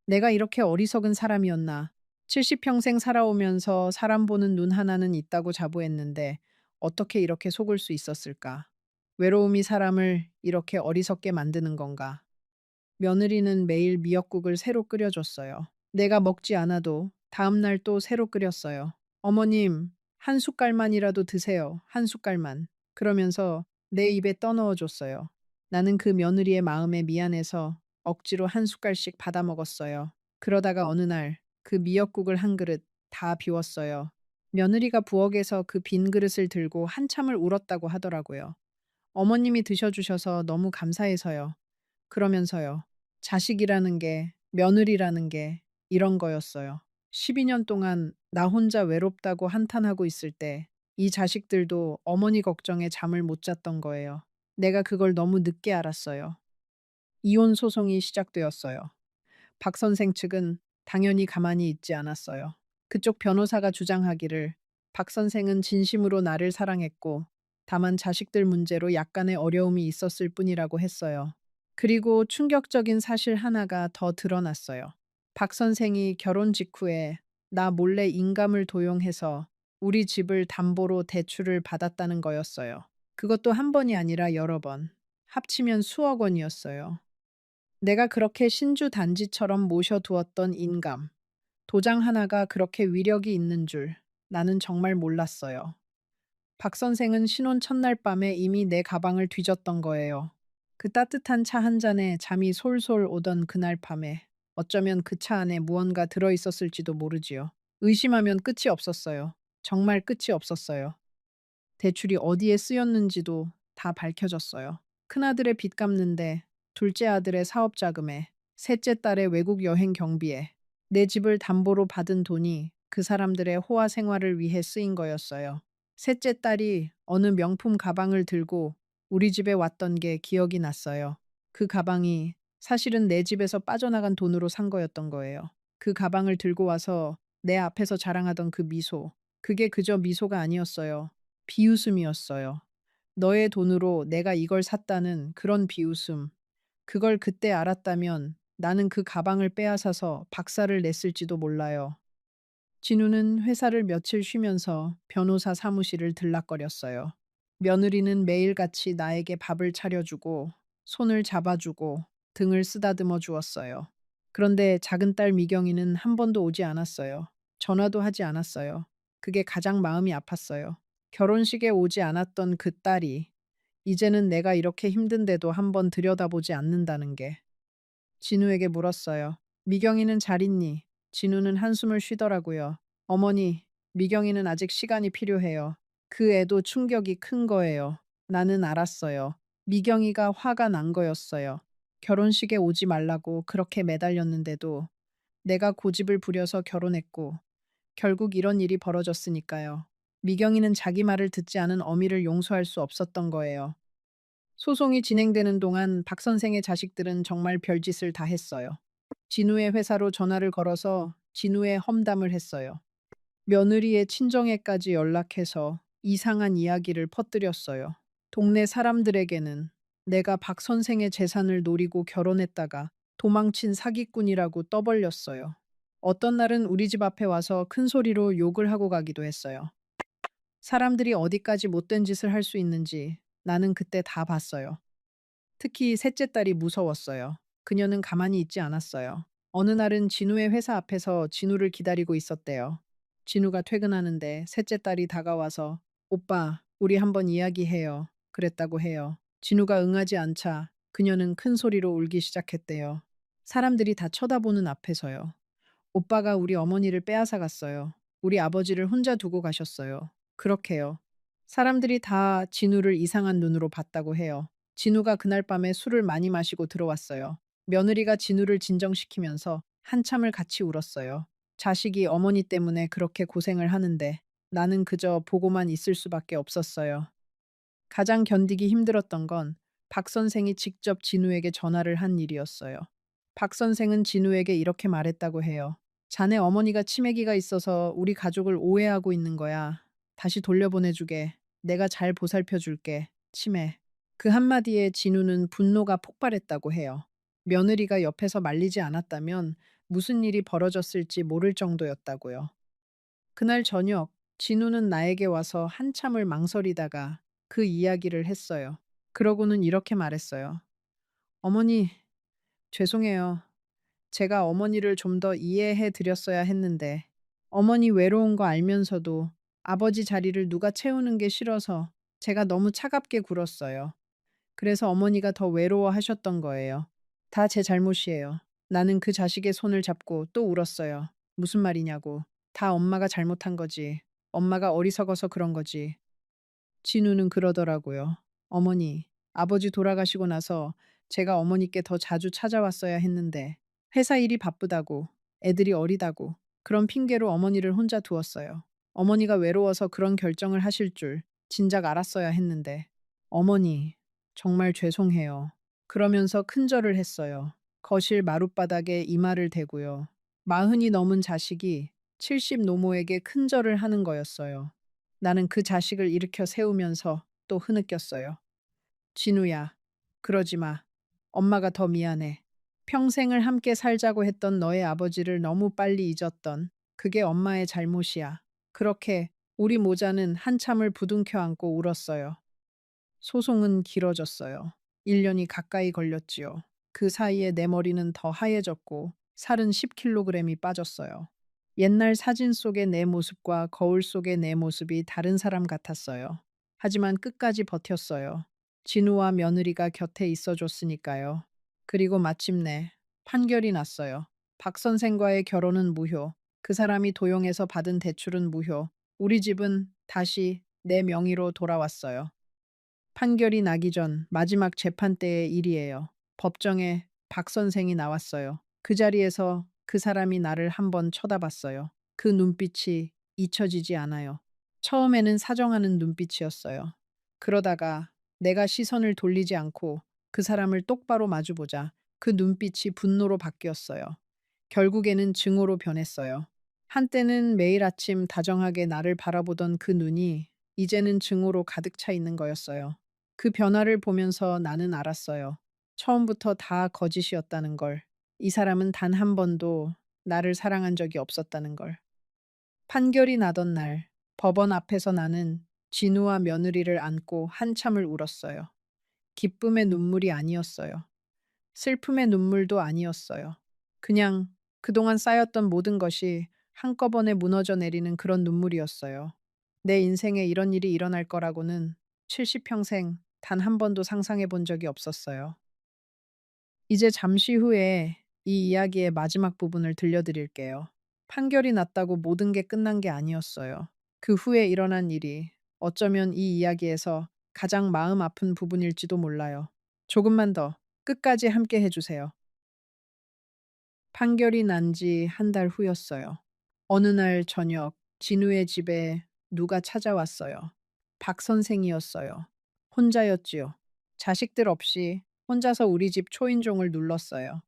내가 이렇게 어리석은 사람이었나. 70평생 살아오면서 사람 보는 눈 하나는 있다고 자부했는데 어떻게 이렇게 속을 수 있었을까? 외로움이 사람을 이렇게 어리석게 만드는 건가? 며느리는 매일 미역국을 새로 끓여줬어요. 내가 먹지 않아도 다음날 또 새로 끓였어요. 어머님, 한 숟갈만이라도 드세요. 한 숟갈만. 그러면서 내 입에 떠넣어 줬어요. 나는 그 며느리의 마음에 미안해서 억지로 한 숟갈씩 받아 먹었어요. 그러다가 어느 날 그 미역국을 한 그릇 다 비웠어요. 며느리가 부엌에서 그 빈 그릇을 들고 한참을 울었다고 하더라고요. 어머님이 드셔주셔서 너무 감사해서요. 그러면서요. 자식이라는 게, 며느리라는 게 이런 거였어요. 12년 동안 나 혼자 외롭다고 한탄하고 있을 때 이 자식들도 어머니 걱정에 잠을 못 잤던 거예요. 내가 그걸 너무 늦게 알았어요. 이혼 소송이 시작되었어요. 박 선생 측은 당연히 가만히 있지 않았어요. 그쪽 변호사가 주장하기를 박 선생은 진심으로 나를 사랑했고 다만 자식들 문제로 약간의 어려움이 있었을 뿐이라고 했어요. 그리고 충격적인 사실 하나가 더 드러났어요. 박 선생이 결혼 직후에 나 몰래 인감을 도용해서 우리 집을 담보로 대출을 받았다는 거였어요. 그것도 한 번이 아니라 여러 번. 합치면 수억 원이었어요. 내가 그렇게 신주 단지처럼 모셔두었던 인감, 도장 하나가 그렇게 위력이 있는 줄 나는 정말 몰랐어요. 박 선생은 신혼 첫날 밤에 이미 내 가방을 뒤졌던 거예요. 그 따뜻한 차 한 잔에 잠이 솔솔 오던 그날 밤에 어쩌면 그 차 안에 무언가 들어 있었을지도 모르지요. 의심하면 끝이 없었어요. 정말 끝이 없었어요. 대출이 어디에 쓰였는지도 다 밝혀졌어요. 큰아들의 빚 갚는데, 둘째 아들의 사업 자금에, 셋째 딸의 외국 여행 경비에, 내 집을 담보로 받은 돈이 그 사람들의 호화 생활을 위해 쓰인 거였어요. 셋째 딸이 어느 명품 가방을 들고 우리 집에 왔던 게 기억이 났어요. 그 가방이 사실은 내 집에서 빠져나간 돈으로 산 거였던 거예요. 그 가방을 들고 와서 내 앞에서 자랑하던 그 미소, 그게 그저 미소가 아니었어요. 비웃음이었어요. 너의 돈으로 내가 이걸 샀다는 그런 비웃음. 그걸 그때 알았다면 나는 그 가방을 빼앗아서 박살을 냈을지도 몰라요. 진우는 회사를 며칠 쉬면서 변호사 사무실을 들락거렸어요. 며느리는 매일같이 나에게 밥을 차려주고 손을 잡아주고 등을 쓰다듬어 주었어요. 그런데 작은 딸 미경이는 한 번도 오지 않았어요. 전화도 하지 않았어요. 그게 가장 마음이 아팠어요. 결혼식에 오지 않았던 그 딸이 이제는 내가 이렇게 힘든데도 한번 들여다보지 않는다는 게. 진우에게 물었어요. 미경이는 잘 있니? 진우는 한숨을 쉬더라고요. 어머니, 미경이는 아직 시간이 필요해요. 그 애도 충격이 큰 거예요. 나는 알았어요. 미경이가 화가 난 거였어요. 결혼식에 오지 말라고 그렇게 매달렸는데도 내가 고집을 부려서 결혼했고 결국 이런 일이 벌어졌으니까요. 미경이는 자기 말을 듣지 않은 어미를 용서할 수 없었던 거예요. 소송이 진행되는 동안 박 선생의 자식들은 정말 별짓을 다 했어요. 진우의 회사로 전화를 걸어서 진우의 험담을 했어요. 며느리의 친정에까지 연락해서 이상한 이야기를 퍼뜨렸어요. 동네 사람들에게는 내가 박 선생의 재산을 노리고 결혼했다가 도망친 사기꾼이라고 떠벌렸어요. 어떤 날은 우리 집 앞에 와서 큰 소리로 욕을 하고 가기도 했어요. 사람들이 어디까지 못된 짓을 할 수 있는지 나는 그때 다 봤어요. 특히 셋째 딸이 무서웠어요. 그녀는 가만히 있지 않았어요. 어느 날은 진우의 회사 앞에서 진우를 기다리고 있었대요. 진우가 퇴근하는데 셋째 딸이 다가와서 오빠, 우리 한번 이야기해요. 그랬다고 해요. 진우가 응하지 않자 그녀는 큰 소리로 울기 시작했대요. 사람들이 다 쳐다보는 앞에서요. 오빠가 우리 어머니를 빼앗아 갔어요. 우리 아버지를 혼자 두고 가셨어요. 그렇게요. 사람들이 다 진우를 이상한 눈으로 봤다고 해요. 진우가 그날 밤에 술을 많이 마시고 들어왔어요. 며느리가 진우를 진정시키면서 한참을 같이 울었어요. 자식이 어머니 때문에 그렇게 고생을 하는데 나는 그저 보고만 있을 수밖에 없었어요. 가장 견디기 힘들었던 건 박 선생이 직접 진우에게 전화를 한 일이었어요. 박 선생은 진우에게 이렇게 말했다고 해요. 자네 어머니가 치매기가 있어서 우리 가족을 오해하고 있는 거야. 다시 돌려보내주게. 내가 잘 보살펴줄게. 치매. 그 한마디에 진우는 분노가 폭발했다고 해요. 며느리가 옆에서 말리지 않았다면 무슨 일이 벌어졌을지 모를 정도였다고요. 그날 저녁, 진우는 나에게 와서 한참을 망설이다가 그 이야기를 했어요. 그러고는 이렇게 말했어요. 어머니, 죄송해요. 제가 어머니를 좀 더 이해해 드렸어야 했는데, 어머니 외로운 거 알면서도 아버지 자리를 누가 채우는 게 싫어서 제가 너무 차갑게 굴었어요. 그래서 어머니가 더 외로워하셨던 거예요. 다 제 잘못이에요. 나는 그 자식의 손을 잡고 또 울었어요. 무슨 말이냐고. 다 엄마가 잘못한 거지. 엄마가 어리석어서 그런 거지. 진우는 그러더라고요. 어머니, 아버지 돌아가시고 나서 제가 어머니께 더 자주 찾아왔어야 했는데 회사 일이 바쁘다고, 애들이 어리다고 그런 핑계로 어머니를 혼자 두었어요. 어머니가 외로워서 그런 결정을 하실 줄 진작 알았어야 했는데 어머니, 정말 죄송해요. 그러면서 큰절을 했어요. 거실 마룻바닥에 이마를 대고요. 마흔이 넘은 자식이 70 노모에게 큰절을 하는 거였어요. 나는 그 자식을 일으켜 세우면서 또 흐느꼈어요. 진우야, 그러지 마. 엄마가 더 미안해. 평생을 함께 살자고 했던 너의 아버지를 너무 빨리 잊었던 그게 엄마의 잘못이야. 그렇게 우리 모자는 한참을 부둥켜 안고 울었어요. 소송은 길어졌어요. 1년이 가까이 걸렸지요. 그 사이에 내 머리는 더 하얘졌고 살은 10kg이 빠졌어요. 옛날 사진 속의 내 모습과 거울 속의 내 모습이 다른 사람 같았어요. 하지만 끝까지 버텼어요. 진우와 며느리가 곁에 있어줬으니까요. 그리고 마침내 판결이 났어요. 박 선생과의 결혼은 무효. 그 사람이 도용해서 받은 대출은 무효. 우리 집은 다시 내 명의로 돌아왔어요. 판결이 나기 전 마지막 재판 때의 일이에요. 법정에 박 선생이 나왔어요. 그 자리에서 그 사람이 나를 한번 쳐다봤어요. 그 눈빛이 잊혀지지 않아요. 처음에는 사정하는 눈빛이었어요. 그러다가 내가 시선을 돌리지 않고 그 사람을 똑바로 마주보자 그 눈빛이 분노로 바뀌었어요. 결국에는 증오로 변했어요. 한때는 매일 아침 다정하게 나를 바라보던 그 눈이 이제는 증오로 가득 차 있는 거였어요. 그 변화를 보면서 나는 알았어요. 처음부터 다 거짓이었다는 걸. 이 사람은 단 한 번도 나를 사랑한 적이 없었다는 걸. 판결이 나던 날, 법원 앞에서 나는 진우와 며느리를 안고 한참을 울었어요. 기쁨의 눈물이 아니었어요. 슬픔의 눈물도 아니었어요. 그냥 그동안 쌓였던 모든 것이 한꺼번에 무너져 내리는 그런 눈물이었어요. 내 인생에 이런 일이 일어날 거라고는 70평생 단 한 번도 상상해 본 적이 없었어요. 이제 잠시 후에 이 이야기의 마지막 부분을 들려드릴게요. 판결이 났다고 모든 게 끝난 게 아니었어요. 그 후에 일어난 일이 어쩌면 이 이야기에서 가장 마음 아픈 부분일지도 몰라요. 조금만 더 끝까지 함께 해주세요. 판결이 난 지 한 달 후였어요. 어느 날 저녁 진우의 집에 누가 찾아왔어요. 박 선생이었어요. 혼자였지요. 자식들 없이 혼자서 우리 집 초인종을 눌렀어요.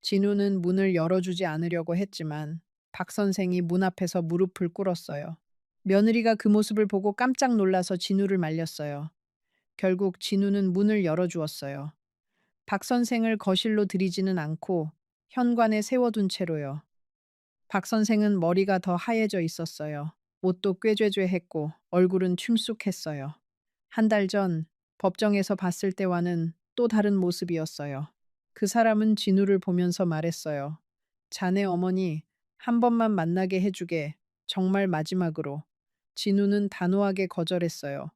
진우는 문을 열어주지 않으려고 했지만 박 선생이 문 앞에서 무릎을 꿇었어요. 며느리가 그 모습을 보고 깜짝 놀라서 진우를 말렸어요. 결국 진우는 문을 열어주었어요. 박 선생을 거실로 들이지는 않고 현관에 세워둔 채로요. 박 선생은 머리가 더 하얘져 있었어요. 옷도 꾀죄죄했고 얼굴은 충숙했어요. 한 달 전 법정에서 봤을 때와는 또 다른 모습이었어요. 그 사람은 진우를 보면서 말했어요. 자네 어머니 한 번만 만나게 해주게. 정말 마지막으로. 진우는 단호하게 거절했어요.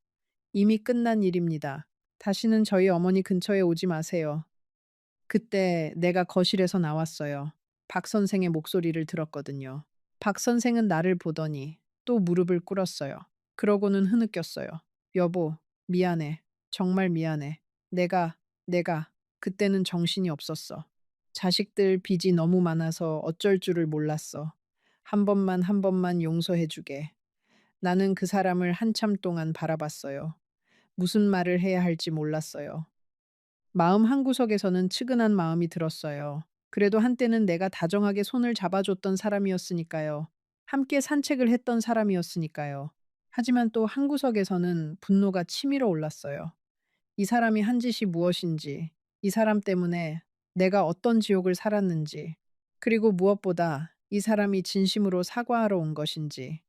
이미 끝난 일입니다. 다시는 저희 어머니 근처에 오지 마세요. 그때 내가 거실에서 나왔어요. 박 선생의 목소리를 들었거든요. 박 선생은 나를 보더니 또 무릎을 꿇었어요. 그러고는 흐느꼈어요. 여보, 미안해. 정말 미안해. 내가, 그때는 정신이 없었어. 자식들 빚이 너무 많아서 어쩔 줄을 몰랐어. 한 번만 용서해주게. 나는 그 사람을 한참 동안 바라봤어요. 무슨 말을 해야 할지 몰랐어요. 마음 한구석에서는 측은한 마음이 들었어요. 그래도 한때는 내가 다정하게 손을 잡아줬던 사람이었으니까요. 함께 산책을 했던 사람이었으니까요. 하지만 또 한구석에서는 분노가 치밀어 올랐어요. 이 사람이 한 짓이 무엇인지, 이 사람 때문에 내가 어떤 지옥을 살았는지, 그리고 무엇보다 이 사람이 진심으로 사과하러 온 것인지,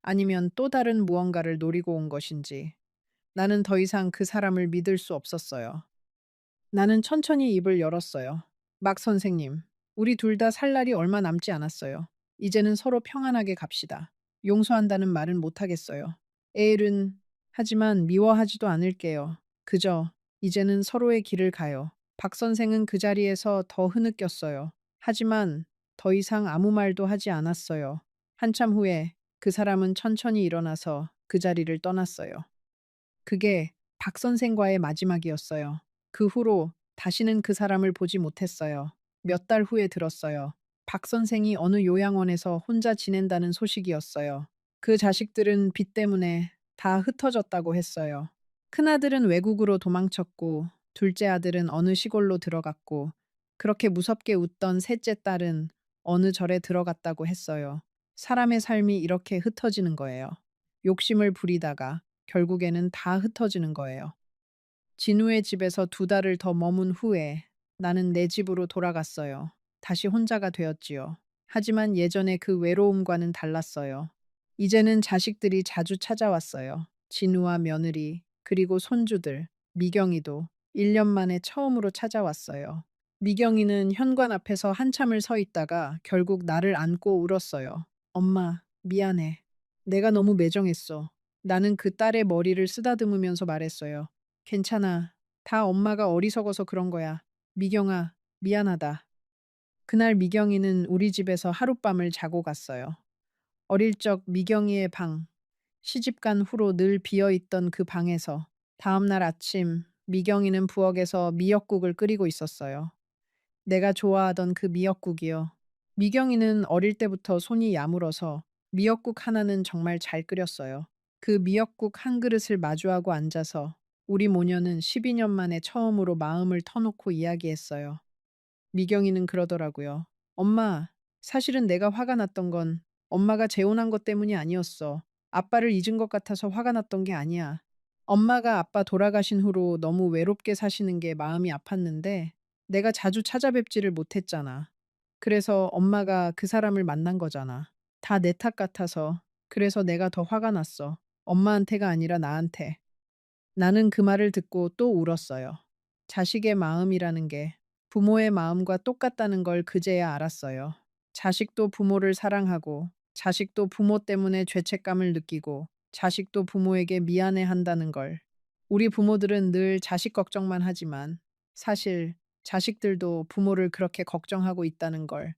아니면 또 다른 무언가를 노리고 온 것인지, 나는 더 이상 그 사람을 믿을 수 없었어요. 나는 천천히 입을 열었어요. 막 선생님, 우리 둘 다 살 날이 얼마 남지 않았어요. 이제는 서로 평안하게 갑시다. 용서한다는 말은 못하겠어요. 에일은, 하지만 미워하지도 않을게요. 그저, 이제는 서로의 길을 가요. 박 선생은 그 자리에서 더 흐느꼈어요. 하지만 더 이상 아무 말도 하지 않았어요. 한참 후에 그 사람은 천천히 일어나서 그 자리를 떠났어요. 그게 박 선생과의 마지막이었어요. 그 후로 다시는 그 사람을 보지 못했어요. 몇 달 후에 들었어요. 박 선생이 어느 요양원에서 혼자 지낸다는 소식이었어요. 그 자식들은 빚 때문에 다 흩어졌다고 했어요. 큰아들은 외국으로 도망쳤고, 둘째 아들은 어느 시골로 들어갔고, 그렇게 무섭게 웃던 셋째 딸은 어느 절에 들어갔다고 했어요. 사람의 삶이 이렇게 흩어지는 거예요. 욕심을 부리다가 결국에는 다 흩어지는 거예요. 진우의 집에서 두 달을 더 머문 후에 나는 내 집으로 돌아갔어요. 다시 혼자가 되었지요. 하지만 예전의 그 외로움과는 달랐어요. 이제는 자식들이 자주 찾아왔어요. 진우와 며느리, 그리고 손주들, 미경이도 1년 만에 처음으로 찾아왔어요. 미경이는 현관 앞에서 한참을 서 있다가 결국 나를 안고 울었어요. 엄마, 미안해. 내가 너무 매정했어. 나는 그 딸의 머리를 쓰다듬으면서 말했어요. 괜찮아. 다 엄마가 어리석어서 그런 거야. 미경아, 미안하다. 그날 미경이는 우리 집에서 하룻밤을 자고 갔어요. 어릴 적 미경이의 방, 시집간 후로 늘 비어 있던 그 방에서 다음 날 아침 미경이는 부엌에서 미역국을 끓이고 있었어요. 내가 좋아하던 그 미역국이요. 미경이는 어릴 때부터 손이 야물어서 미역국 하나는 정말 잘 끓였어요. 그 미역국 한 그릇을 마주하고 앉아서 우리 모녀는 12년 만에 처음으로 마음을 터놓고 이야기했어요. 미경이는 그러더라고요. 엄마, 사실은 내가 화가 났던 건 엄마가 재혼한 것 때문이 아니었어. 아빠를 잊은 것 같아서 화가 났던 게 아니야. 엄마가 아빠 돌아가신 후로 너무 외롭게 사시는 게 마음이 아팠는데 내가 자주 찾아뵙지를 못했잖아. 그래서 엄마가 그 사람을 만난 거잖아. 다 내 탓 같아서. 그래서 내가 더 화가 났어. 엄마한테가 아니라 나한테. 나는 그 말을 듣고 또 울었어요. 자식의 마음이라는 게 부모의 마음과 똑같다는 걸 그제야 알았어요. 자식도 부모를 사랑하고, 자식도 부모 때문에 죄책감을 느끼고, 자식도 부모에게 미안해 한다는 걸. 우리 부모들은 늘 자식 걱정만 하지만, 사실 자식들도 부모를 그렇게 걱정하고 있다는 걸.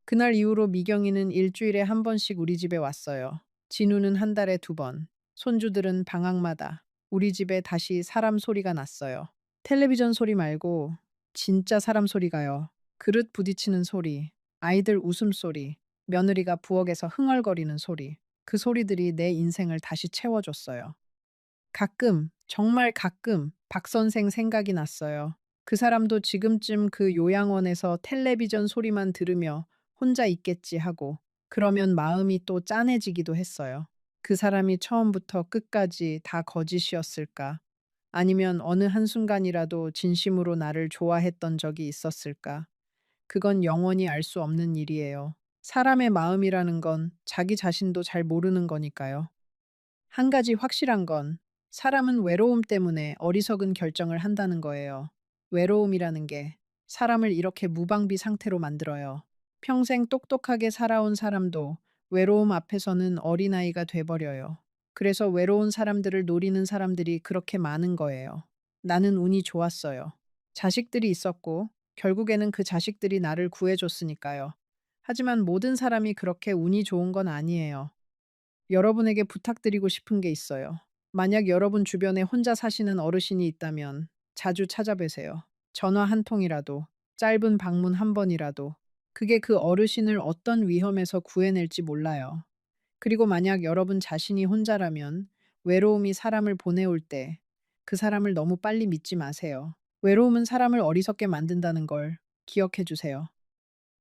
그날 이후로 미경이는 일주일에 한 번씩 우리 집에 왔어요. 진우는 한 달에 두 번. 손주들은 방학마다 우리 집에 다시 사람 소리가 났어요. 텔레비전 소리 말고 진짜 사람 소리가요. 그릇 부딪히는 소리, 아이들 웃음소리, 며느리가 부엌에서 흥얼거리는 소리. 그 소리들이 내 인생을 다시 채워줬어요. 가끔, 정말 가끔 박 선생 생각이 났어요. 그 사람도 지금쯤 그 요양원에서 텔레비전 소리만 들으며 혼자 있겠지 하고, 그러면 마음이 또 짠해지기도 했어요. 그 사람이 처음부터 끝까지 다 거짓이었을까? 아니면 어느 한순간이라도 진심으로 나를 좋아했던 적이 있었을까? 그건 영원히 알 수 없는 일이에요. 사람의 마음이라는 건 자기 자신도 잘 모르는 거니까요. 한 가지 확실한 건 사람은 외로움 때문에 어리석은 결정을 한다는 거예요. 외로움이라는 게 사람을 이렇게 무방비 상태로 만들어요. 평생 똑똑하게 살아온 사람도 외로움 앞에서는 어린아이가 돼버려요. 그래서 외로운 사람들을 노리는 사람들이 그렇게 많은 거예요. 나는 운이 좋았어요. 자식들이 있었고, 결국에는 그 자식들이 나를 구해줬으니까요. 하지만 모든 사람이 그렇게 운이 좋은 건 아니에요. 여러분에게 부탁드리고 싶은 게 있어요. 만약 여러분 주변에 혼자 사시는 어르신이 있다면 자주 찾아뵈세요. 전화 한 통이라도, 짧은 방문 한 번이라도. 그게 그 어르신을 어떤 위험에서 구해낼지 몰라요. 그리고 만약 여러분 자신이 혼자라면 외로움이 사람을 보내올 때 그 사람을 너무 빨리 믿지 마세요. 외로움은 사람을 어리석게 만든다는 걸 기억해 주세요.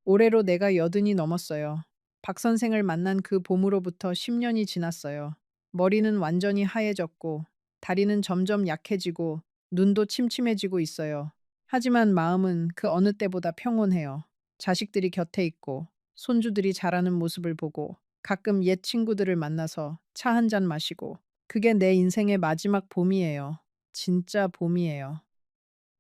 올해로 내가 80이 넘었어요. 박 선생을 만난 그 봄으로부터 10년이 지났어요. 머리는 완전히 하얘졌고, 다리는 점점 약해지고, 눈도 침침해지고 있어요. 하지만 마음은 그 어느 때보다 평온해요. 자식들이 곁에 있고, 손주들이 자라는 모습을 보고, 가끔 옛 친구들을 만나서 차 한 잔 마시고, 그게 내 인생의 마지막 봄이에요. 진짜 봄이에요.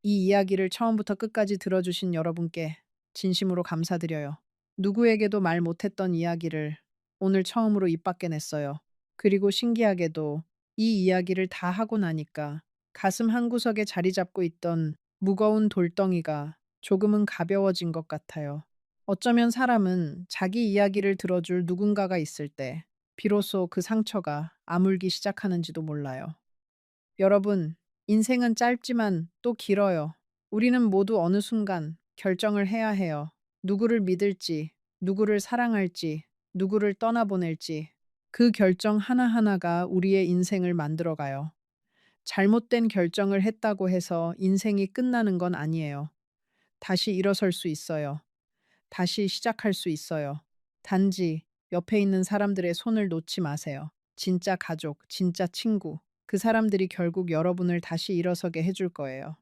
이 이야기를 처음부터 끝까지 들어주신 여러분께 진심으로 감사드려요. 누구에게도 말 못했던 이야기를 오늘 처음으로 입 밖에 냈어요. 그리고 신기하게도 이 이야기를 다 하고 나니까 가슴 한구석에 자리 잡고 있던 무거운 돌덩이가 조금은 가벼워진 것 같아요. 어쩌면 사람은 자기 이야기를 들어줄 누군가가 있을 때 비로소 그 상처가 아물기 시작하는지도 몰라요. 여러분, 인생은 짧지만 또 길어요. 우리는 모두 어느 순간 결정을 해야 해요. 누구를 믿을지, 누구를 사랑할지, 누구를 떠나보낼지. 그 결정 하나하나가 우리의 인생을 만들어가요. 잘못된 결정을 했다고 해서 인생이 끝나는 건 아니에요. 다시 일어설 수 있어요. 다시 시작할 수 있어요. 단지 옆에 있는 사람들의 손을 놓지 마세요. 진짜 가족, 진짜 친구. 그 사람들이 결국 여러분을 다시 일어서게 해줄 거예요.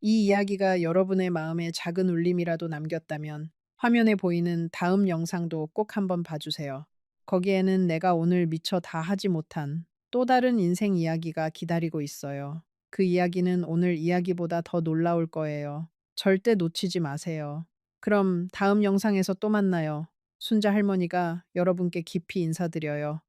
이 이야기가 여러분의 마음에 작은 울림이라도 남겼다면 화면에 보이는 다음 영상도 꼭 한번 봐주세요. 거기에는 내가 오늘 미처 다 하지 못한 또 다른 인생 이야기가 기다리고 있어요. 그 이야기는 오늘 이야기보다 더 놀라울 거예요. 절대 놓치지 마세요. 그럼 다음 영상에서 또 만나요. 순자 할머니가 여러분께 깊이 인사드려요.